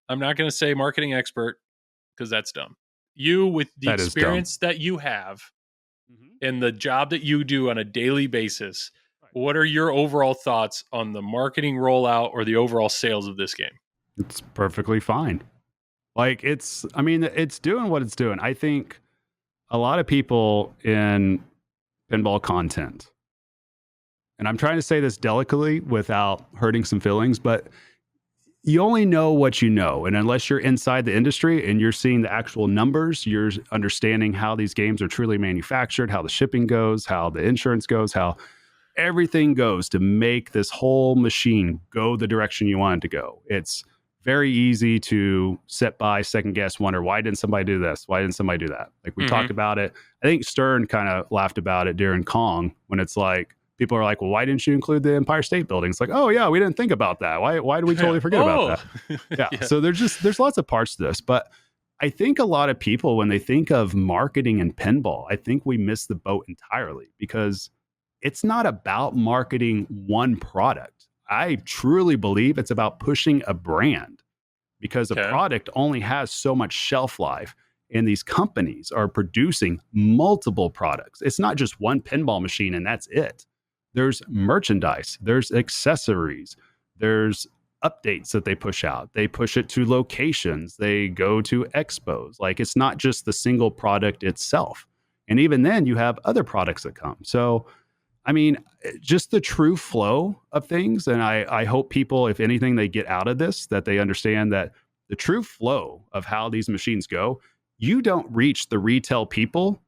Speaker 4: I'm not going to say marketing expert, because that's dumb. You, with the experience that you have and the job that you do on a daily basis, what are your overall thoughts on the marketing rollout or the overall sales of this game?
Speaker 2: It's perfectly fine. Like it's doing what it's doing. I think a lot of people in pinball content, and I'm trying to say this delicately without hurting some feelings, but you only know what you know. And unless you're inside the industry and you're seeing the actual numbers, you're understanding how these games are truly manufactured, how the shipping goes, how the insurance goes, how everything goes to make this whole machine go the direction you want it to go. It's very easy to sit by, second guess, wonder, why didn't somebody do this? Why didn't somebody do that? Like we talked about it. I think Stern kind of laughed about it during Kong, when it's like, people are like, well, why didn't you include the Empire State Building? It's like, oh yeah, we didn't think about that. Why did we totally forget about that? Yeah. So there's lots of parts to this, but I think a lot of people, when they think of marketing and pinball, I think we miss the boat entirely, because it's not about marketing one product. I truly believe it's about pushing a brand, because a product only has so much shelf life, and these companies are producing multiple products. It's not just one pinball machine and that's it. There's merchandise, there's accessories, there's updates that they push out. They push it to locations, they go to expos. Like it's not just the single product itself. And even then you have other products that come. So I mean, just the true flow of things. And I hope people, if anything, they get out of this, that they understand that the true flow of how these machines go, you don't reach the retail people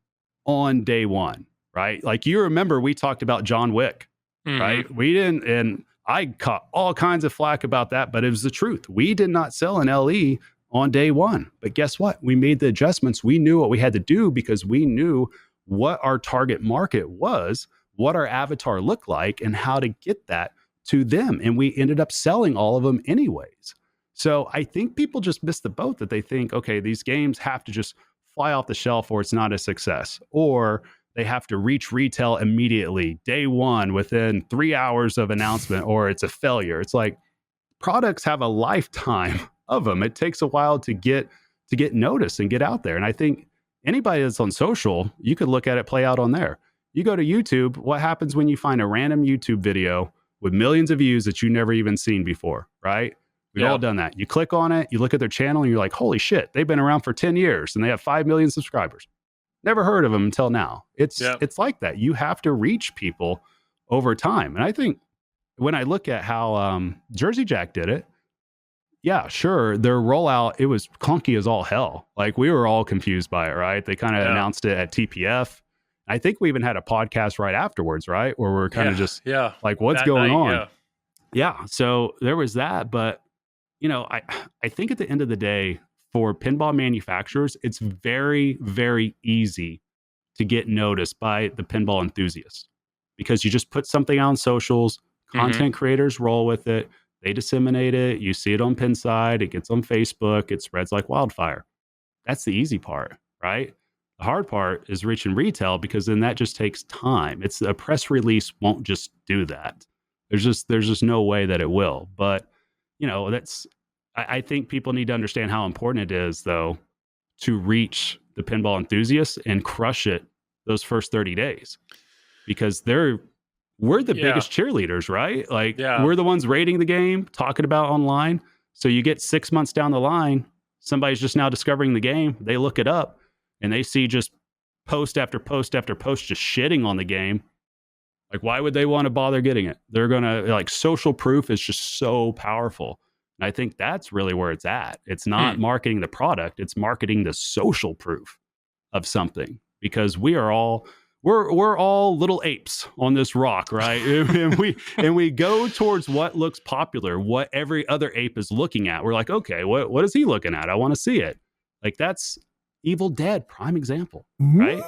Speaker 2: on day one, right? Like you remember we talked about John Wick, right? We didn't, and I caught all kinds of flack about that, but it was the truth. We did not sell an LE on day one. But guess what? We made the adjustments. We knew what we had to do, because we knew what our target market was, what our avatar looked like, and how to get that to them. And we ended up selling all of them anyways. So I think people just miss the boat, that they think, okay, these games have to just fly off the shelf or it's not a success, or they have to reach retail immediately, day one, within 3 hours of announcement, or it's a failure. It's like products have a lifetime of them. It takes a while to get noticed and get out there. And I think anybody that's on social, you could look at it play out on there. You go to YouTube, what happens when you find a random YouTube video with millions of views that you've never even seen before, right? We've all done that. You click on it, you look at their channel, and you're like, holy shit, they've been around for 10 years and they have 5 million subscribers. Never heard of them until now. It's like that. You have to reach people over time. And I think when I look at how Jersey Jack did it, yeah, sure, their rollout, it was clunky as all hell. Like we were all confused by it, right? They kind of announced it at TPF. I think we even had a podcast right afterwards, right? Where we're kind of just like, what's going on? Yeah. So there was that. But, you know, I think at the end of the day, for pinball manufacturers, it's very, very easy to get noticed by the pinball enthusiasts, because you just put something on socials, content creators roll with it, they disseminate it, you see it on Pinside, it gets on Facebook, it spreads like wildfire. That's the easy part, right? The hard part is reaching retail, because then that just takes time. It's a press release won't just do that. There's just no way that it will. But I think people need to understand how important it is, though, to reach the pinball enthusiasts and crush it those first 30 days, because we're the biggest cheerleaders, right? Like we're the ones rating the game, talking about online. So you get 6 months down the line, somebody's just now discovering the game. They look it up and they see just post after post after post just shitting on the game. Like, why would they want to bother getting it? They're going to social proof is just so powerful. And I think that's really where it's at. It's not marketing the product, it's marketing the social proof of something, because we're all little apes on this rock, right? and we go towards what looks popular, what every other ape is looking at. We're like, okay, what is he looking at? I want to see it. Like, that's Evil Dead, prime example, right?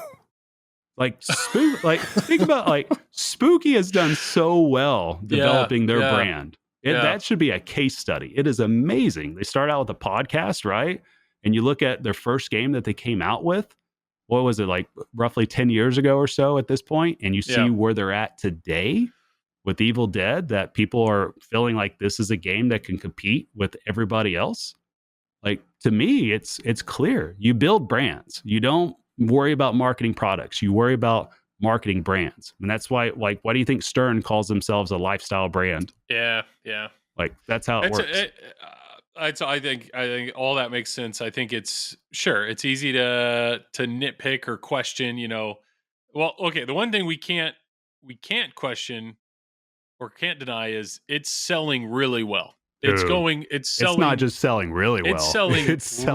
Speaker 2: Think about Spooky has done so well developing their brand. That should be a case study. It is amazing. They start out with a podcast, right? And you look at their first game that they came out with. What was it, like roughly 10 years ago or so at this point? And you see where they're at today with Evil Dead, that people are feeling like this is a game that can compete with everybody else. Like, to me, it's clear. You build brands. You don't worry about marketing products. You worry about marketing brands. And that's why, why do you think Stern calls themselves a lifestyle brand?
Speaker 4: Yeah.
Speaker 2: Like, that's how it works.
Speaker 4: I think all that makes sense. I think it's easy to nitpick or question, well, okay. The one thing we can't question or can't deny is it's selling really well. It's selling. It's
Speaker 2: not just selling really well. It's selling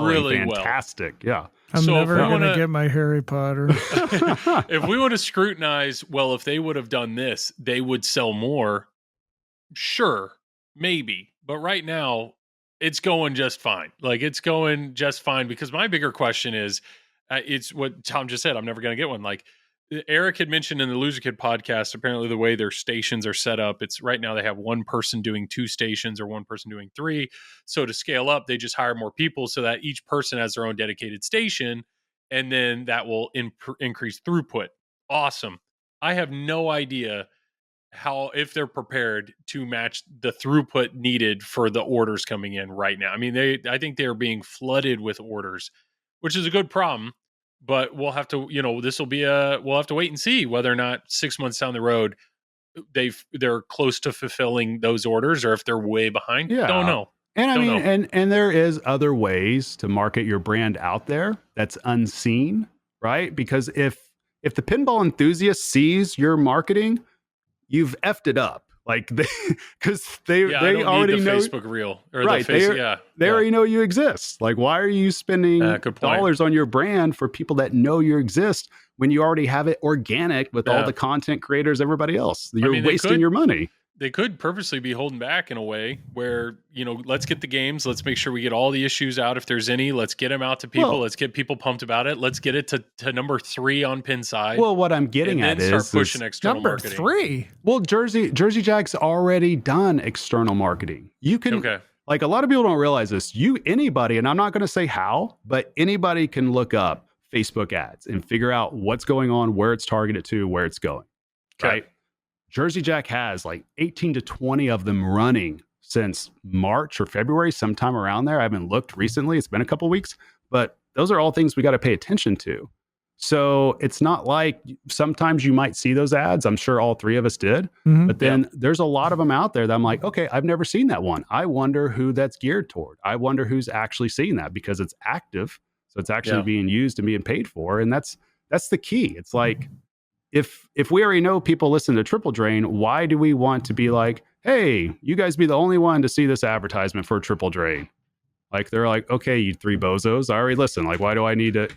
Speaker 4: really
Speaker 2: fantastic. Well. Yeah.
Speaker 3: I'm never going to get my Harry Potter.
Speaker 4: If we want to scrutinize, well, if they would have done this, they would sell more. Sure, maybe. But right now, it's going just fine. Like, it's going just fine, because my bigger question is, it's what Tom just said. I'm never going to get one. Like, Eric had mentioned in the Loser Kid podcast, apparently the way their stations are set up, it's right now they have one person doing 2 stations or one person doing 3. So to scale up, they just hire more people so that each person has their own dedicated station, and then that will increase throughput. Awesome. I have no idea if they're prepared to match the throughput needed for the orders coming in right now. I mean, I think they're being flooded with orders, which is a good problem. But we'll have to, we'll have to wait and see whether or not 6 months down the road they're close to fulfilling those orders, or if they're way behind.
Speaker 2: Yeah.
Speaker 4: Don't know.
Speaker 2: And and there is other ways to market your brand out there that's unseen, right? Because if the pinball enthusiast sees your marketing, you've effed it up. Like, because they already know
Speaker 4: Facebook reel, or
Speaker 2: right. They already know you exist. Like, why are you spending dollars on your brand for people that know you exist when you already have it organic with all the content creators, everybody else? You're wasting your money.
Speaker 4: They could purposely be holding back in a way where, let's get the games. Let's make sure we get all the issues out if there's any. Let's get them out to people. Let's get people pumped about it. Let's get it to number 3 on Pinside.
Speaker 2: Well, what I'm getting at is
Speaker 4: start pushing external
Speaker 3: number
Speaker 4: marketing.
Speaker 3: 3.
Speaker 2: Well, Jersey Jack's already done external marketing. You can, like, a lot of people don't realize this. Anybody, and I'm not going to say how, but anybody can look up Facebook ads and figure out what's going on, where it's targeted to, where it's going. Right. Jersey Jack has like 18 to 20 of them running since March or February, sometime around there. I haven't looked recently. It's been a couple of weeks, but those are all things we got to pay attention to. So it's not like sometimes you might see those ads. I'm sure all 3 of us did, but then there's a lot of them out there that I'm like, okay, I've never seen that one. I wonder who that's geared toward. I wonder who's actually seeing that, because it's active. So it's actually being used and being paid for. And that's the key. It's like, if we already know people listen to Triple Drain, why do we want to be like, hey, you guys be the only one to see this advertisement for Triple Drain? Like, they're like, okay, you 3 bozos, I already listen. Like, why do I need to,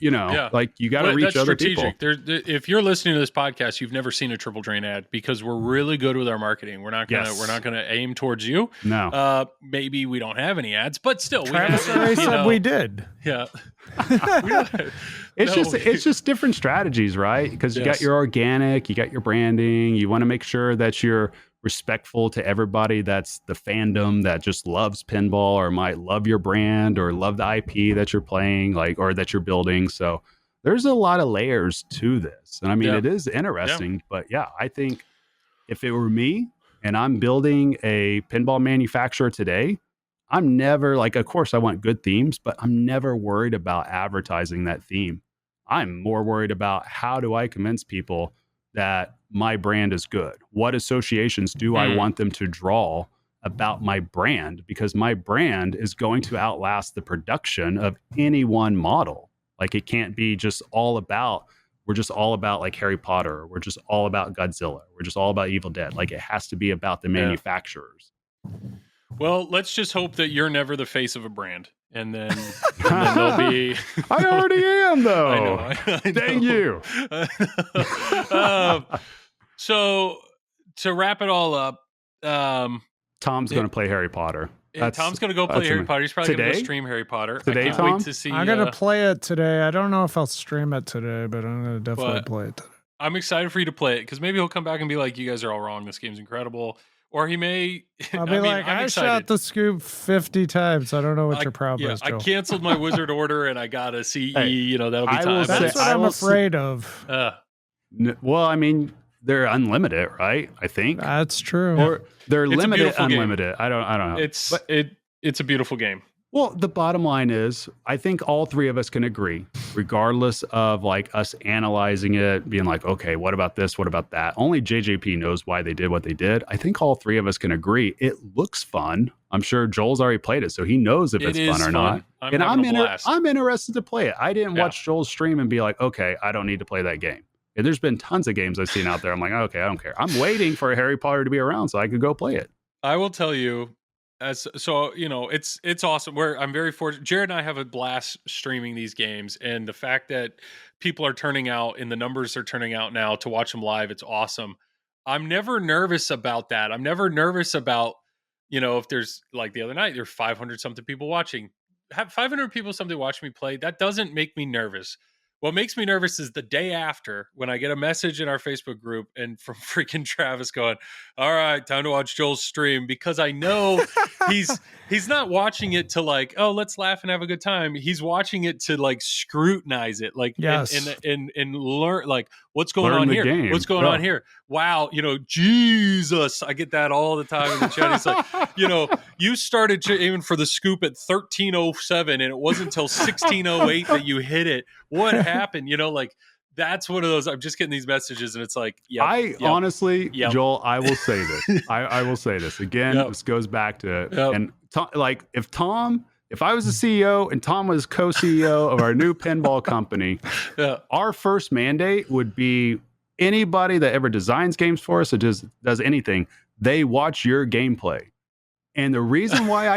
Speaker 2: like, you got to reach other people.
Speaker 4: If you're listening to this podcast, you've never seen a Triple Drain ad, because we're really good with our marketing. We're not gonna aim towards you.
Speaker 2: No.
Speaker 4: Maybe we don't have any ads, but still,
Speaker 3: Travis already said we did.
Speaker 4: Yeah.
Speaker 2: It's just different strategies, right? Because you got your organic, you got your branding. You want to make sure that you're respectful to everybody that's the fandom that just loves pinball, or might love your brand, or love the IP that you're playing, like, or that you're building. So there's a lot of layers to this. And I mean, it is interesting, but I think if it were me, and I'm building a pinball manufacturer today, I'm never like, of course I want good themes, but I'm never worried about advertising that theme. I'm more worried about how do I convince people that my brand is good? What associations do I want them to draw about my brand? Because my brand is going to outlast the production of any one model. Like it can't be just all about, we're just all about like Harry Potter. We're just all about Godzilla. We're just all about Evil Dead. Like it has to be about the manufacturers.
Speaker 4: Well, let's just hope that you're never the face of a brand. And then there'll be...
Speaker 2: I already am, though.
Speaker 4: I know.
Speaker 2: Dang you.
Speaker 4: So to wrap it all up...
Speaker 2: Tom's going to play Harry Potter.
Speaker 4: Tom's going to go play Harry Potter. He's probably going to go stream Harry Potter.
Speaker 2: Today,
Speaker 4: I can't
Speaker 2: Tom?
Speaker 4: wait to see...
Speaker 3: I'm going to play it today. I don't know if I'll stream it today, but I'm going to definitely play it today.
Speaker 4: I'm excited for you to play it, because maybe he'll come back and be like, you guys are all wrong. This game's incredible. Or he may...
Speaker 3: I'll be I shot the scoop 50 times. I don't know what your problem is, Joe.
Speaker 4: I canceled my wizard order and I got a CE. That'll be time.
Speaker 3: That's what I'm afraid of.
Speaker 2: Well, I mean, they're unlimited, right? I think
Speaker 3: that's true.
Speaker 2: Or they're limited,
Speaker 4: Game.
Speaker 2: unlimited. I don't know.
Speaker 4: It's a beautiful game.
Speaker 2: Well, the bottom line is, I think all three of us can agree, regardless of like us analyzing it, being like, okay, what about this? What about that? Only JJP knows why they did what they did. I think all three of us can agree. It looks fun. I'm sure Joel's already played it, so he knows if it's fun or not. I'm interested to play it. I didn't watch Joel's stream and be like, okay, I don't need to play that game. And there's been tons of games I've seen out there. I'm like, okay, I don't care. I'm waiting for Harry Potter to be around so I could go play it.
Speaker 4: I will tell you, it's awesome. I'm very fortunate. Jared and I have a blast streaming these games, and the fact that people are turning out and the numbers are turning out now to watch them live, it's awesome. I'm never nervous about that. I'm never nervous about, if there's like the other night, there were 500 something people watching. Have 500 people something watching me play. That doesn't make me nervous. What makes me nervous is the day after, when I get a message in our Facebook group and from freaking Travis going, all right, time to watch Joel's stream, because I know he's not watching it to like, oh, let's laugh and have a good time. He's watching it to like scrutinize it, like and learn like what's going on here.
Speaker 2: Game.
Speaker 4: What's going on here? Wow, Jesus, I get that all the time in the chat. It's like, you started aiming for the scoop at 1307, and it wasn't until 1608 that you hit it. What happened? That's one of those. I'm just getting these messages, and it's like,
Speaker 2: honestly, Joel, I will say this. I will say this again. This goes back to and if I was the CEO and Tom was co-CEO of our new pinball company, our first mandate would be anybody that ever designs games for us or just does anything, they watch your gameplay. And the reason why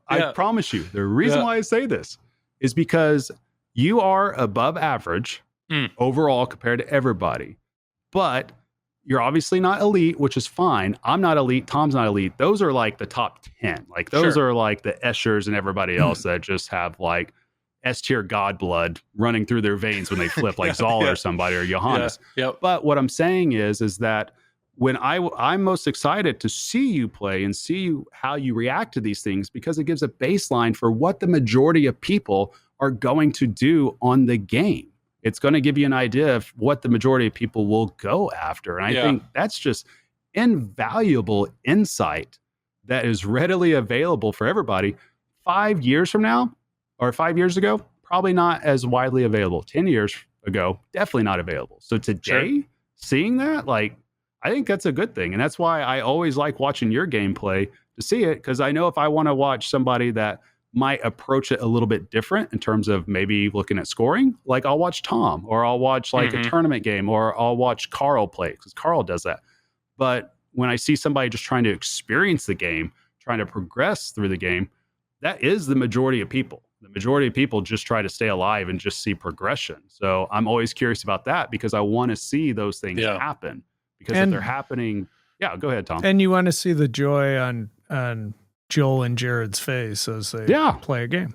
Speaker 2: I promise you, the reason why I say this is because you are above average overall compared to everybody, but you're obviously not elite, which is fine. I'm not elite. Tom's not elite. Those are like the top 10. Like those are like the Eschers and everybody else that just have like S-tier god blood running through their veins when they flip, like Zoll or somebody or Johannes. But what I'm saying is that when I'm most excited to see you play and see how you react to these things, because it gives a baseline for what the majority of people are going to do on the game. It's going to give you an idea of what the majority of people will go after. And I think that's just invaluable insight that is readily available for everybody. 5 years from now, or 5 years ago, probably not as widely available. 10 years ago, definitely not available. So today, seeing that, like, I think that's a good thing. And that's why I always like watching your gameplay to see it, because I know if I want to watch somebody that might approach it a little bit different in terms of maybe looking at scoring, like I'll watch Tom, or I'll watch like a tournament game, or I'll watch Carl play, because Carl does that. But when I see somebody just trying to experience the game, trying to progress through the game, that is the majority of people. The majority of people just try to stay alive and just see progression. So I'm always curious about that, because I want to see those things happen, because if they're happening, go ahead, Tom.
Speaker 3: And you want to see the joy on Joel and Jared's face as they play a game.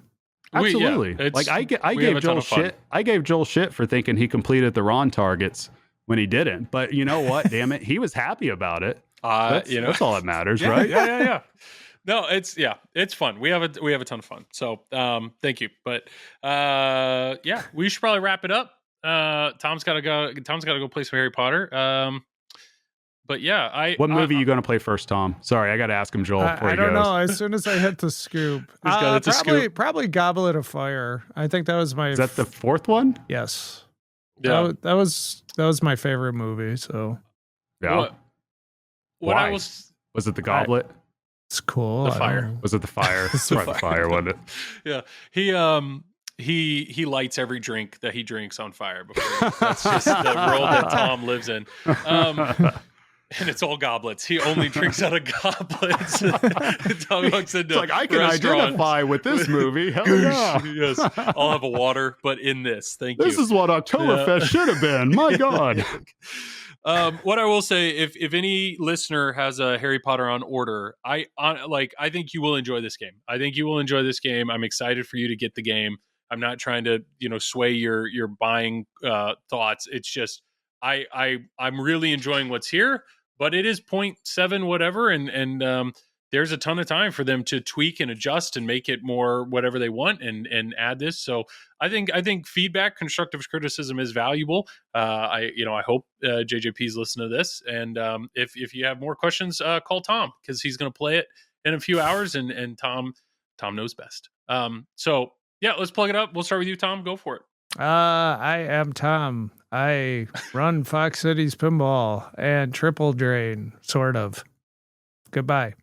Speaker 2: Absolutely. Like I gave Joel shit. I gave Joel shit for thinking he completed the Ron targets when he didn't. But you know what? Damn it, he was happy about it. That's all that matters, right?
Speaker 4: Yeah. No, it's fun. We have a ton of fun. So thank you. But we should probably wrap it up. Tom's gotta go play some Harry Potter. yeah,
Speaker 2: What movie are you going to play first, Tom? Sorry, I got to ask him, Joel, before he goes.
Speaker 3: I don't know. As soon as I hit the scoop, probably Goblet of Fire. I think that was my.
Speaker 2: Is that the fourth one?
Speaker 3: Yes.
Speaker 4: Yeah.
Speaker 3: That was my favorite movie. So.
Speaker 2: Yeah.
Speaker 4: Why?
Speaker 2: Was it the Goblet?
Speaker 3: It's cool.
Speaker 4: The fire.
Speaker 2: Was it the fire? It's the fire, wasn't it?
Speaker 4: Yeah. He lights every drink that he drinks on fire before. That's just the world that Tom lives in. And it's all goblets. He only drinks out of goblets. Tom walks into
Speaker 2: I can identify with this movie. Hell yeah.
Speaker 4: Yes. I'll have a water, but in this. Thank you.
Speaker 2: This is what Oktoberfest should have been. My God.
Speaker 4: What I will say, if any listener has a Harry Potter on order, I think you will enjoy this game. I think you will enjoy this game. I'm excited for you to get the game. I'm not trying to, sway your buying thoughts. It's just I'm really enjoying what's here, but it is 0.7 whatever, and there's a ton of time for them to tweak and adjust and make it more whatever they want and add this. So I think feedback, constructive criticism is valuable. I hope JJP's listening to this, and if you have more questions, call Tom, because he's going to play it in a few hours, and Tom knows best. So yeah, let's plug it up. We'll start with you, Tom. Go for it.
Speaker 3: I am Tom. I run Fox Cities Pinball and Triple Drain, sort of. Goodbye.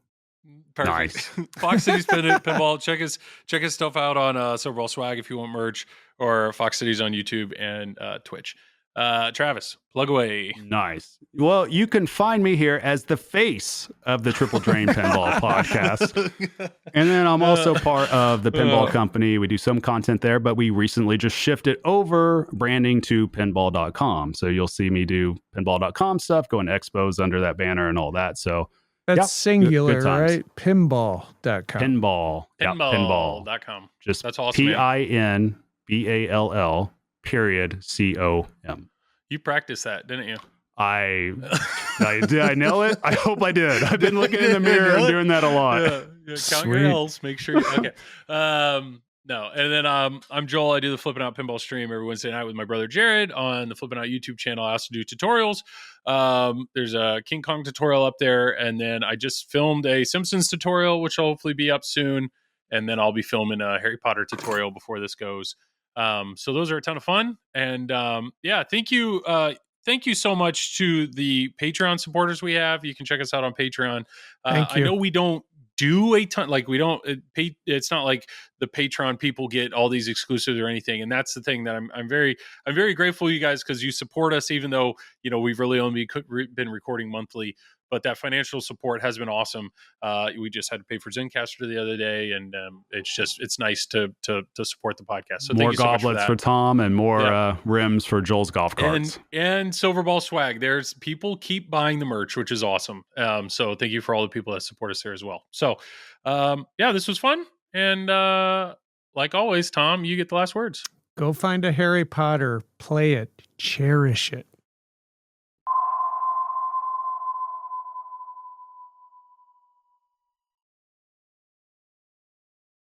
Speaker 4: Perfect.
Speaker 2: Nice.
Speaker 4: Fox Cities Pinball. Check his stuff out on Silverball Swag if you want merch, or Fox Cities on YouTube and Twitch. Travis, plug away.
Speaker 2: Nice. Well, you can find me here as the face of the Triple Drain Pinball podcast. And then I'm also part of the Pinball Company. We do some content there, but we recently just shifted over branding to pinball.com. So you'll see me do pinball.com stuff, going to expos under that banner and all that. So
Speaker 3: that's singular, good right? Pinball.com.
Speaker 2: Pinball.
Speaker 4: Pinball.com.
Speaker 2: Just
Speaker 4: that's awesome.
Speaker 2: PINBALL. .com.
Speaker 4: You practiced that, didn't you?
Speaker 2: Did I nail it? I hope I did. I've been looking in the mirror and doing that a lot.
Speaker 4: Yeah. Count your L's. Make sure. Okay. No. And then I'm Joel. I do the Flippin' Out Pinball stream every Wednesday night with my brother Jared on the Flippin' Out YouTube channel. I also do tutorials. There's a King Kong tutorial up there, and then I just filmed a Simpsons tutorial, which will hopefully be up soon. And then I'll be filming a Harry Potter tutorial before this goes. So those are a ton of fun. And thank you so much to the Patreon supporters we have. You can check us out on Patreon. I know we don't do a ton, it's not like the Patreon people get all these exclusives or anything. And that's the thing that I'm very grateful to you guys, because you support us, even though, we've really only been recording monthly. But that financial support has been awesome. We just had to pay for Zencastr the other day, and it's nice to support the podcast. So
Speaker 2: more
Speaker 4: thank you so
Speaker 2: goblets
Speaker 4: much for
Speaker 2: for Tom, and more rims for Joel's golf carts.
Speaker 4: And Silverball Swag. There's people keep buying the merch, which is awesome. So thank you for all the people that support us there as well. So this was fun. And like always, Tom, you get the last words.
Speaker 3: Go find a Harry Potter, play it, cherish it.